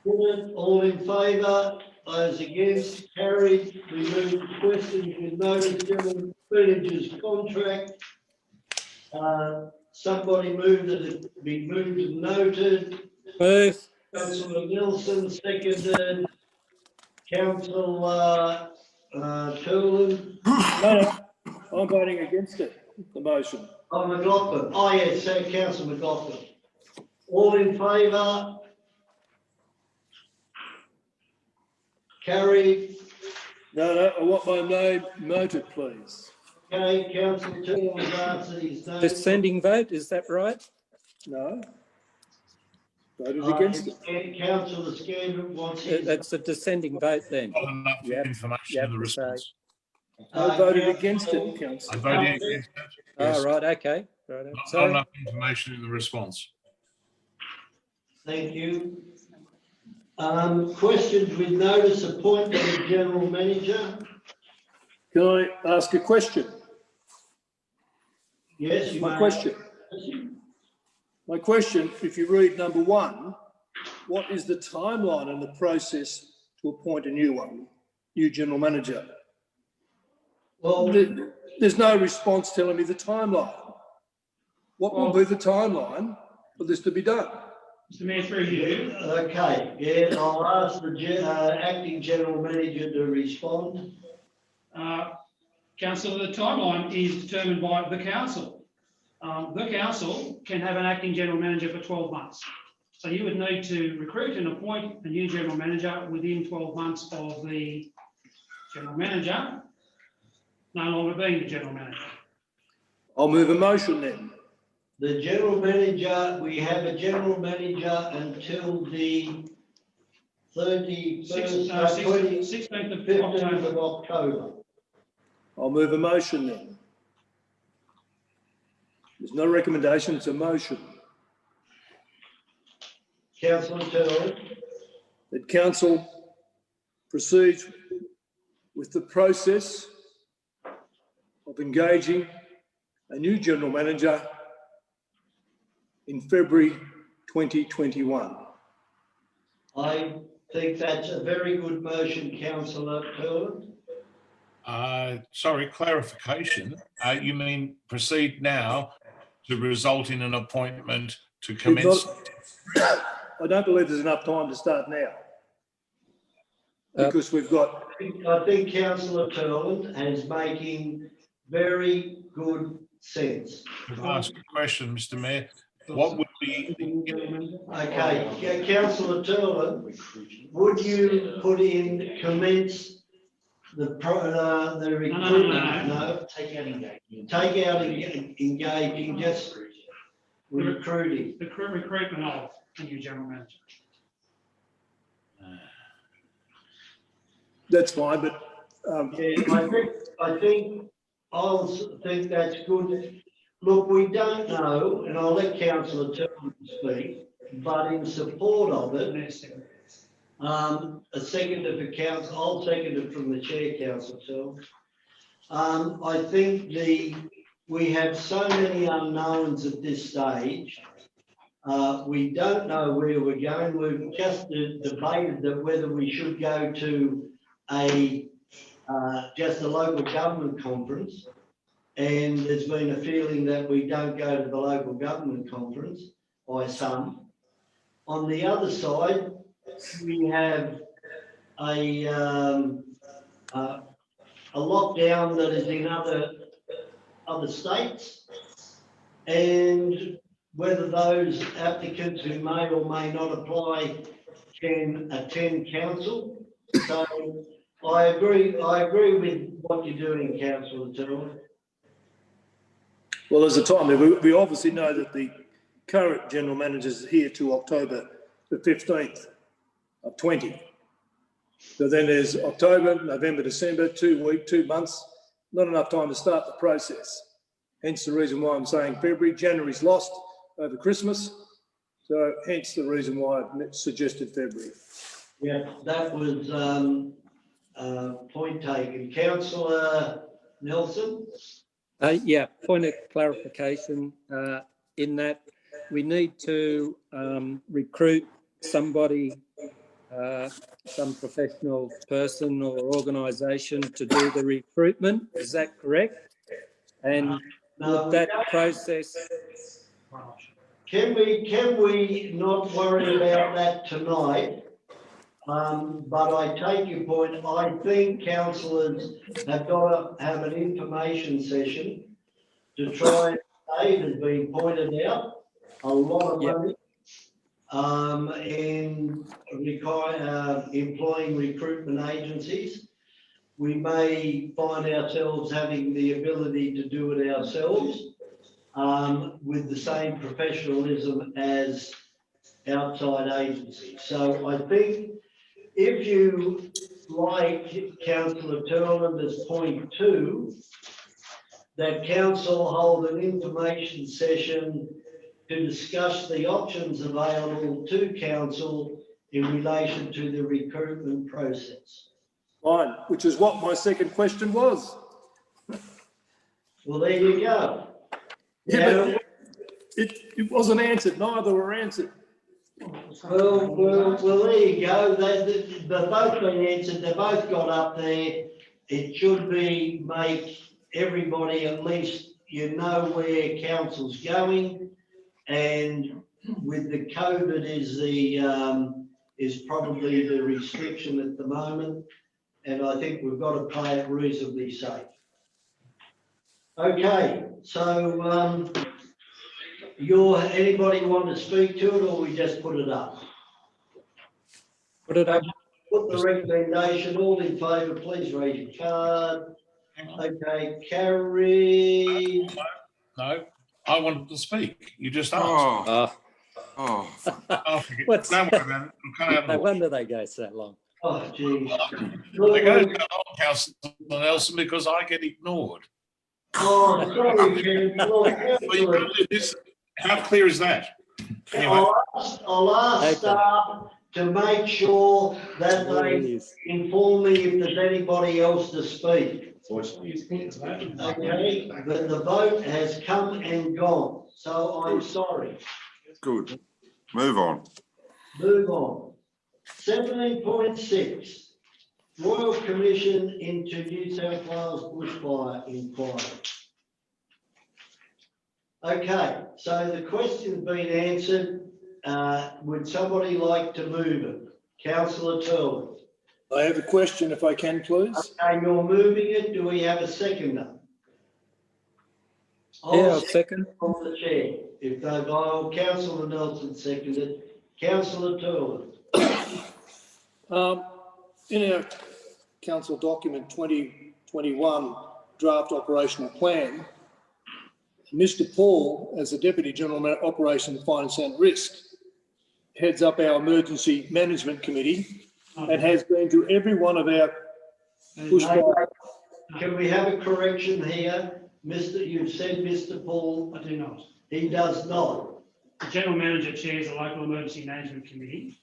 All in favour, those against, carried. We move to questions with notice, general managers contract. Somebody move that it be moved and noted. Move. Councillor Nelson, seconded. Councillor Turland. No, I'm voting against it, the motion. Oh, McLaughlin. Oh, yes, Councillor McLaughlin. All in favour? Carried. No, I want my name noted, please. Okay, Councillor Turland's answered his name. Descending vote, is that right? No. Voted against it. Councillor Scandal wants his. That's a descending vote then. Not enough information in the response. I voted against it, Councillor. I voted against it. Oh, right, okay. Right. Not enough information in the response. Thank you. Questions with notice, appointment of general manager. Can I ask a question? Yes, you My may. question. My question, if you read number 1, what is the timeline and the process to appoint a new general manager? Well, there's no response telling me the timeline. What will be the timeline for this to be done? Mr Mayor, through you. Okay, yeah, I'll ask the acting general manager to respond. Councillor, the timeline is determined by the council. The council can have an acting general manager for 12 months. So you would need to recruit and appoint a new general manager within 12 months of the general manager no longer being the general manager. I'll move a motion then. The general manager, we have a general manager until the 16th of October. I'll move a motion then. There's no recommendation, it's a motion. Councillor Turland. That council proceeds with the process of engaging a new general manager in February 2021. I think that's a very good motion, Councillor Turland. Sorry, clarification. You mean proceed now to result in an appointment to commence? I don't believe there's enough time to start now. Because we've got, I think councillor Turland is making very good sense. Can I ask a question, Mr Mayor? What would be, Okay, councillor Turland, would you put in commence the recruitment? No. Take out engagement. Take out engaging, just recruiting. The recruitment of, thank you, General Manager. that's fine, but I think that's good. Look, we don't know, and I'll let councillor Turner speak, but in support of it, a seconder for council, I'll second it from the chair, councillor Turner. I think we have so many unknowns at this stage. We don't know where we're going. We've just debated that whether we should go to just a local government conference, and there's been a feeling that we don't go to the local government conference by some. On the other side, we have a lockdown that is in other states, and whether those applicants who may or may not apply can attend council. So I agree with what you're doing, councillor Turner. well, there's a time there. We obviously know that the current general manager is here to October the 15th of 20. So then there's October, November, December, 2 months, not enough time to start the process. Hence the reason why I'm saying February. January's lost over Christmas. So hence the reason why I suggested February. Yeah, that was point taken. Councillor Nelson? Yeah, point of clarification in that we need to recruit somebody, some professional person or organisation to do the recruitment. Is that correct? And would that process... Can we not worry about that tonight? But I take your point. I think councillors have got to have an information session to try and save, as been pointed out, a lot of money in employing recruitment agencies. We may find ourselves having the ability to do it ourselves with the same professionalism as outside agencies. So I think if you like councillor Turlander's point 2, that council hold an information session to discuss the options available to council in relation to the recruitment process. Fine, which is what my second question was. Well, there you go. Yeah, but it wasn't answered. Neither were answered. Well, there you go. They've both been answered. They both got up there. It should make everybody, at least you know where council's going, and with the COVID is probably the restriction at the moment, and I think we've got to play it reasonably safe. Okay, so anybody want to speak to it, or we just put it up? Put it up. Put the recommendation. All in favour, please raise your card. Okay, carry. no, I wanted to speak. You just asked. What's Don't worry about it. No wonder they go so long. Oh, geez. They go to Councillor Nelson because I get ignored. Oh, sorry, Ken. How clear is that? Anyway. I'll ask staff to make sure that they inform me if there's anybody else to speak. Okay, but the vote has come and gone, so I'm sorry. Good. Move on. Move on. 17.6, Royal Commission into New South Wales bushfire inquiry. Okay, so the question's been answered. would somebody like to move it? Councillor Turley. I have a question if I can, please. Okay, you're moving it. Do we have a seconder? Yeah, I'll second. From the chair. If they vote, Councillor Nelson seconded. Councillor Turley. In our council document 2021 draft operational plan, Mr. Paul, as the Deputy General Manager, Operations, Finance and Risk, heads up our Emergency Management Committee and has been to every one of our bushfire. Can we have a correction here? You've said Mr. Paul. I do not. He does not. The General Manager chairs the Local Emergency Management Committee.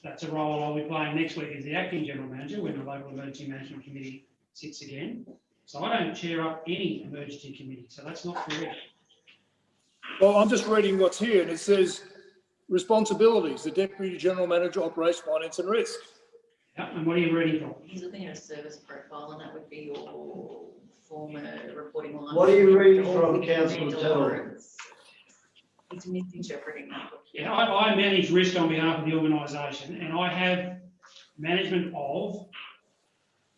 That's a role I'll be playing next week as the Acting General Manager when the Local Emergency Management Committee sits again. So I don't chair up any emergency committee, so that's not correct. Well, I'm just reading what's here and it says responsibilities, the Deputy General Manager, Operations, Finance and Risk. Yeah, and what are you reading from? He's looking at a service profile and that would be your former reporting line. What are you reading from, Councillor Turley? He's misinterpreting that. Yeah, I manage risk on behalf of the organisation and I have management of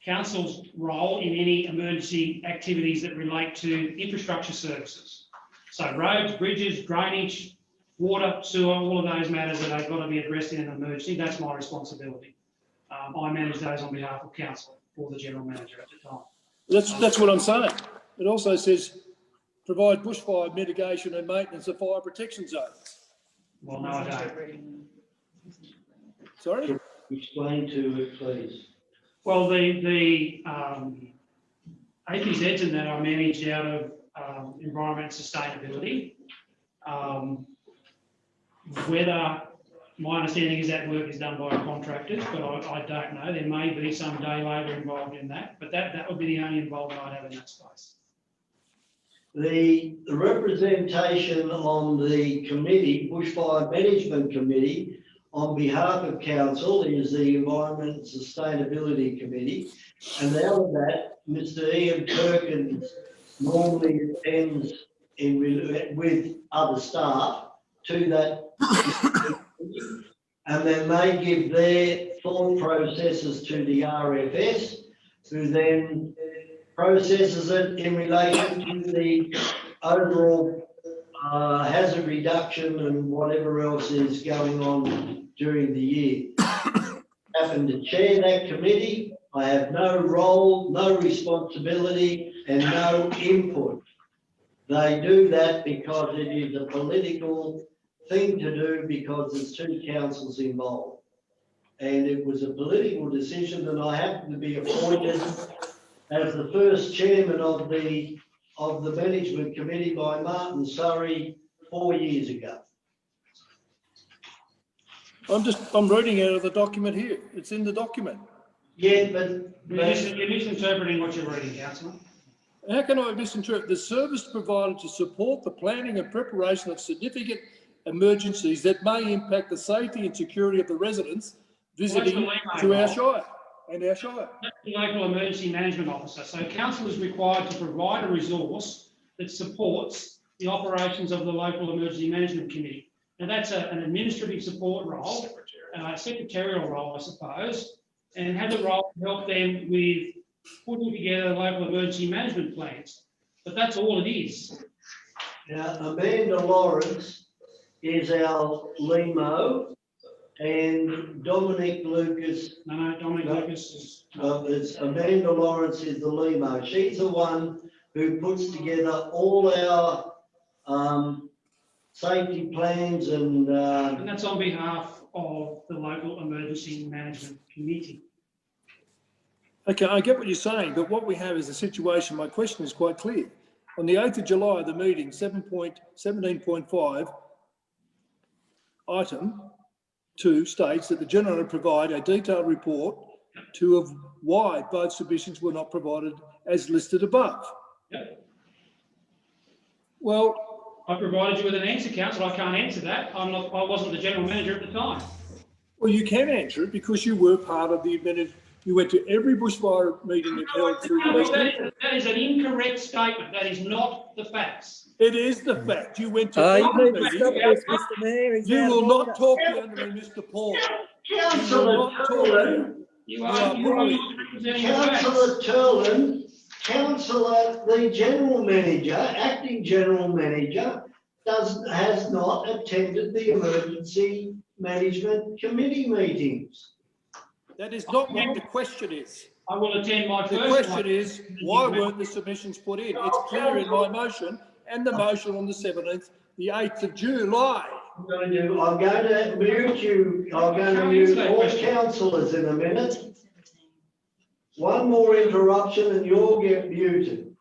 council's role in any emergency activities that relate to infrastructure services. So roads, bridges, drainage, water, sewer, all of those matters that have got to be addressed in an emergency, that's my responsibility. I manage those on behalf of council for the General Manager at the time. That's what I'm saying. It also says provide bushfire mitigation and maintenance of fire protection zones. Well, no, I don't. Sorry? Explain to it, please. Well, the APZs and that I manage out of environment and sustainability. Whether my understanding is that work is done by contractors, but I don't know. There may be some day labour involved in that, but that would be the only involvement I'd have in that space. The representation on the committee, Bushfire Management Committee, on behalf of council is the Environment and Sustainability Committee. And out of that, Mr. Ian Perkins normally attends with other staff to that and then they give their thought processes to the RFS, who then processes it in relation to the overall hazard reduction and whatever else is going on during the year. I happen to chair that committee. I have no role, no responsibility and no input. They do that because it is a political thing to do because there's two councils involved. And it was a political decision and I happened to be appointed as the first chairman of the management committee by Martin Surrey 4 years ago. I'm reading out of the document here. It's in the document. Yeah, but You're misinterpreting what you're reading, Councillor. How can I misinterpret? The service provided to support the planning and preparation of significant emergencies that may impact the safety and security of the residents visiting to our shire and our shire. That's the Local Emergency Management Officer. So council is required to provide a resource that supports the operations of the Local Emergency Management Committee. Now that's an administrative support role, a secretarial role, I suppose, and has a role to help them with putting together local emergency management plans. But that's all it is. Now, Amanda Lawrence is our LEMO and Dominic Lucas. No, Dominic Lucas is. It's Amanda Lawrence is the LEMO. She's the one who puts together all our safety plans and that's on behalf of the Local Emergency Management Committee. Okay, I get what you're saying, but what we have is a situation, my question is quite clear. On the 8th of July, the meeting, 17.5, item 2 states that the General will provide a detailed report of why both submissions were not provided as listed above. Yep. Well, I provided you with an answer, Councillor. I can't answer that. I wasn't the General Manager at the time. Well, you can answer it because you were part of the You went to every bushfire meeting that held through the meeting. That is an incorrect statement. That is not the facts. It is the fact. You went to You every need to meeting. stop this, Mr Mayor. He's You out of will order. not talk down to me, Mr Paul. You will Councillor not talk Turlin, down. You are are bullying. representing the facts. Councillor Turlin, Councillor, the General Manager, Acting General Manager, has not attended the Emergency Management Committee meetings. That is not what the question is. I will attend my The first question one. is, why weren't the submissions put in? It's clear in my motion and the motion on the 17th, the 8th of July. I'm going to mute you. I'm going to mute all councillors in a minute. One more interruption and you'll get muted.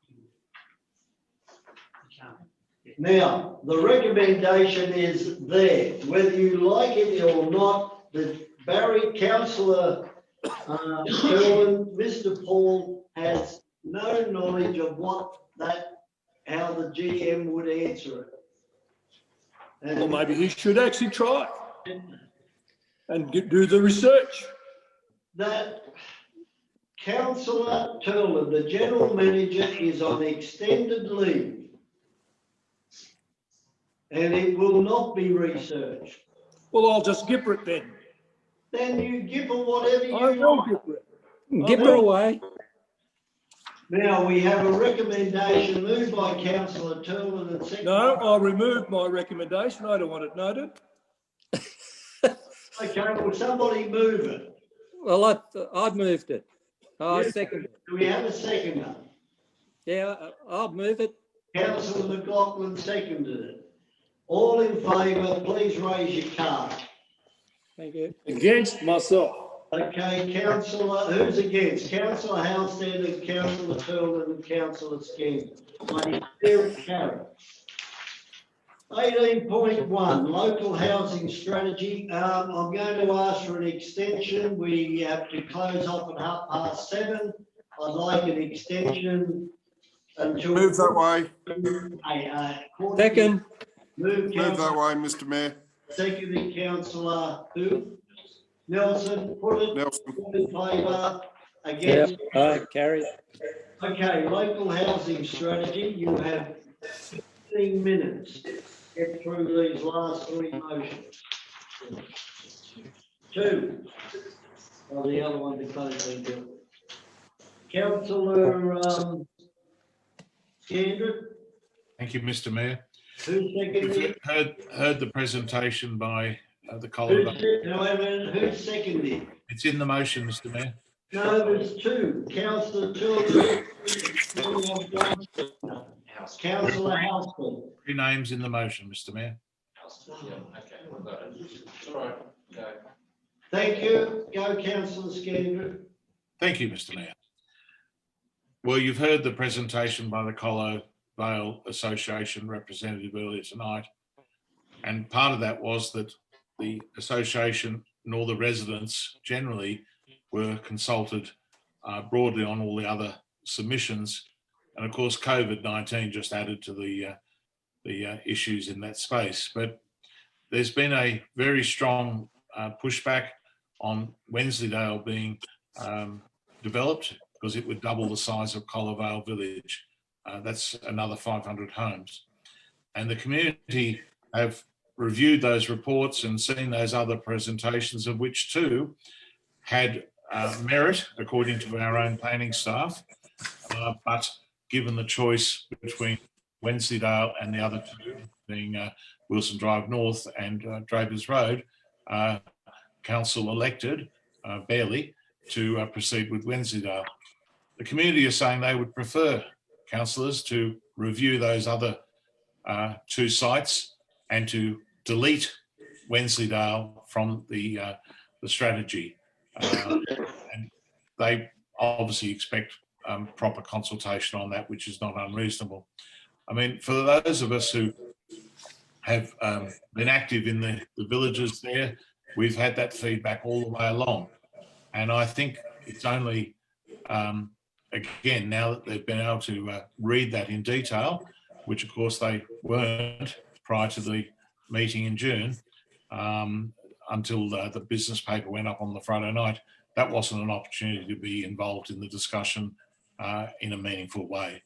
Now, the recommendation is there, whether you like it or not, the Councillor Turlin, Mr Paul has no knowledge of how the GM would answer it. Well, maybe he should actually try and do the research. That Councillor Turlin, the General Manager, is on extended leave. And it will not be researched. Well, I'll just gipper it then. Then you gipper whatever you I will want. gipper it. Give her away. Now, we have a recommendation moved by Councillor Turlin and seconded. No, I'll remove my recommendation. I don't want it noted. Okay, will somebody move it? Well, I've moved it. I Yes. second it. Do we have a seconder? Yeah, I'll move it. Councillor McLaughlin seconded it. All in favour, please raise your card. Thank you. Against myself. Okay, Councillor, who's against? Councillor Halstead and Councillor Turlin and Councillor Scanlon. I declare it carried. 18.1, local housing strategy. I'm going to ask for an extension. We have to close off at 7:30. I'd like an extension until. Move that way. Second. Move that way, Mr Mayor. Seconded Councillor who? Nelson, put it. Nelson. All in favour, Yeah, against? carry. Okay, local housing strategy, you have 15 minutes to get through these last three motions. 2. Oh, the other one declared been dealt with. Councillor Scandrett, Thank you, Mr Mayor. who seconded We've it? heard the presentation by the Who Colorado. who seconded it? It's in the motion, Mr Mayor. No, there's 2. Councillor Turlin. Councillor Halston. 3 names in the motion, Mr Mayor. Okay, we've got it. It's all right. Go. Thank you. Go, Councillor Scandrett. Thank you, Mr Mayor. Well, you've heard the presentation by the Colo Vale Association representative earlier tonight. And part of that was that the association and all the residents generally were consulted broadly on all the other submissions. And of course, COVID-19 just added to the issues in that space. But there's been a very strong pushback on Wensleydale being developed because it would double the size of Colo Vale Village. That's another 500 homes. And the community have reviewed those reports and seen those other presentations, of which 2 had merit, according to our own planning staff. But given the choice between Wensleydale and the other 2, being Wilson Drive North and Drapers Road, council elected barely to proceed with Wensleydale. The community is saying they would prefer councillors to review those other 2 sites and to delete Wensleydale from the strategy. And they obviously expect proper consultation on that, which is not unreasonable. I mean, for those of us who have been active in the villages there, we've had that feedback all the way along. And I think it's only, again, now that they've been able to read that in detail, which of course they weren't prior to the meeting in June, until the business paper went up on the Friday night, that wasn't an opportunity to be involved in the discussion in a meaningful way.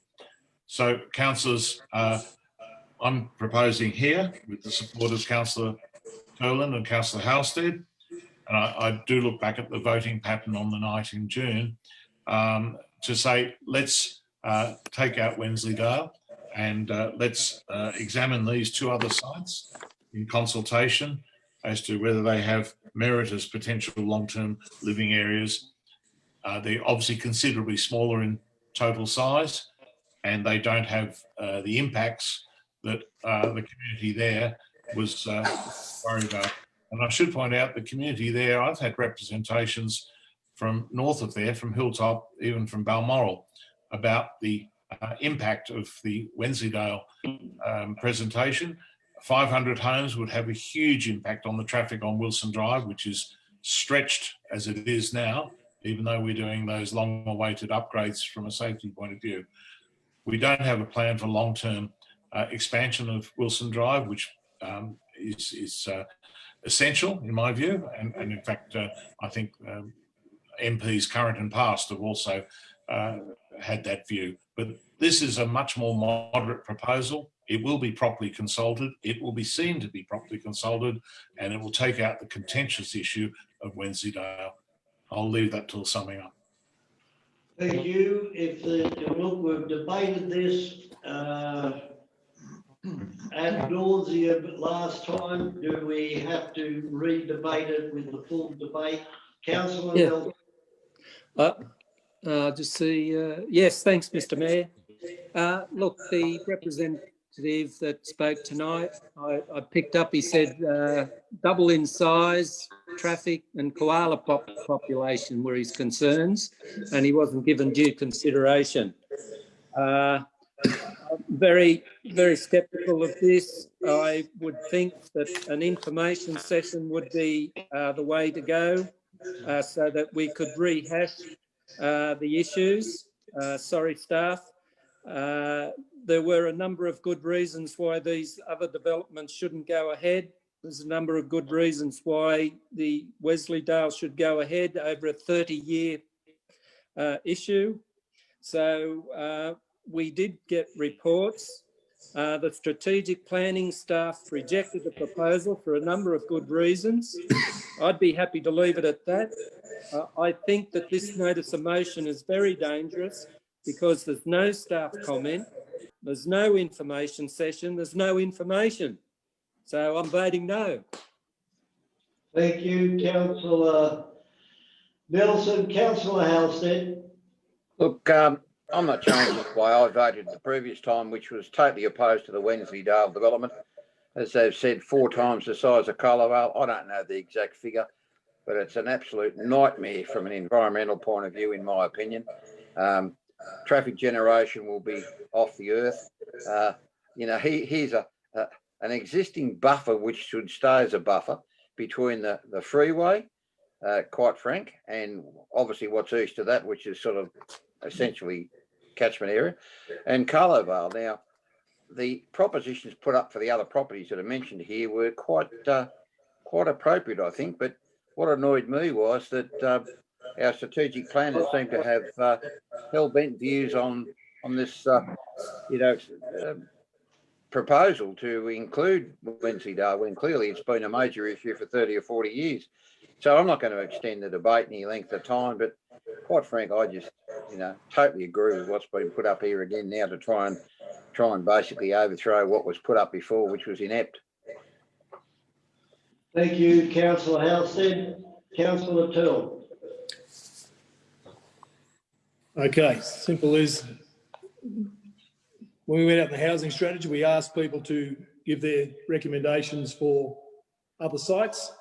So, councillors, I'm proposing here, with the support of Councillor Turlin and Councillor Halstead, and I do look back at the voting pattern on the night in June, to say let's take out Wensleydale and let's examine these two other sites in consultation as to whether they have merit as potential long-term living areas. They're obviously considerably smaller in total size, and they don't have the impacts that the community there was worried about. And I should point out the community there, I've had representations from north of there, from Hilltop, even from Balmoral, about the impact of the Wensleydale presentation. 500 homes would have a huge impact on the traffic on Wilson Drive, which is stretched as it is now, even though we're doing those long-awaited upgrades from a safety point of view. We don't have a plan for long-term expansion of Wilson Drive, which is essential in my view. And in fact, I think MPs current and past have also had that view. But this is a much more moderate proposal. It will be properly consulted. It will be seen to be properly consulted, and it will take out the contentious issue of Wensleydale. I'll leave that till summing up. Thank you. Look, we've debated this ad nauseam last time. Do we have to re-debate it with the full debate? Councillor Mills? Just see, yes, thanks, Mr. Mayor. Look, the representative that spoke tonight, I picked up, he said double in size, traffic and koala population were his concerns, and he wasn't given due consideration. Very, very sceptical of this. I would think that an information session would be the way to go, so that we could rehash the issues. Sorry, staff. There were a number of good reasons why these other developments shouldn't go ahead. There's a number of good reasons why the Wensleydale should go ahead over a 30-year issue. So we did get reports. The strategic planning staff rejected the proposal for a number of good reasons. I'd be happy to leave it at that. I think that this notice of motion is very dangerous because there's no staff comment, there's no information session, there's no information. So I'm voting no. Thank you, Councillor Nelson. Councillor Halstead? Look, I'm not changing why I voted the previous time, which was totally opposed to the Wensleydale development. As they've said, 4 times the size of Carlisle. I don't know the exact figure, but it's an absolute nightmare from an environmental point of view, in my opinion. Traffic generation will be off the earth. You know, here's an existing buffer which should stay as a buffer between the freeway, quite frank, and obviously what's east of that, which is sort of essentially catchment area, and Carlisle. Now, the propositions put up for the other properties that are mentioned here were quite appropriate, I think. But what annoyed me was that our strategic planners seem to have hell-bent views on this, proposal to include Wensleydale when clearly it's been a major issue for 30 or 40 years. So I'm not going to extend the debate any length of time, but quite frank, I just, totally agree with what's been put up here again now to try and basically overthrow what was put up before, which was inept. Thank you, Councillor Halstead. Councillor Turl. Okay, simple as when we went out in the housing strategy, we asked people to give their recommendations for other sites.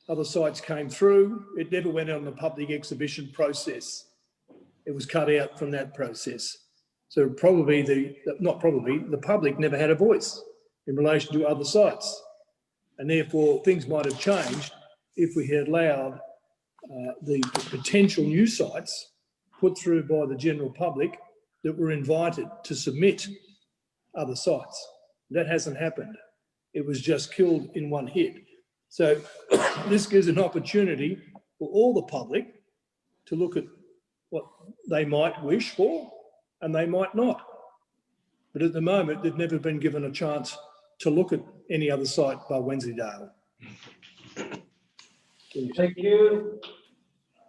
Other sites came through. It never went on the public exhibition process. It was cut out from that process. So probably the public never had a voice in relation to other sites. And therefore things might have changed if we had allowed the potential new sites put through by the general public that were invited to submit other sites. That hasn't happened. It was just killed in one hit. So this gives an opportunity for all the public to look at what they might wish for and they might not. But at the moment, they've never been given a chance to look at any other site by Wensleydale. Thank you.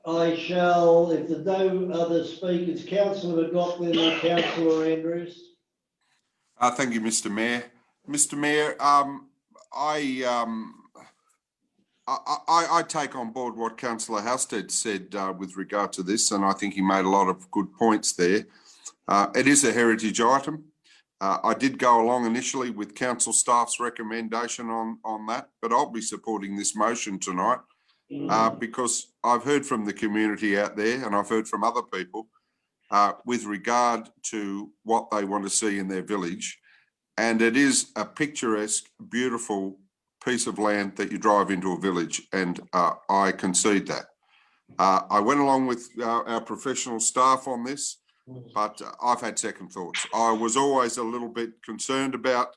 I shall, if there's no other speakers, Councillor McLaughlin and Councillor Andrews. Thank you, Mr. Mayor. Mr. Mayor, I take on board what Councillor Halstead said with regard to this, and I think he made a lot of good points there. It is a heritage item. I did go along initially with council staff's recommendation on that, but I'll be supporting this motion tonight because I've heard from the community out there and I've heard from other people with regard to what they want to see in their village. And it is a picturesque, beautiful piece of land that you drive into a village, and I concede that. I went along with our professional staff on this, but I've had second thoughts. I was always a little bit concerned about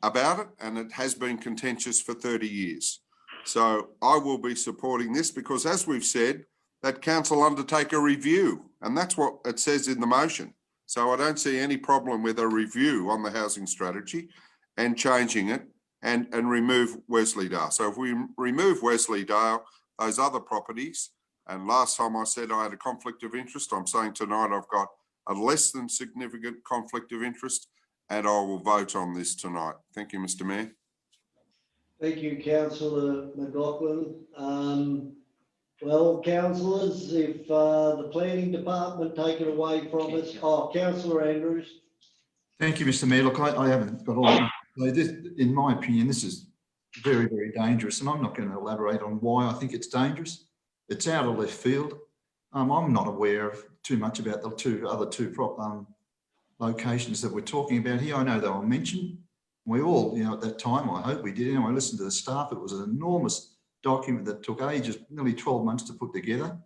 it, and it has been contentious for 30 years. So I will be supporting this because, as we've said, that council undertake a review, and that's what it says in the motion. So I don't see any problem with a review on the housing strategy and changing it and remove Wensleydale. So if we remove Wensleydale, those other properties, and last time I said I had a conflict of interest, I'm saying tonight I've got a less than significant conflict of interest, and I will vote on this tonight. Thank you, Mr. Mayor. Thank you, Councillor McLaughlin. Well, councillors, if the planning department take it away from us. Oh, Councillor Andrews. Thank you, Mr. Mayor. Look, I haven't got all. This, in my opinion, this is very, very dangerous, and I'm not going to elaborate on why I think it's dangerous. It's out of left field. I'm not aware of too much about the other two locations that we're talking about here. I know they were mentioned. We all, at that time, I hope we did. I listened to the staff. It was an enormous document that took ages, nearly 12 months to put together.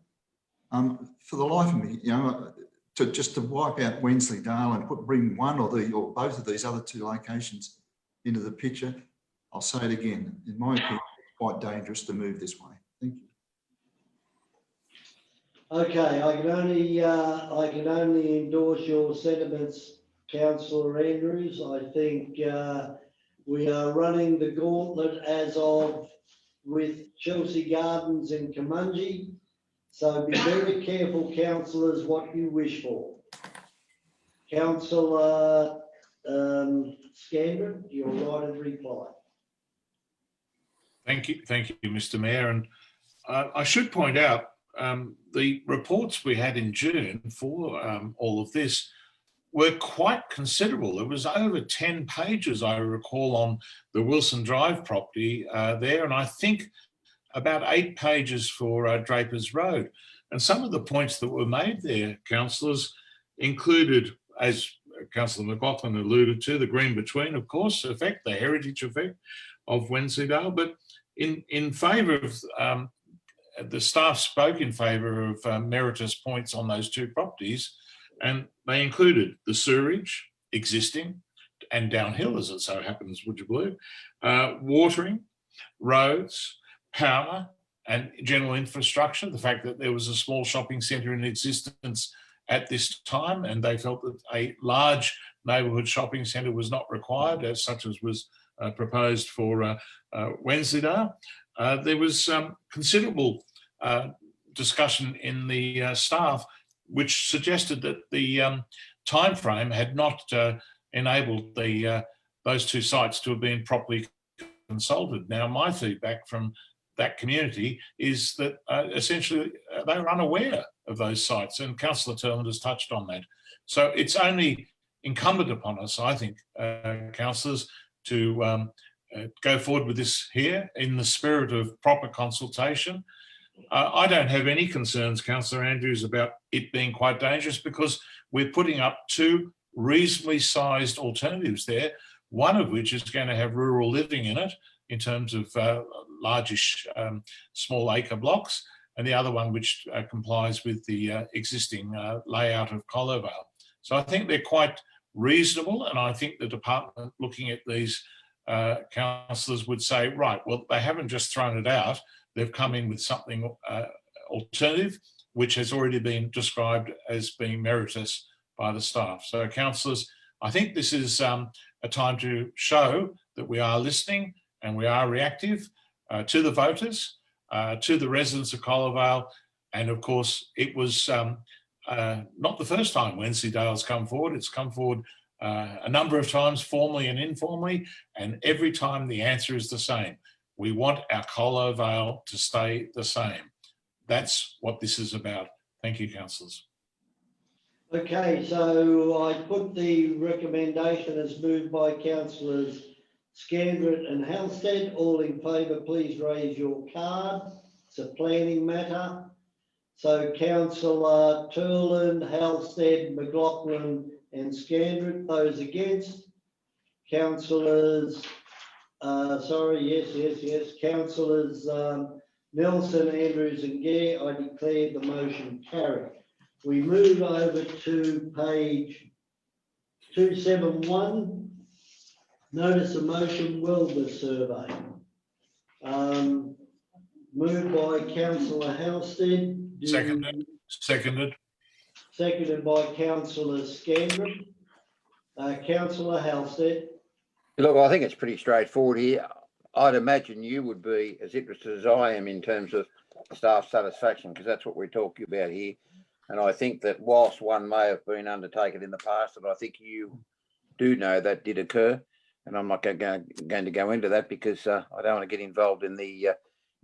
For the life of me, to wipe out Wensleydale and bring one or both of these other two locations into the picture, I'll say it again. In my opinion, it's quite dangerous to move this way. Thank you. Okay, I can only endorse your sentiments, Councillor Andrews. I think we are running the gauntlet as of with Chelsea Gardens and Kumunji. So be very careful, councillors, what you wish for. Councillor Scandron, you're right in reply. Thank you, Mr. Mayor. And I should point out the reports we had in June for all of this were quite considerable. It was over 10 pages, I recall, on the Wilson Drive property there, and I think about 8 pages for Drapers Road. And some of the points that were made there, councillors, included, as Councillor McLaughlin alluded to, the green between, of course, effect, the heritage effect of Wensleydale, but in favour of, the staff spoke in favour of meritorious points on those two properties, and they included the sewerage existing and downhill, as it so happens, would you believe, watering, roads, power and general infrastructure, the fact that there was a small shopping centre in existence at this time and they felt that a large neighbourhood shopping centre was not required, as such as was proposed for Wensleydale. There was considerable discussion in the staff which suggested that the time frame had not enabled those two sites to have been properly consulted. Now, my feedback from that community is that essentially they were unaware of those sites, and Councillor Turland has touched on that. So it's only incumbent upon us, I think, councillors, to go forward with this here in the spirit of proper consultation. I don't have any concerns, Councillor Andrews, about it being quite dangerous because we're putting up two reasonably sized alternatives there, one of which is going to have rural living in it in terms of largish small acre blocks, and the other one which complies with the existing layout of Colliervale. So I think they're quite reasonable, and I think the department looking at these councillors would say, right, well, they haven't just thrown it out, they've come in with something alternative which has already been described as being meritorious by the staff. So councillors, I think this is a time to show that we are listening and we are reactive to the voters, to the residents of Colla and of course it was not the first time Wensleydale's come forward. It's come forward a number of times, formally and informally, and every time the answer is the same. We want our Colla Vale to stay the same. That's what this is about. Thank you, councillors. Okay, so I put the recommendation as moved by councillors Scandrett and Halstead. All in favour, please raise your card. It's a planning matter. So councillor Turland, Halstead, McLaughlin and Scandrett. Those against? Councillors, yes. Councillors Nelson, Andrews and Gare. I declare the motion carried. We move over to page 271, notice of motion wellness survey. Moved by councillor Halstead. Seconded. Seconded by councillor Scandrett. Councillor Halstead. Look, I think it's pretty straightforward here. I'd imagine you would be as interested as I am in terms of staff satisfaction, because that's what we're talking about here. And I think that whilst one may have been undertaken in the past, and I think you do know that did occur, and I'm not going to go into that because I don't want to get involved in the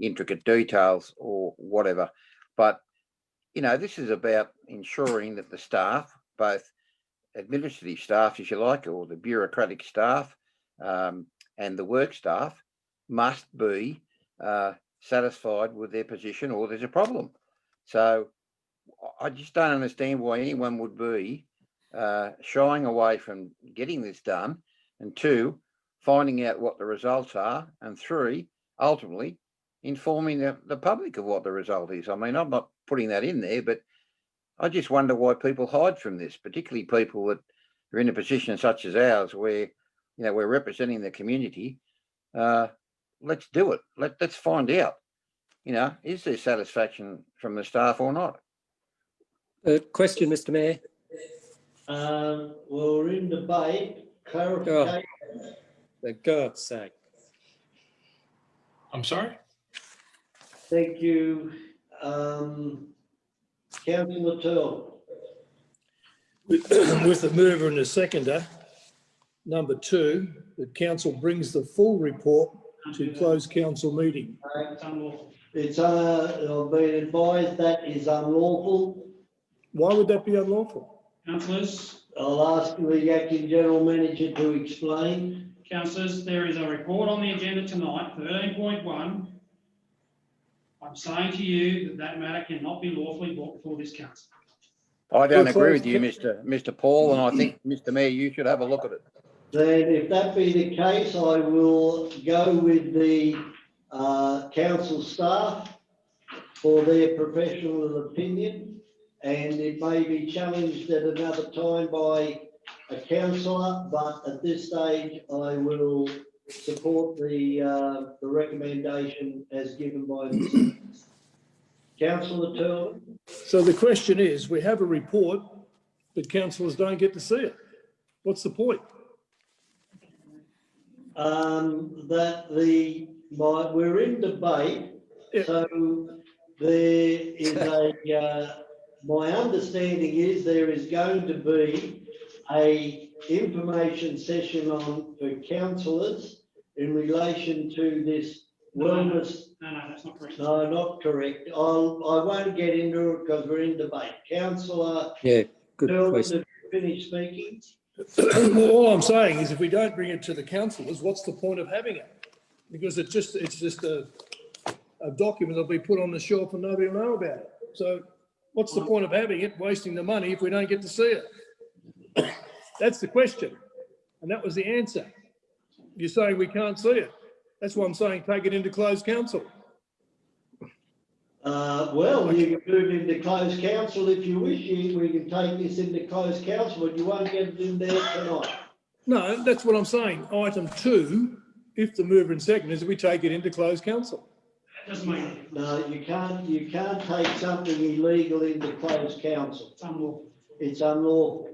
intricate details or whatever. But, you know, this is about ensuring that the staff, both administrative staff, if you like, or the bureaucratic staff and the work staff, must be satisfied with their position or there's a problem. So I just don't understand why anyone would be shying away from getting this done, and 2, finding out what the results are, and 3, ultimately informing the public of what the result is. I mean, I'm not putting that in there, but I just wonder why people hide from this, particularly people that are in a position such as ours where, you know, we're representing the community. Let's do it. Let's find out, you know, is there satisfaction from the staff or not? Question, Mr. Mayor. Well, we're in debate. Clarification. For God's sake. I'm sorry? Thank you. Councillor Turl. With the mover and the seconder, number 2, the council brings the full report to closed council meeting. It's unlawful. I've been advised that is unlawful. Why would that be unlawful? Councillors. I'll ask the acting general manager to explain. Councillors, there is a report on the agenda tonight, 13.1. I'm saying to you that that matter cannot be lawfully brought before this council. I don't agree with you, Mr. Paul, and I think, Mr. Mayor, you should have a look at it. Then if that be the case, I will go with the council staff for their professional opinion, and it may be challenged at another time by a councillor, but at this stage I will support the recommendation as given by the Councillor Turl. So the question is, we have a report, but councillors don't get to see it. What's the point? We're in debate, so there is my understanding is there is going to be a information session for councillors in relation to this wellness. No, that's not correct. No, not correct. I won't get into it because we're in debate. Councillor. Yeah, good Turl, question. finish speaking. Well, all I'm saying is if we don't bring it to the councillors, what's the point of having it? Because it's just a document that'll be put on the shelf and nobody will know about it. So what's the point of having it, wasting the money if we don't get to see it? That's the question. And that was the answer. You're saying we can't see it. That's why I'm saying take it into closed council. Well, you can move into closed council if you wish. We can take this into closed council, but you won't get it in there tonight. No, that's what I'm saying. Item 2, if the mover and second is we take it into closed council. Doesn't mean. No, you can't take something illegal into closed council. It's unlawful. It's unlawful.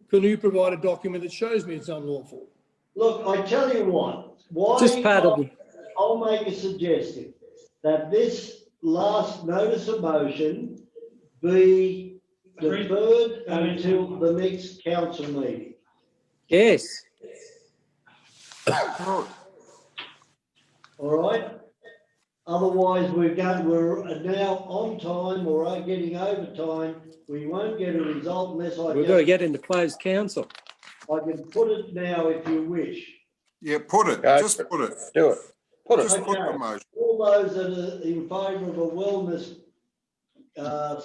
Can you provide a document that shows me it's unlawful? Look, I tell you what, Just part of it. I'll make a suggestion that this last notice of motion be deferred until the next council meeting. Yes. All right? Otherwise, we're now on time or are getting overtime. We won't get a result unless We've got to get into closed council. I can put it now if you wish. Yeah, put it, Go just for it. put it. Do it. Put it. Just put Okay. the motion. All those that are in favour of a wellness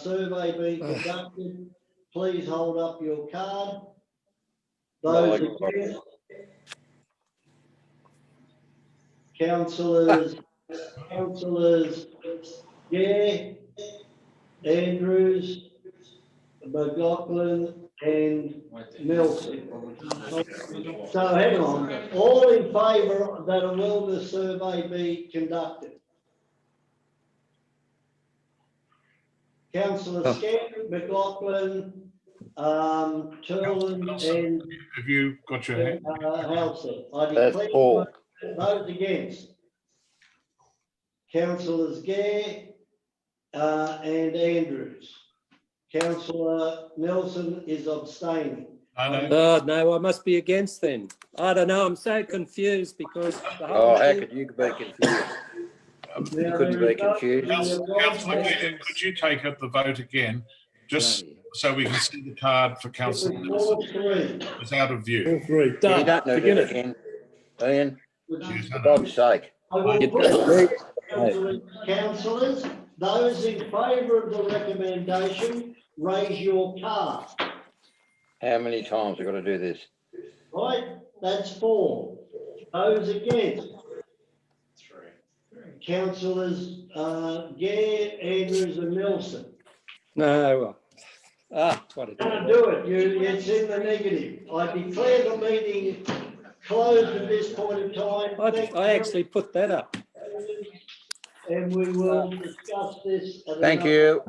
survey being conducted, please hold up your card. Those against, councillors Gare, Andrews, McLaughlin and Nelson. So hang on, all in favour that a wellness survey be conducted? Councillor Scanlon, McLaughlin, Turlin and Have you got your hand? Halsey. I That's declare Paul. those against. Councillors Gare and Andrews. Councillor Nelson is abstaining. Oh, no, I must be against then. I don't know. I'm so confused because the whole Oh, how thing- could you be confused? You Now, couldn't there be is no- confused. Councillor Mayor, could you take up the vote again, just so we can see the card for Councillor Nelson? It's out of view. Three, You done. don't know Begin that it. again. Ian, Yes, for God's sake. I will Get put that. councillors, those in favour of the recommendation, raise your card. How many times have I got to do this? Right, that's 4. Those against? 3. Councillors Gare, Andrews and Nelson. No. What a Can't do it, it's in the negative. I declare the meeting closed at this point in time. I actually put that up. And we will discuss this at Thank another- you.